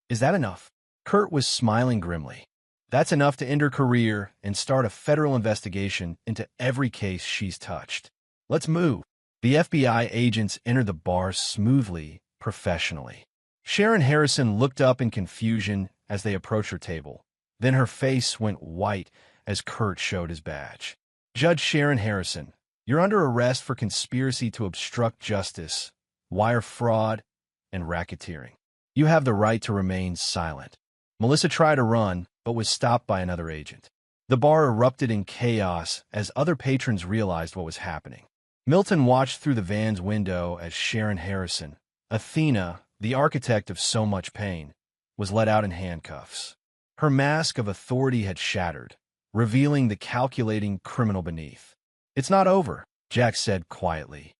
"Is that enough?" Kurt was smiling grimly. "That's enough to end her career and start a federal investigation into every case she's touched. Let's move." The FBI agents entered the bar smoothly, professionally. Sharon Harrison looked up in confusion as they approached her table. Then her face went white as Kurt showed his badge. "Judge Sharon Harrison, you're under arrest for conspiracy to obstruct justice, wire fraud, and racketeering. You have the right to remain silent." Melissa tried to run, but was stopped by another agent. The bar erupted in chaos as other patrons realized what was happening. Milton watched through the van's window as Sharon Harrison, Athena, the architect of so much pain, was let out in handcuffs. Her mask of authority had shattered, revealing the calculating criminal beneath. "It's not over," Jack said quietly.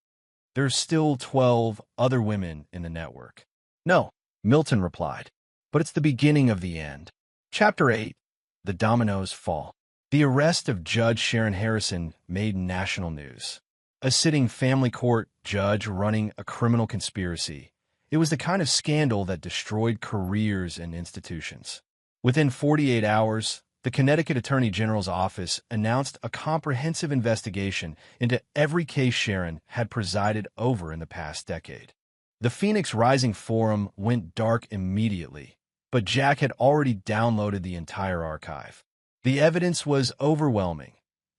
"There's still 12 other women in the network." "No," Milton replied, "but it's the beginning of the end." Chapter 8. The Dominoes Fall. The arrest of Judge Sharon Harrison made national news. A sitting family court judge running a criminal conspiracy. It was the kind of scandal that destroyed careers and institutions. Within 48 hours, the Connecticut Attorney General's office announced a comprehensive investigation into every case Sharon had presided over in the past decade. The Phoenix Rising Forum went dark immediately, but Jack had already downloaded the entire archive. The evidence was overwhelming.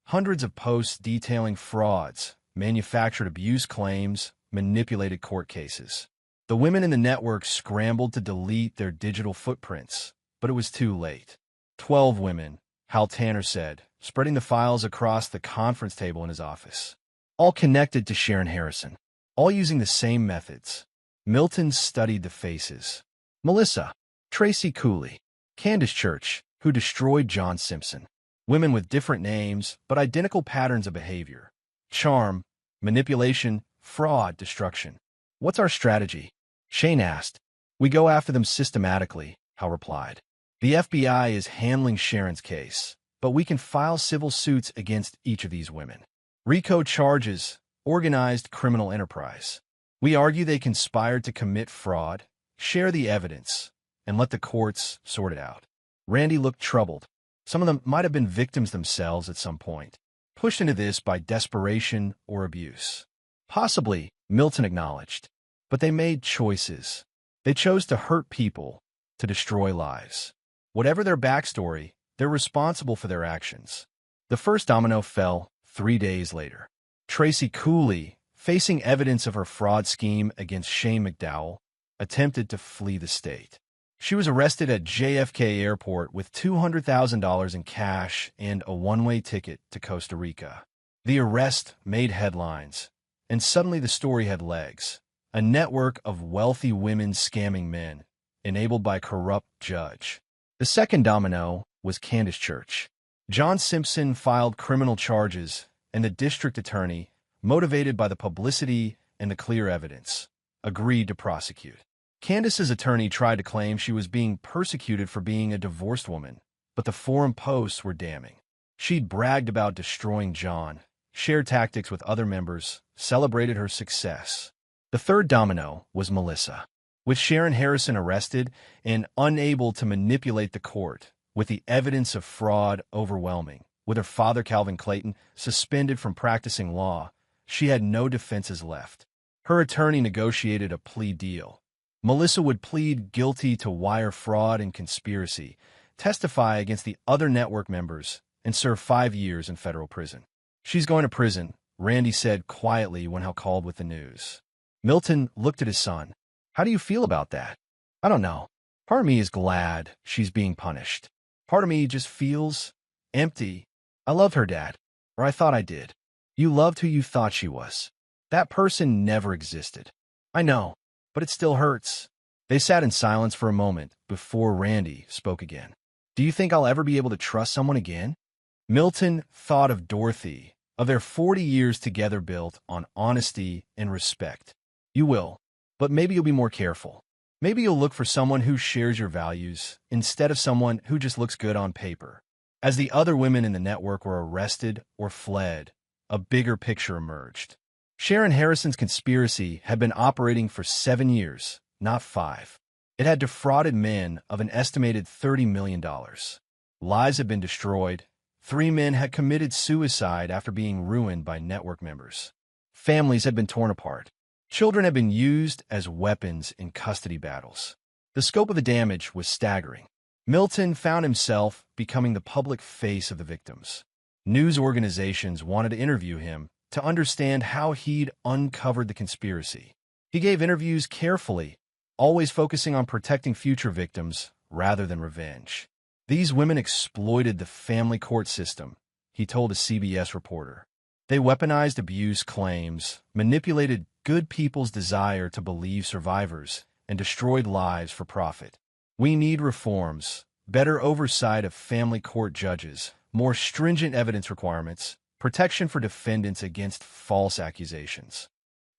Hundreds of posts detailing frauds, manufactured abuse claims, manipulated court cases. The women in the network scrambled to delete their digital footprints, but it was too late. 12 women, Hal Tanner said, spreading the files across the conference table in his office. All connected to Sharon Harrison, all using the same methods. Milton studied the faces. Melissa, Tracy Cooley, Candace Church, who destroyed John Simpson. Women with different names, but identical patterns of behavior. Charm, manipulation, fraud, destruction. "What's our strategy?" Shane asked. "We go after them systematically," Hal replied. "The FBI is handling Sharon's case, but we can file civil suits against each of these women. RICO charges, organized criminal enterprise. We argue they conspired to commit fraud, share the evidence, and let the courts sort it out. Randy looked troubled. Some of them might have been victims themselves at some point, pushed into this by desperation or abuse. Possibly, Milton acknowledged. But they made choices. They chose to hurt people, to destroy lives. Whatever their backstory, they're responsible for their actions. The first domino fell 3 days later. Tracy Cooley, facing evidence of her fraud scheme against Shane McDowell, attempted to flee the state. She was arrested at JFK Airport with $200,000 in cash and a one-way ticket to Costa Rica. The arrest made headlines, and suddenly the story had legs. A network of wealthy women scamming men, enabled by a corrupt judge. The second domino was Candace Church. John Simpson filed criminal charges, and the district attorney, motivated by the publicity and the clear evidence, agreed to prosecute. Candace's attorney tried to claim she was being persecuted for being a divorced woman, but the forum posts were damning. She'd bragged about destroying John, shared tactics with other members, celebrated her success. The third domino was Melissa. With Sharon Harrison arrested and unable to manipulate the court, with the evidence of fraud overwhelming, with her father Calvin Clayton suspended from practicing law, she had no defenses left. Her attorney negotiated a plea deal. Melissa would plead guilty to wire fraud and conspiracy, testify against the other network members, and serve 5 years in federal prison. She's going to prison, Randy said quietly when called with the news. Milton looked at his son. How do you feel about that? I don't know. Part of me is glad she's being punished. Part of me just feels empty. I loved her, Dad. Or I thought I did. You loved who you thought she was. That person never existed. I know, but it still hurts. They sat in silence for a moment before Randy spoke again. Do you think I'll ever be able to trust someone again? Milton thought of Dorothy, of their 40 years together built on honesty and respect. You will, but maybe you'll be more careful. Maybe you'll look for someone who shares your values instead of someone who just looks good on paper. As the other women in the network were arrested or fled, a bigger picture emerged. Sharon Harrison's conspiracy had been operating for 7 years, not 5. It had defrauded men of an estimated $30 million. Lives had been destroyed. 3 men had committed suicide after being ruined by network members. Families had been torn apart. Children had been used as weapons in custody battles. The scope of the damage was staggering. Milton found himself becoming the public face of the victims. News organizations wanted to interview him to understand how he'd uncovered the conspiracy. He gave interviews carefully, always focusing on protecting future victims rather than revenge. These women exploited the family court system, he told a CBS reporter. They weaponized abuse claims, manipulated good people's desire to believe survivors, and destroyed lives for profit. We need reforms, better oversight of family court judges, more stringent evidence requirements, protection for defendants against false accusations.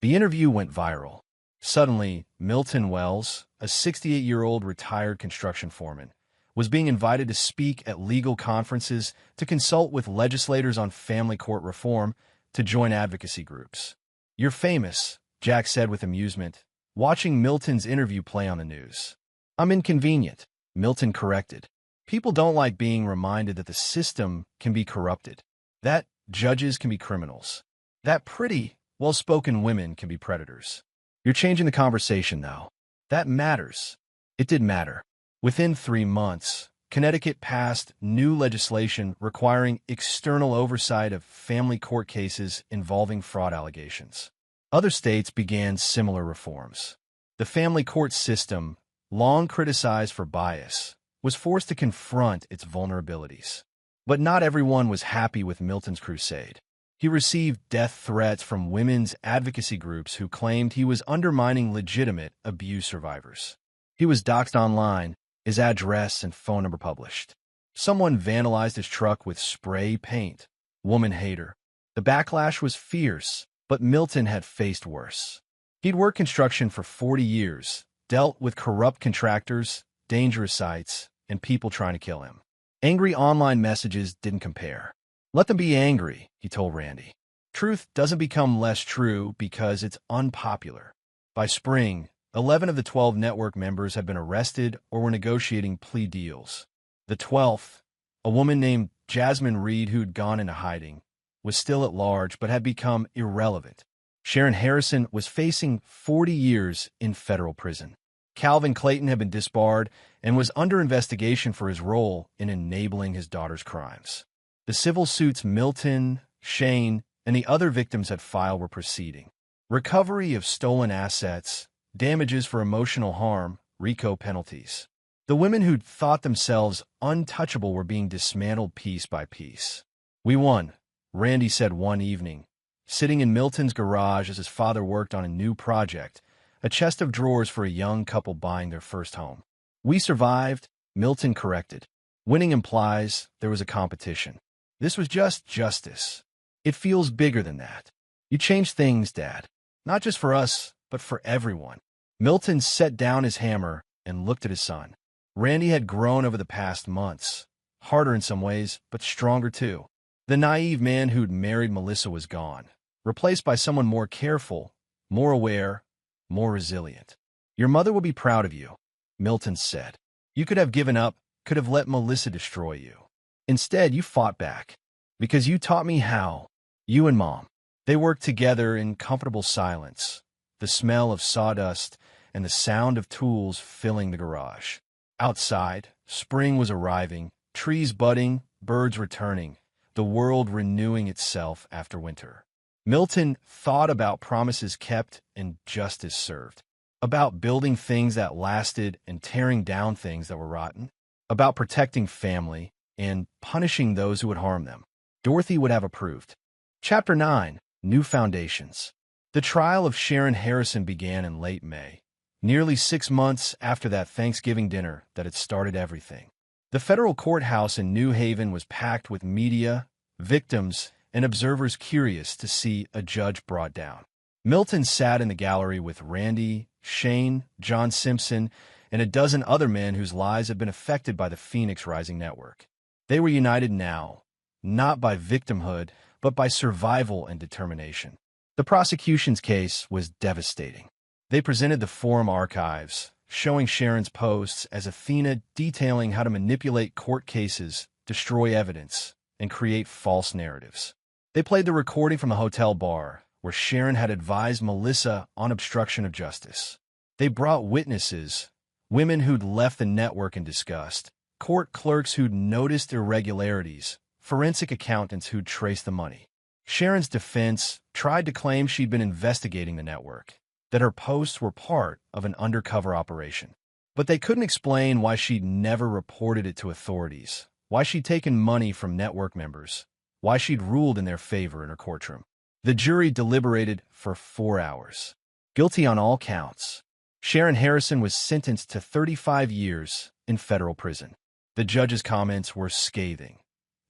The interview went viral. Suddenly, Milton Wells, a 68-year-old retired construction foreman, was being invited to speak at legal conferences, to consult with legislators on family court reform, to join advocacy groups. You're famous, Jack said with amusement, watching Milton's interview play on the news. I'm inconvenient, Milton corrected. People don't like being reminded that the system can be corrupted, that judges can be criminals, that pretty, well-spoken women can be predators. You're changing the conversation now. That matters. It did matter. Within 3 months, Connecticut passed new legislation requiring external oversight of family court cases involving fraud allegations. Other states began similar reforms. The family court system, long criticized for bias, was forced to confront its vulnerabilities. But not everyone was happy with Milton's crusade. He received death threats from women's advocacy groups who claimed he was undermining legitimate abuse survivors. He was doxxed online, his address and phone number published. Someone vandalized his truck with spray paint. Woman hater. The backlash was fierce, but Milton had faced worse. He'd worked construction for 40 years, dealt with corrupt contractors, dangerous sites, and people trying to kill him. Angry online messages didn't compare. Let them be angry, he told Randy. Truth doesn't become less true because it's unpopular. By spring, 11 of the 12 network members had been arrested or were negotiating plea deals. The 12th, a woman named Jasmine Reed who'd gone into hiding, was still at large but had become irrelevant. Sharon Harrison was facing 40 years in federal prison. Calvin Clayton had been disbarred and was under investigation for his role in enabling his daughter's crimes. The civil suits Milton, Shane, and the other victims had filed were proceeding. Recovery of stolen assets, damages for emotional harm, RICO penalties. The women who'd thought themselves untouchable were being dismantled piece by piece. "We won," Randy said one evening, sitting in Milton's garage as his father worked on a new project, a chest of drawers for a young couple buying their first home. "We survived," Milton corrected. "Winning implies there was a competition. This was just justice. It feels bigger than that. You changed things, Dad. Not just for us, but for everyone." Milton set down his hammer and looked at his son. Randy had grown over the past months, harder in some ways, but stronger too. The naive man who'd married Melissa was gone, replaced by someone more careful, more aware, more resilient. "Your mother will be proud of you," Milton said. "You could have given up, could have let Melissa destroy you. Instead, you fought back. Because you taught me how. You and Mom." They worked together in comfortable silence, the smell of sawdust and the sound of tools filling the garage. Outside, spring was arriving, trees budding, birds returning, the world renewing itself after winter. Milton thought about promises kept and justice served, about building things that lasted and tearing down things that were rotten, about protecting family and punishing those who would harm them. Dorothy would have approved. Chapter 9. New Foundations. The trial of Sharon Harrison began in late May, nearly 6 months after that Thanksgiving dinner that had started everything. The federal courthouse in New Haven was packed with media, victims, and observers curious to see a judge brought down. Milton sat in the gallery with Randy, Shane, John Simpson, and a dozen other men whose lives had been affected by the Phoenix Rising Network. They were united now, not by victimhood, but by survival and determination. The prosecution's case was devastating. They presented the forum archives, showing Sharon's posts as Athena detailing how to manipulate court cases, destroy evidence, and create false narratives. They played the recording from the hotel bar, where Sharon had advised Melissa on obstruction of justice. They brought witnesses, women who'd left the network in disgust, court clerks who'd noticed irregularities, forensic accountants who'd traced the money. Sharon's defense tried to claim she'd been investigating the network, that her posts were part of an undercover operation. But they couldn't explain why she'd never reported it to authorities, why she'd taken money from network members, why she'd ruled in their favor in her courtroom. The jury deliberated for 4 hours. Guilty on all counts. Sharon Harrison was sentenced to 35 years in federal prison. The judge's comments were scathing.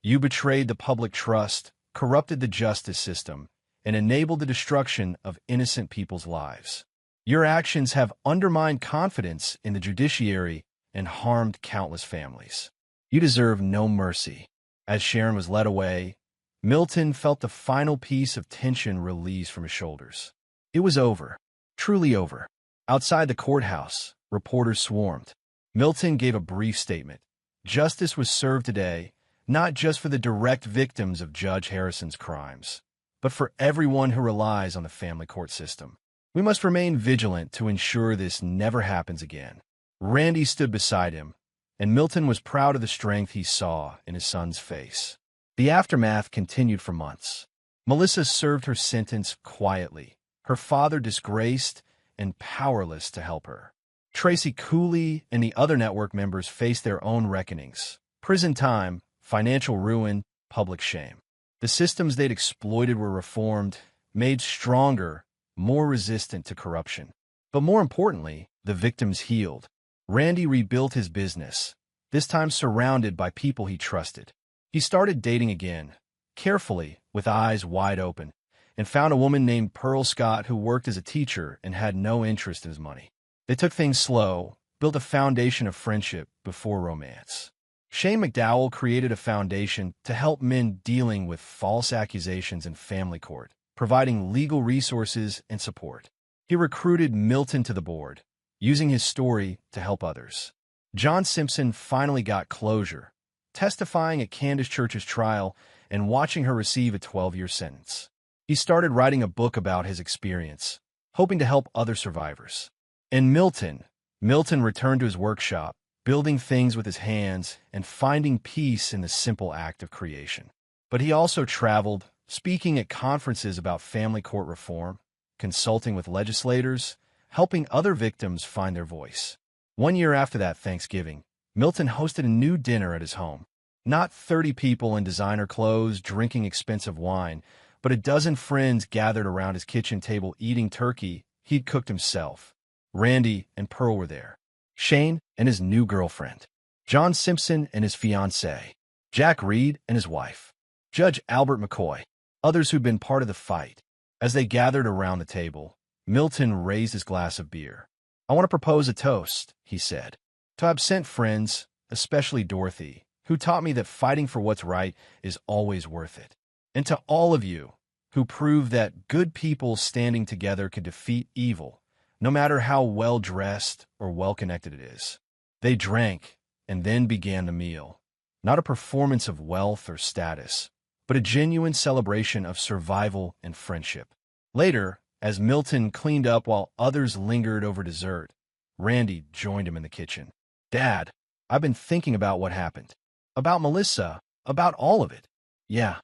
"You betrayed the public trust, corrupted the justice system, and enabled the destruction of innocent people's lives. Your actions have undermined confidence in the judiciary and harmed countless families. You deserve no mercy." As Sharon was led away, Milton felt the final piece of tension release from his shoulders. It was over, truly over. Outside the courthouse, reporters swarmed. Milton gave a brief statement. Justice was served today, not just for the direct victims of Judge Harrison's crimes, but for everyone who relies on the family court system. We must remain vigilant to ensure this never happens again. Randy stood beside him, and Milton was proud of the strength he saw in his son's face. The aftermath continued for months. Melissa served her sentence quietly, her father disgraced and powerless to help her. Tracy Cooley and the other network members faced their own reckonings. Prison time, financial ruin, public shame. The systems they'd exploited were reformed, made stronger, more resistant to corruption. But more importantly, the victims healed. Randy rebuilt his business, this time surrounded by people he trusted. He started dating again, carefully, with eyes wide open, and found a woman named Pearl Scott who worked as a teacher and had no interest in his money. They took things slow, built a foundation of friendship before romance. Shane McDowell created a foundation to help men dealing with false accusations in family court, providing legal resources and support. He recruited Milton to the board, using his story to help others. John Simpson finally got closure, testifying at Candace Church's trial and watching her receive a 12-year sentence. He started writing a book about his experience, hoping to help other survivors. And Milton returned to his workshop, building things with his hands and finding peace in the simple act of creation. But he also traveled, speaking at conferences about family court reform, consulting with legislators, helping other victims find their voice. 1 year after that Thanksgiving, Milton hosted a new dinner at his home. Not 30 people in designer clothes drinking expensive wine, but a dozen friends gathered around his kitchen table eating turkey he'd cooked himself. Randy and Pearl were there. Shane and his new girlfriend. John Simpson and his fiancée. Jack Reed and his wife. Judge Albert McCoy. Others who'd been part of the fight. As they gathered around the table, Milton raised his glass of beer. "I want to propose a toast," he said, "to absent friends, especially Dorothy, who taught me that fighting for what's right is always worth it. And to all of you, who proved that good people standing together could defeat evil, no matter how well-dressed or well-connected it is." They drank, and then began the meal. Not a performance of wealth or status, but a genuine celebration of survival and friendship. Later, as Milton cleaned up while others lingered over dessert, Randy joined him in the kitchen. "Dad, I've been thinking about what happened. About Melissa, about all of it. Yeah,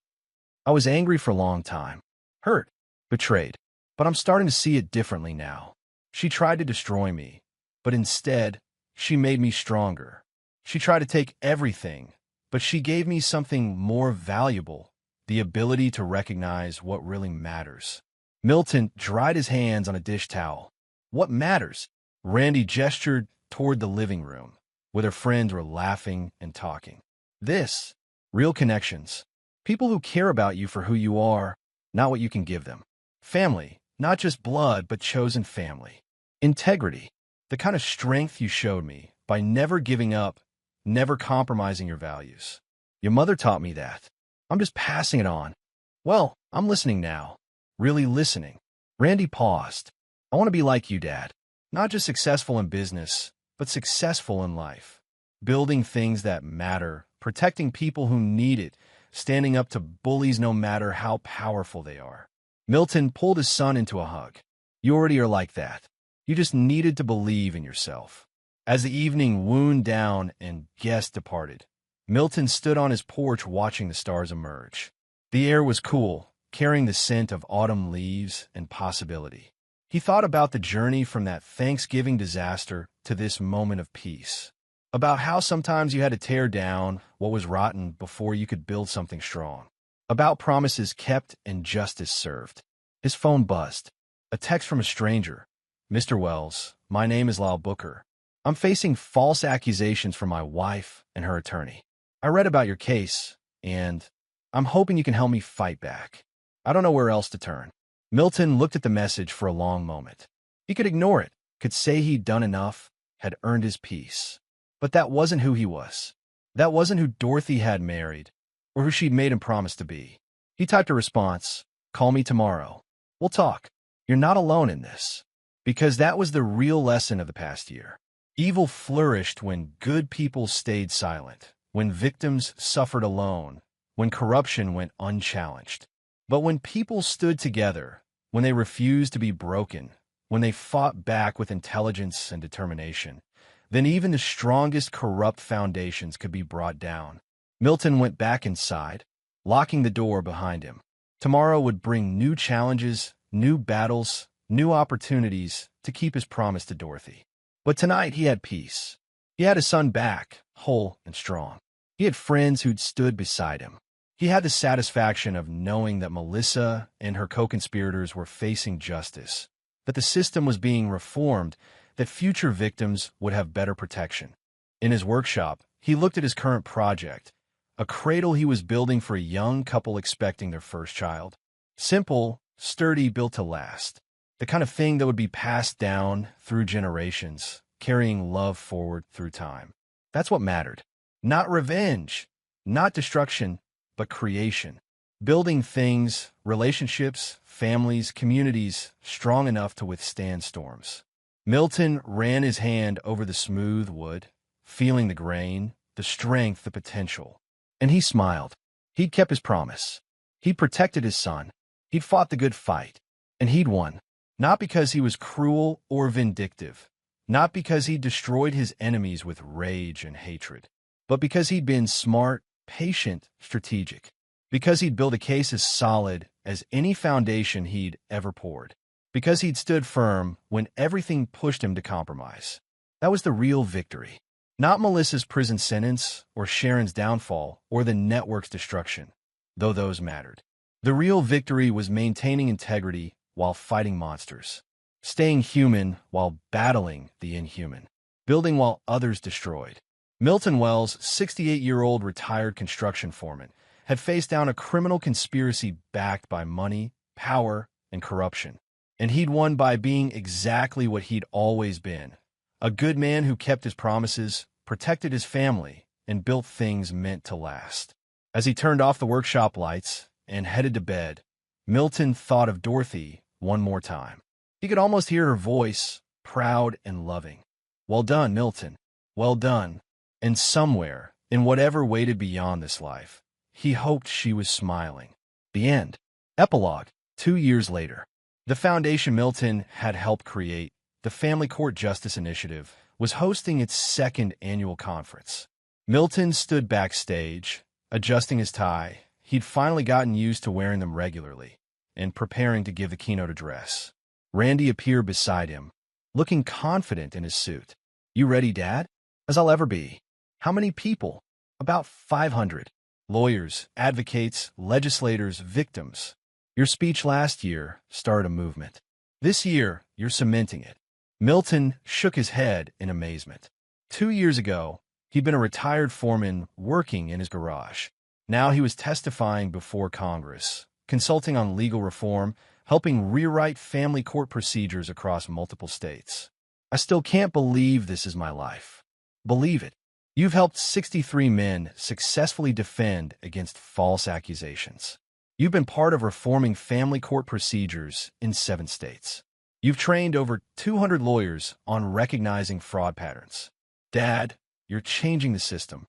I was angry for a long time. Hurt, betrayed. But I'm starting to see it differently now. She tried to destroy me, but instead, she made me stronger. She tried to take everything, but she gave me something more valuable, the ability to recognize what really matters." Milton dried his hands on a dish towel. "What matters?" Randy gestured toward the living room, where their friends were laughing and talking. "This, real connections. People who care about you for who you are, not what you can give them. Family, not just blood, but chosen family. Integrity, the kind of strength you showed me by never giving up, never compromising your values. Your mother taught me that. I'm just passing it on. Well, I'm listening now. Really listening." Randy paused. "I want to be like you, Dad. Not just successful in business, but successful in life. Building things that matter, protecting people who need it, standing up to bullies no matter how powerful they are." Milton pulled his son into a hug. "You already are like that. You just needed to believe in yourself." As the evening wound down and guests departed, Milton stood on his porch watching the stars emerge. The air was cool, carrying the scent of autumn leaves and possibility. He thought about the journey from that Thanksgiving disaster to this moment of peace. About how sometimes you had to tear down what was rotten before you could build something strong. About promises kept and justice served. His phone buzzed. A text from a stranger. "Mr. Wells, my name is Lyle Booker. I'm facing false accusations from my wife and her attorney. I read about your case, and I'm hoping you can help me fight back. I don't know where else to turn." Milton looked at the message for a long moment. He could ignore it, could say he'd done enough, had earned his peace. But that wasn't who he was. That wasn't who Dorothy had married, or who she'd made him promise to be. He typed a response, "Call me tomorrow. We'll talk. You're not alone in this." Because that was the real lesson of the past year. Evil flourished when good people stayed silent, when victims suffered alone, when corruption went unchallenged. But when people stood together, when they refused to be broken, when they fought back with intelligence and determination, then even the strongest corrupt foundations could be brought down. Milton went back inside, locking the door behind him. Tomorrow would bring new challenges, new battles, new opportunities to keep his promise to Dorothy. But tonight he had peace. He had his son back, whole and strong. He had friends who'd stood beside him. He had the satisfaction of knowing that Melissa and her co-conspirators were facing justice, that the system was being reformed, that future victims would have better protection. In his workshop, he looked at his current project, a cradle he was building for a young couple expecting their first child. Simple, sturdy, built to last. The kind of thing that would be passed down through generations, carrying love forward through time. That's what mattered. Not revenge, not destruction, but creation. Building things, relationships, families, communities strong enough to withstand storms. Milton ran his hand over the smooth wood, feeling the grain, the strength, the potential. And he smiled. He'd kept his promise. He'd protected his son. He'd fought the good fight. And he'd won. Not because he was cruel or vindictive. Not because he'd destroyed his enemies with rage and hatred. But because he'd been smart, patient, strategic. Because he'd built a case as solid as any foundation he'd ever poured. Because he'd stood firm when everything pushed him to compromise. That was the real victory. Not Melissa's prison sentence, or Sharon's downfall, or the network's destruction, though those mattered. The real victory was maintaining integrity while fighting monsters. Staying human while battling the inhuman. Building while others destroyed. Milton Wells, 68-year-old retired construction foreman, had faced down a criminal conspiracy backed by money, power, and corruption. And he'd won by being exactly what he'd always been. A good man who kept his promises, protected his family, and built things meant to last. As he turned off the workshop lights and headed to bed, Milton thought of Dorothy one more time. He could almost hear her voice, proud and loving. Well done, Milton. Well done. And somewhere, in whatever waited beyond this life, he hoped she was smiling. The end. Epilogue. 2 years later. The foundation Milton had helped create, the Family Court Justice Initiative, was hosting its second annual conference. Milton stood backstage, adjusting his tie. He'd finally gotten used to wearing them regularly, and preparing to give the keynote address. Randy appeared beside him, looking confident in his suit. You ready, Dad? As I'll ever be. How many people? About 500. Lawyers, advocates, legislators, victims. Your speech last year started a movement. This year, you're cementing it. Milton shook his head in amazement. 2 years ago, he'd been a retired foreman working in his garage. Now he was testifying before Congress, consulting on legal reform, helping rewrite family court procedures across multiple states. I still can't believe this is my life. Believe it. You've helped 63 men successfully defend against false accusations. You've been part of reforming family court procedures in 7 states. You've trained over 200 lawyers on recognizing fraud patterns. Dad, you're changing the system.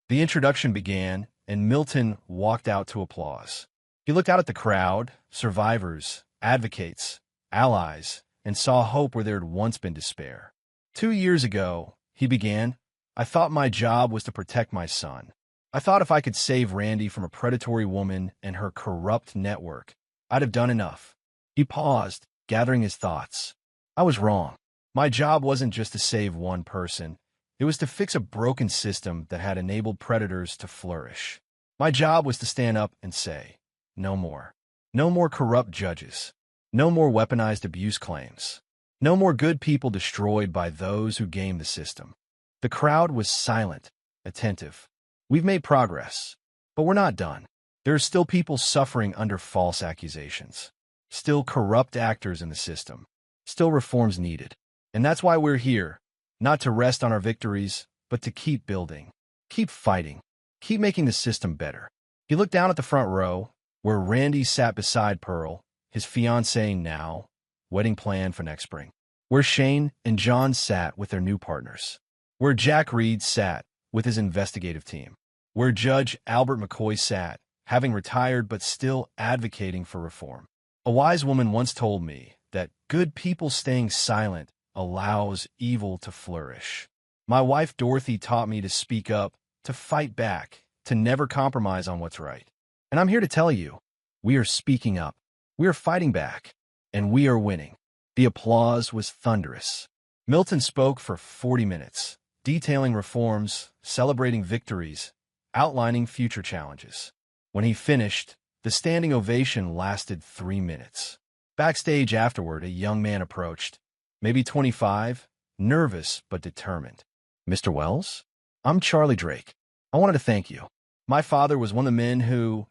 The introduction began, and Milton walked out to applause. He looked out at the crowd, survivors, advocates, allies, and saw hope where there had once been despair. 2 years ago, he began, I thought my job was to protect my son. I thought if I could save Randy from a predatory woman and her corrupt network, I'd have done enough. He paused, gathering his thoughts. I was wrong. My job wasn't just to save one person. It was to fix a broken system that had enabled predators to flourish. My job was to stand up and say, no more. No more corrupt judges. No more weaponized abuse claims. No more good people destroyed by those who game the system. The crowd was silent, attentive. We've made progress, but we're not done. There are still people suffering under false accusations. Still corrupt actors in the system. Still reforms needed. And that's why we're here, not to rest on our victories, but to keep building. Keep fighting. Keep making the system better. He looked down at the front row, where Randy sat beside Pearl, his fiancée now, wedding planned for next spring. Where Shane and John sat with their new partners. Where Jack Reed sat with his investigative team. Where Judge Albert McCoy sat, having retired but still advocating for reform. A wise woman once told me that good people staying silent allows evil to flourish. My wife Dorothy taught me to speak up, to fight back, to never compromise on what's right. And I'm here to tell you, we are speaking up, we are fighting back, and we are winning. The applause was thunderous. Milton spoke for 40 minutes, detailing reforms, celebrating victories, outlining future challenges. When he finished, the standing ovation lasted 3 minutes. Backstage afterward, a young man approached, maybe 25, nervous but determined. Mr. Wells? I'm Charlie Drake. I wanted to thank you. My father was one of the men who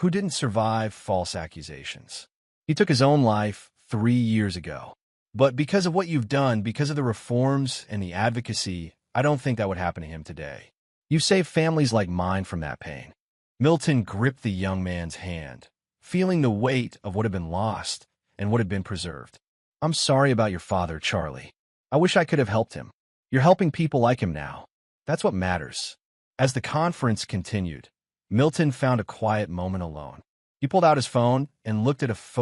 didn't survive false accusations. He took his own life 3 years ago. But because of what you've done, because of the reforms and the advocacy, I don't think that would happen to him today. You've saved families like mine from that pain. Milton gripped the young man's hand, feeling the weight of what had been lost and what had been preserved. I'm sorry about your father, Charlie. I wish I could have helped him. You're helping people like him now. That's what matters. As the conference continued, Milton found a quiet moment alone. He pulled out his phone and looked at a photo